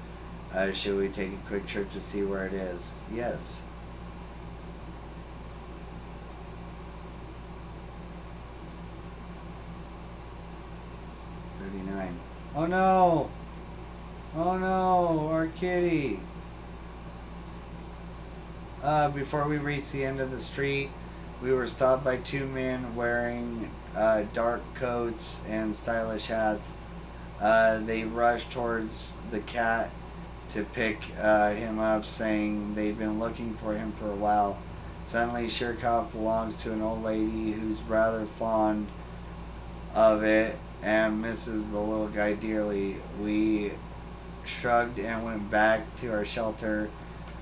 Should we take a quick trip to see where it is? Yes. Oh no! Oh no, our kitty! Before we reached the end of the street, we were stopped by two men wearing dark coats and stylish hats. They rushed towards the cat to pick him up, saying they'd been looking for him for a while. Suddenly, Sherkov belongs to an old lady who's rather fond of it and misses the little guy dearly. We shrugged and went back to our shelter.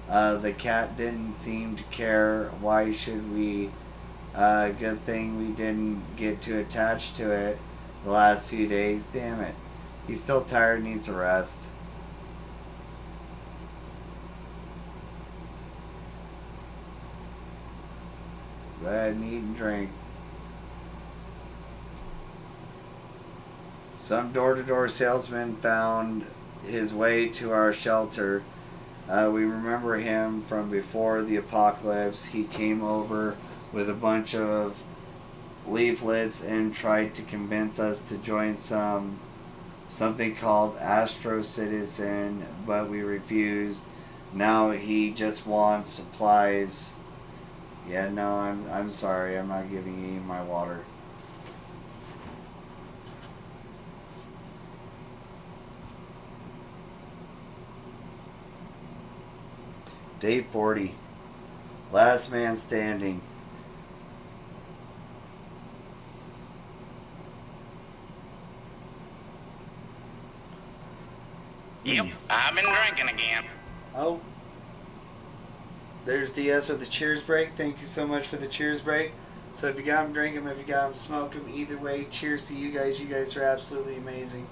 The cat didn't seem to care. Why should we? Good thing we didn't get too attached to it the last few days. Damn it. He's still tired, needs a rest. Go ahead and eat and drink. Some door-to-door salesman found his way to our shelter. We remember him from before the apocalypse. He came over with a bunch of leaflets and tried to convince us to join something called Astro Citizen, but we refused. Now he just wants supplies. Yeah, no, I'm sorry. I'm not giving you my water. Day 40. Last man standing. Yep, I've been drinking again. Oh. There's DS with the cheers break. Thank you so much for the cheers break. So if you got them, drink them. If you got them, smoke them. Either way, cheers to you guys. You guys are absolutely amazing.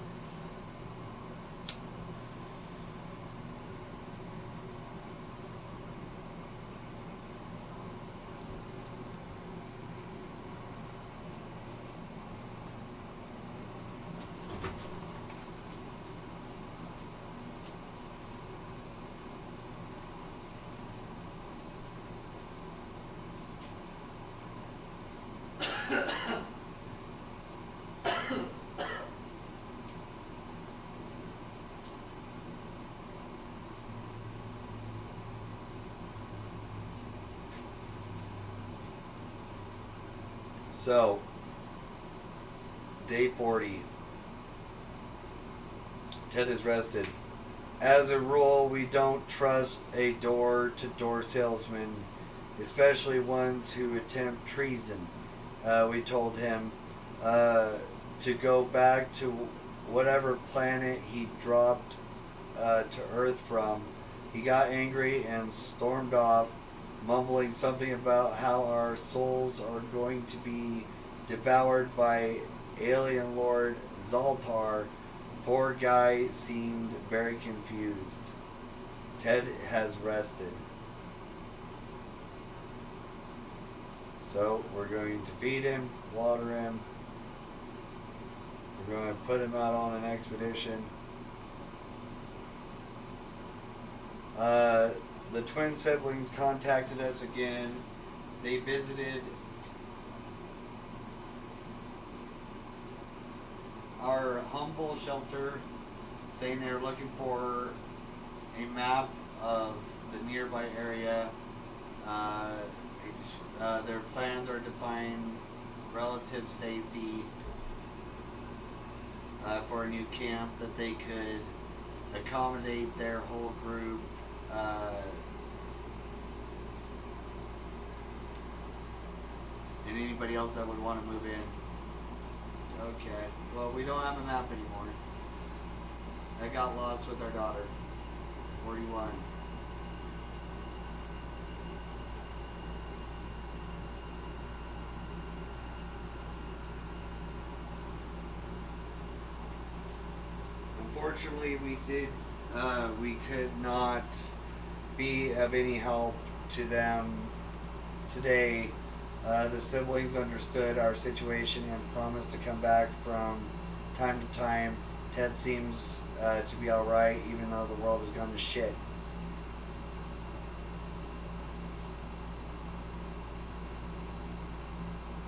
So, day 40. Ted is rested. As a rule, we don't trust a door-to-door salesman, especially ones who attempt treason. We told him to go back to whatever planet he dropped to Earth from. He got angry and stormed off, mumbling something about how our souls are going to be devoured by alien lord Zaltar. Poor guy seemed very confused. Ted has rested. So we're going to feed him, water him. We're going to put him out on an expedition. The twin siblings contacted us again. They visited our humble shelter, saying they were looking for a map of the nearby area. Their plans are to find relative safety for a new camp that they could accommodate their whole group. And anybody else that would want to move in. Okay. Well, we don't have a map anymore. That got lost with our daughter. 41. Unfortunately, we could not be of any help to them today. The siblings understood our situation and promised to come back from time to time. Ted seems to be alright, even though the world has gone to shit.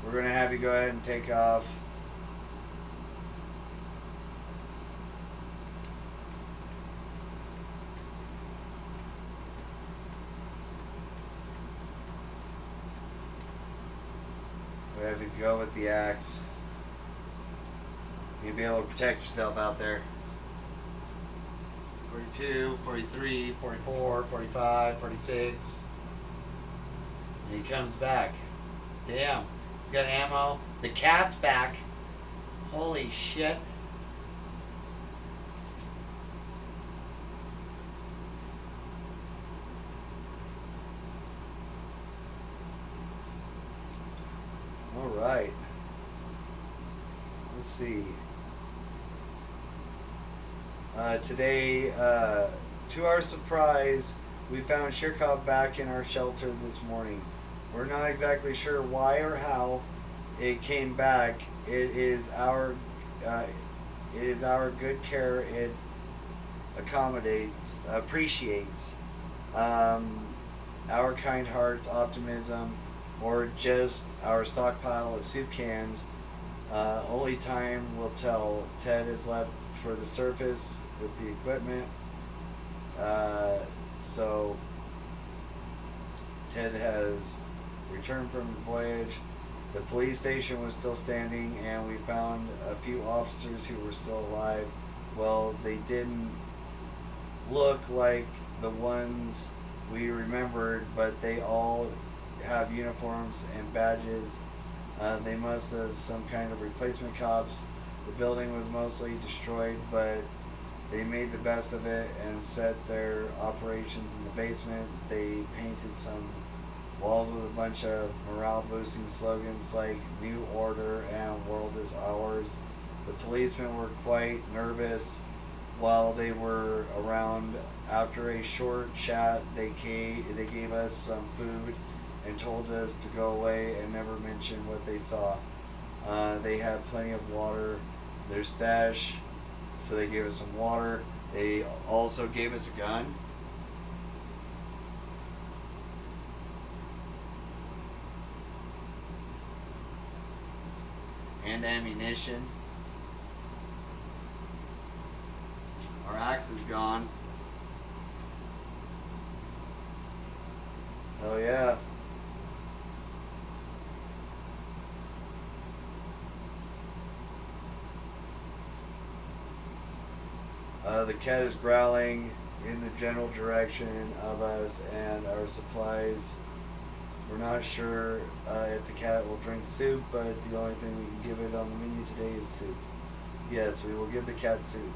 We're going to have you go ahead and take off. We have you go with the axe. You'll be able to protect yourself out there. 42, 43, 44, 45, 46. And he comes back. Damn. He's got ammo. The cat's back. Holy shit. Alright. Let's see. Today, to our surprise, we found Shirkov back in our shelter this morning. We're not exactly sure why or how it came back. Uh, it is our good care. It appreciates our kind hearts, optimism, or just our stockpile of soup cans. Only time will tell. Ted is left for the surface with the equipment. So Ted has returned from his voyage. The police station was still standing, and we found a few officers who were still alive. Well, they didn't look like the ones we remembered, but they all have uniforms and badges. They must have some kind of replacement cops. The building was mostly destroyed, but they made the best of it and set their operations in the basement. They painted some walls with a bunch of morale boosting slogans like New Order and World is Ours. The policemen were quite nervous while they were around. After a short chat, they gave us some food and told us to go away and never mention what they saw. They had plenty of water, their stash, so they gave us some water. They also gave us a gun. And ammunition. Our axe is gone. Oh yeah. The cat is growling in the general direction of us and our supplies. We're not sure if the cat will drink soup, but the only thing we can give it on the menu today is soup. Yes, we will give the cat soup.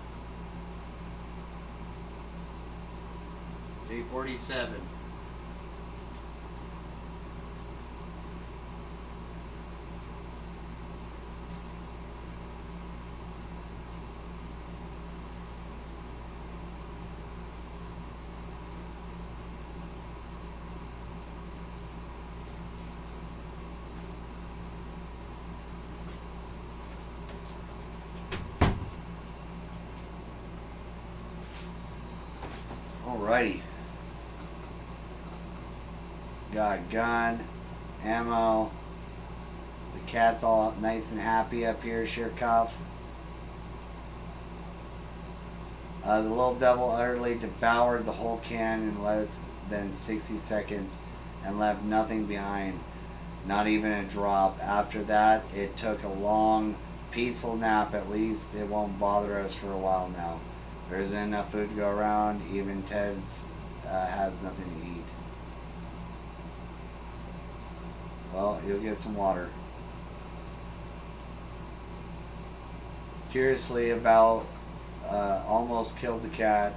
Day 47. Alrighty. Got gun, ammo. The cat's all nice and happy up here, Shirkov. The little devil utterly devoured the whole can in less than 60 seconds and left nothing behind, not even a drop. After that, it took a long, peaceful nap. At least it won't bother us for a while now. There isn't enough food to go around. Even Ted's has nothing to eat. Well, you'll get some water. Curiously, about almost killed the cat,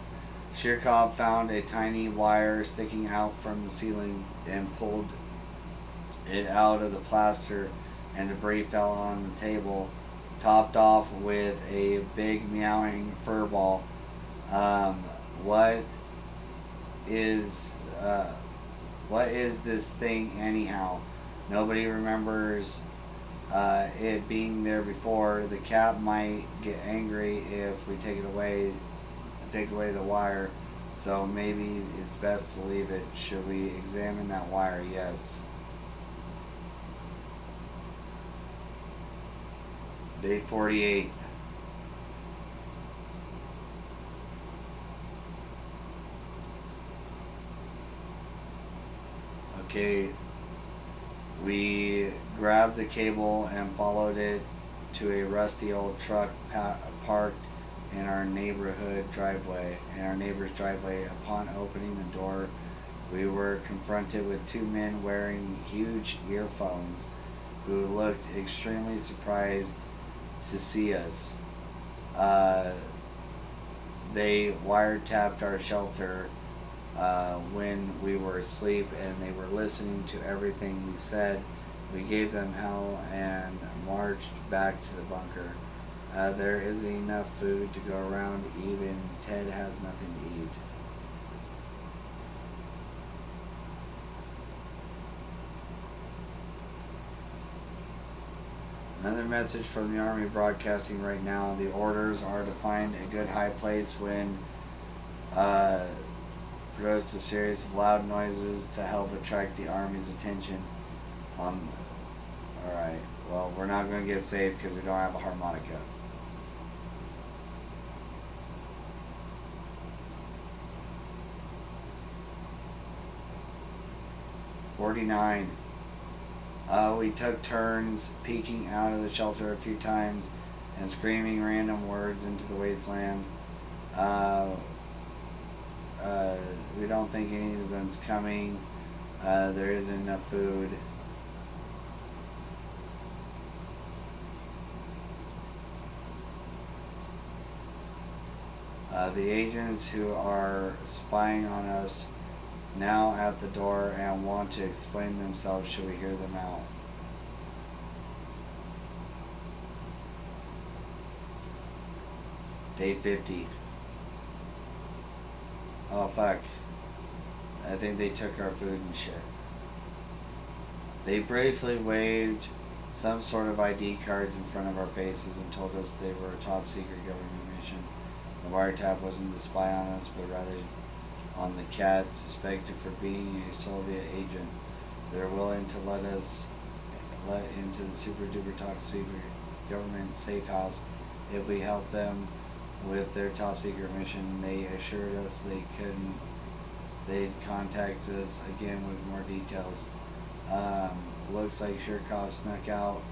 Shirkov found a tiny wire sticking out from the ceiling and pulled it out of the plaster, and debris fell on the table, topped off with a big meowing fur ball. What is this thing anyhow? Nobody remembers it being there before. The cat might get angry if we take away the wire, so maybe it's best to leave it. Should we examine that wire? Yes. Day 48. Okay, we grabbed the cable and followed it to a rusty old truck parked in our neighbor's driveway. Upon opening the door, we were confronted with two men wearing huge earphones who looked extremely surprised to see us. They wiretapped our shelter when we were asleep, and they were listening to everything we said. We gave them hell and marched back to the bunker. There isn't enough food to go around. Even Ted has nothing to eat. Another message from the Army broadcasting right now. The orders are to find a good high place when produced a series of loud noises to help attract the Army's attention. Alright, well, we're not going to get saved because we don't have a harmonica. $49. We took turns peeking out of the shelter a few times and screaming random words into the wasteland. We don't think any of them's coming. There isn't enough food. The agents who are spying on us now at the door and want to explain themselves. Should we hear them out? Day 50. Oh fuck. I think they took our food and shit. They briefly waved some sort of ID cards in front of our faces and told us they were a top secret government mission. The wiretap wasn't to spy on us, but rather on the cat suspected for being a Soviet agent. They're willing to let us into the super duper top secret government safe house if we help them with their top secret mission. They assured us they'd contact us again with more details. Looks like Shirkov snuck out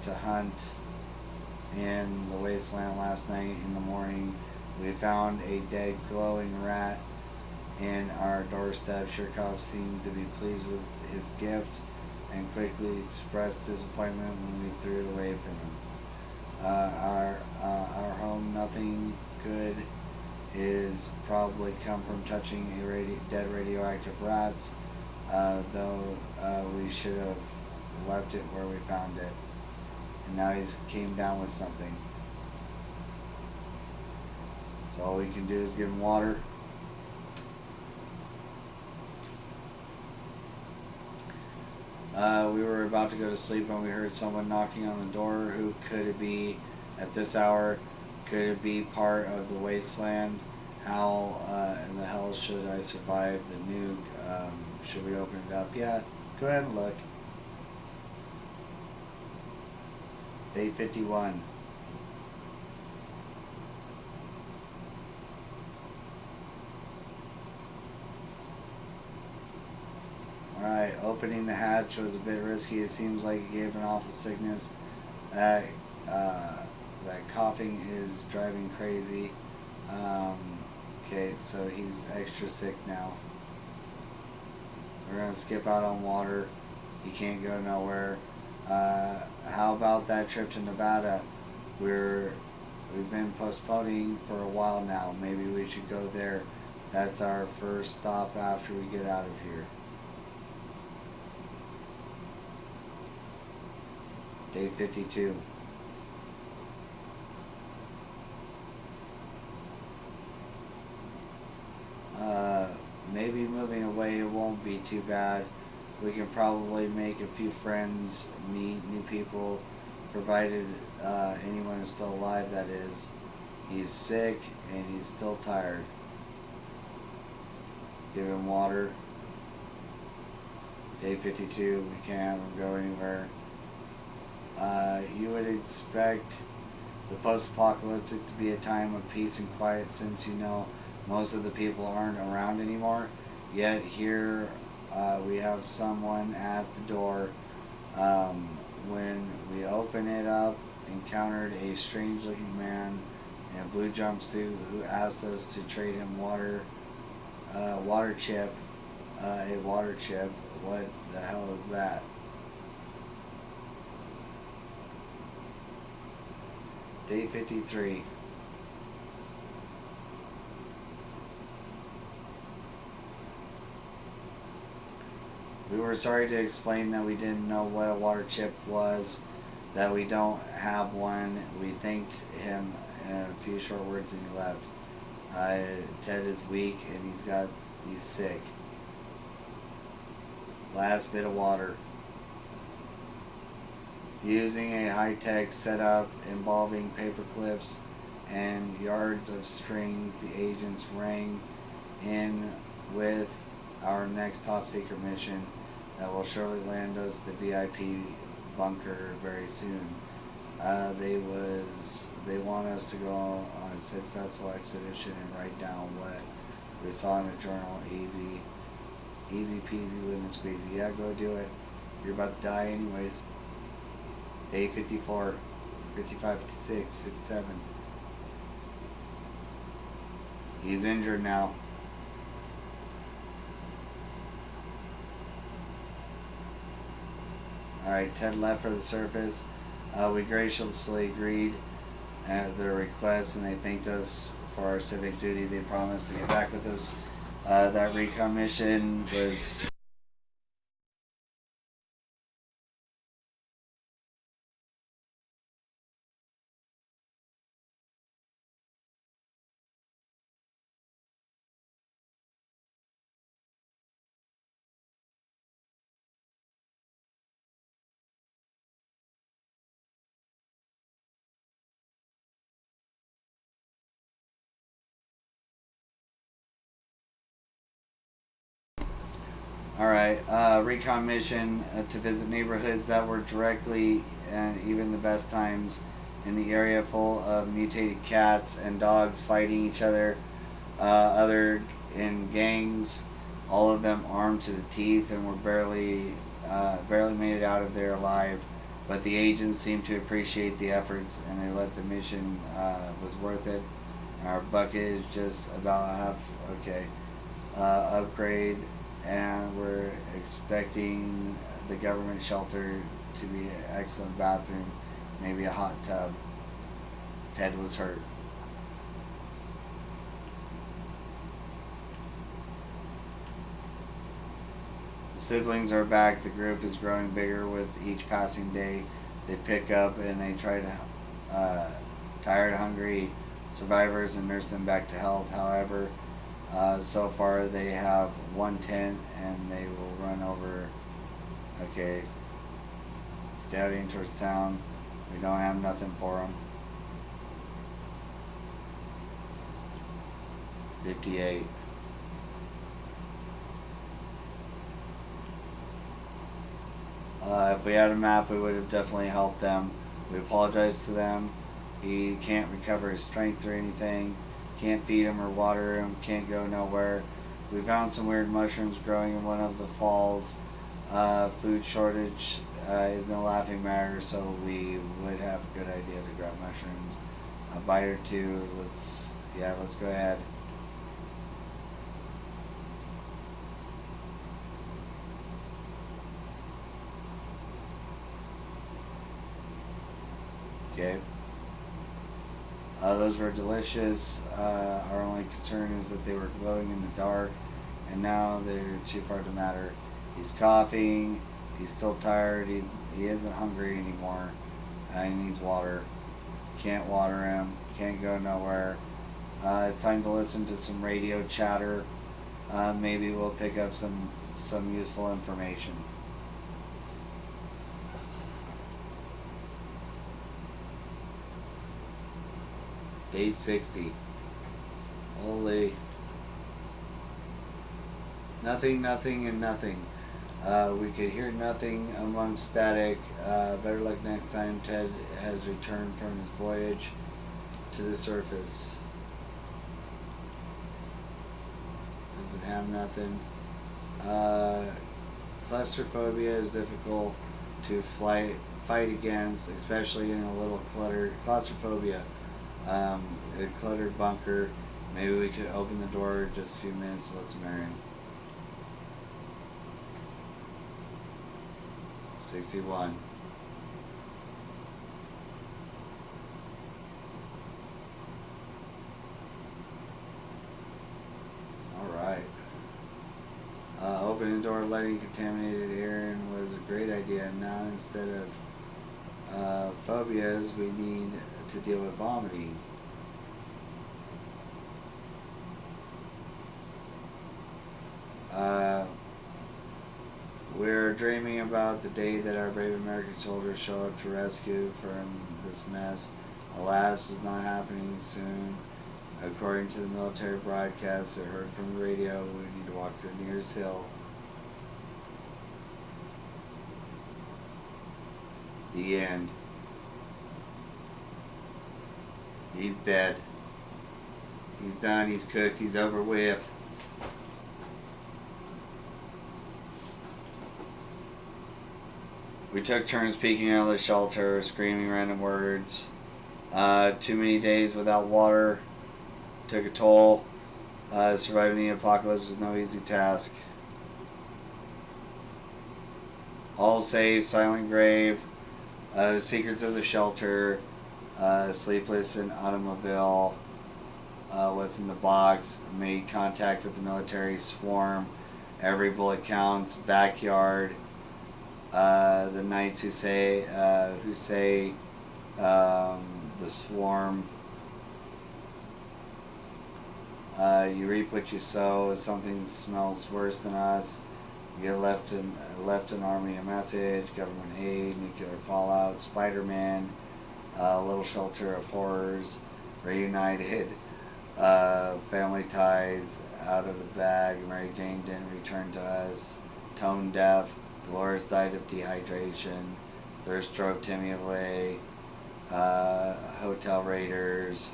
to hunt in the wasteland last night. In the morning, we found a dead glowing rat in our doorstep. Shirkov seemed to be pleased with his gift and quickly expressed disappointment when we threw it away from him. Our home, nothing good is probably come from touching dead radioactive rats, though we should have left it where we found it. And now he's came down with something. So all we can do is give him water. We were about to go to sleep when we heard someone knocking on the door. Who could it be at this hour? Could it be part of the wasteland? How in the hell should I survive the nuke? Should we open it up? Yeah, go ahead and look. Day 51. Alright, opening the hatch was a bit risky. It seems like it gave an awful sickness. That coughing is driving crazy. Okay, so he's extra sick now. We're going to skip out on water. He can't go nowhere. How about that trip to Nevada? We've been postponing for a while now. Maybe we should go there. That's our first stop after we get out of here. Day 52. Maybe moving away it won't be too bad. We can probably make a few friends, meet new people, provided anyone is still alive, that is. He's sick and he's still tired. Give him water. Day 52, we can't go anywhere. You would expect the post-apocalyptic to be a time of peace and quiet, since you know most of the people aren't around anymore. Yet here we have someone at the door. When we open it up, encountered a strange looking man in a blue jumpsuit who asked us to trade him a water chip. What the hell is that? Day 53. We were sorry to explain that we didn't know what a water chip was, that we don't have one. We thanked him in a few short words and he left. Ted is weak and he's sick. Last bit of water. Using a high-tech setup involving paper clips and yards of strings, the agents rang in with our next top-secret mission that will surely land us the VIP bunker very soon. They want us to go on a successful expedition and write down what we saw in a journal. Easy peasy lemon squeezy. Yeah, go do it. You're about to die anyways. Day 54, 55, 56, 57. He's injured now. Alright, Ted left for the surface. We graciously agreed their request, and they thanked us for our civic duty. They promised to get back with us. That recon mission was... Alright, recon mission to visit neighborhoods that were directly and even the best times in the area full of mutated cats and dogs fighting each other, other in gangs, all of them armed to the teeth and were barely made it out of there alive. But the agents seemed to appreciate the efforts and they let the mission was worth it. Our bucket is just about half upgrade, and we're expecting the government shelter to be an excellent bathroom, maybe a hot tub. Ted was hurt. The siblings are back. The group is growing bigger with each passing day. They pick up and they try to tired, hungry survivors and nurse them back to health. However, so far they have one tent and they will run over. Okay, scouting towards town. We don't have nothing for them. 58. If we had a map, we would have definitely helped them. We apologize to them. He can't recover his strength or anything. Can't feed him or water him. Can't go nowhere. We found some weird mushrooms growing in one of the falls. Food shortage is no laughing matter, so we would have a good idea to grab mushrooms. A bite or two. Let's go ahead. Okay. Those were delicious. Our only concern is that they were glowing in the dark, and now they're too far to matter. He's coughing. He's still tired. He isn't hungry anymore. He needs water. Can't water him. Can't go nowhere. It's time to listen to some radio chatter. Maybe we'll pick up some useful information. Day 60. Holy. Nothing, and nothing. We could hear nothing among static. Better luck next time. Ted has returned from his voyage to the surface. Doesn't have nothing. Claustrophobia is difficult to fight against, especially in a little cluttered claustrophobia. A cluttered bunker. Maybe we could open the door in just a few minutes and let some air in. 61. Alright. Opening the door, letting contaminated air in was a great idea. Now instead of phobias, we need to deal with vomiting. We're are dreaming about the day that our brave American soldiers show up to rescue from this mess. Alas, is not happening soon. According to the military broadcasts I heard from the radio, we need to walk to the nearest hill. The end. He's dead. He's done, he's cooked, he's over with. We took turns peeking out of the shelter, screaming random words. Too many days without water took a toll. Surviving the apocalypse is no easy task. All safe, silent grave. Secrets of the shelter. Sleepless in automobile. What's in the box? Made contact with the military swarm. Every bullet counts. Backyard. The knights who say the swarm. You reap what you sow. Something smells worse than us. You get left an army a message. Government aid. Nuclear fallout. Spider-Man. Little shelter of horrors. Reunited. Family ties. Out of the bag. Mary Jane didn't return to us. Tone deaf. Dolores died of dehydration. Thirst drove Timmy away. Hotel raiders.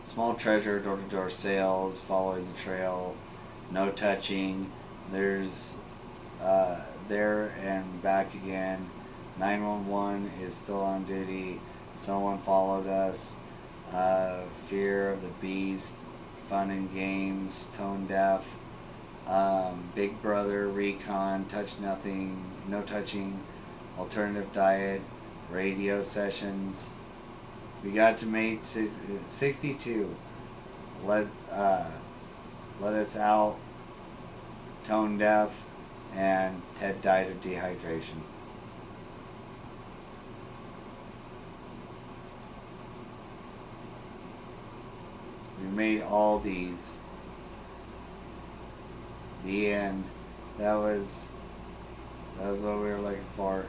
Small treasure, door-to-door sales, following the trail. No touching. There's there and back again. 911 is still on duty. Someone followed us. Fear of the beast. Fun and games. Tone deaf. Big Brother, Recon, Touch Nothing, No Touching, Alternative Diet, Radio Sessions. We got to mate 62. Let us out, Tone Deaf, and Ted died of dehydration. We made all these. The end. That was what we were looking for.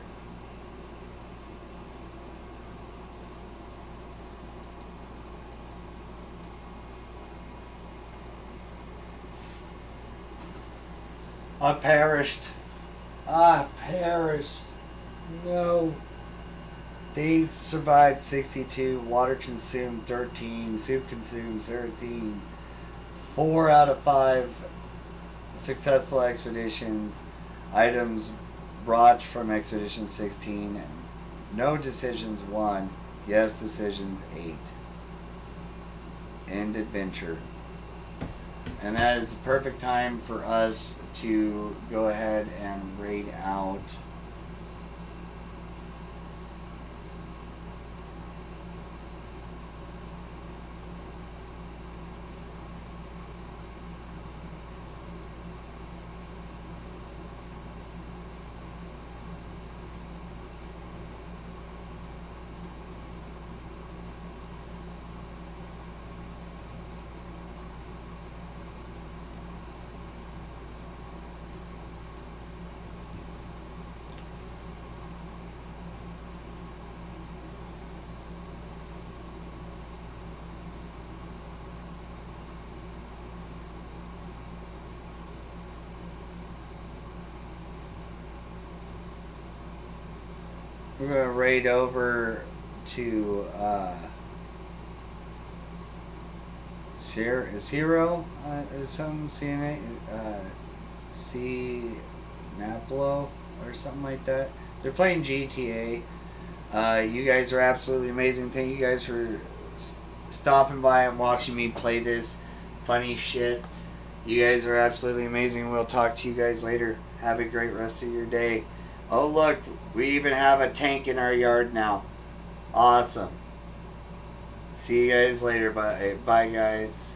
I perished. No. They survived 62. Water consumed 13. Soup consumed 13. 4 out of 5 successful expeditions. Items brought from Expedition 16. No decisions 1. Yes decisions 8. End adventure. And that is the perfect time for us to go ahead and raid out we're going to raid over to Zero or something, CNA, C Naplo or something like that. They're playing GTA. You guys are absolutely amazing. Thank you guys for stopping by and watching me play this funny shit. You guys are absolutely amazing. We'll talk to you guys later. Have a great rest of your day. Oh look, we even have a tank in our yard now. Awesome. See you guys later. Bye guys.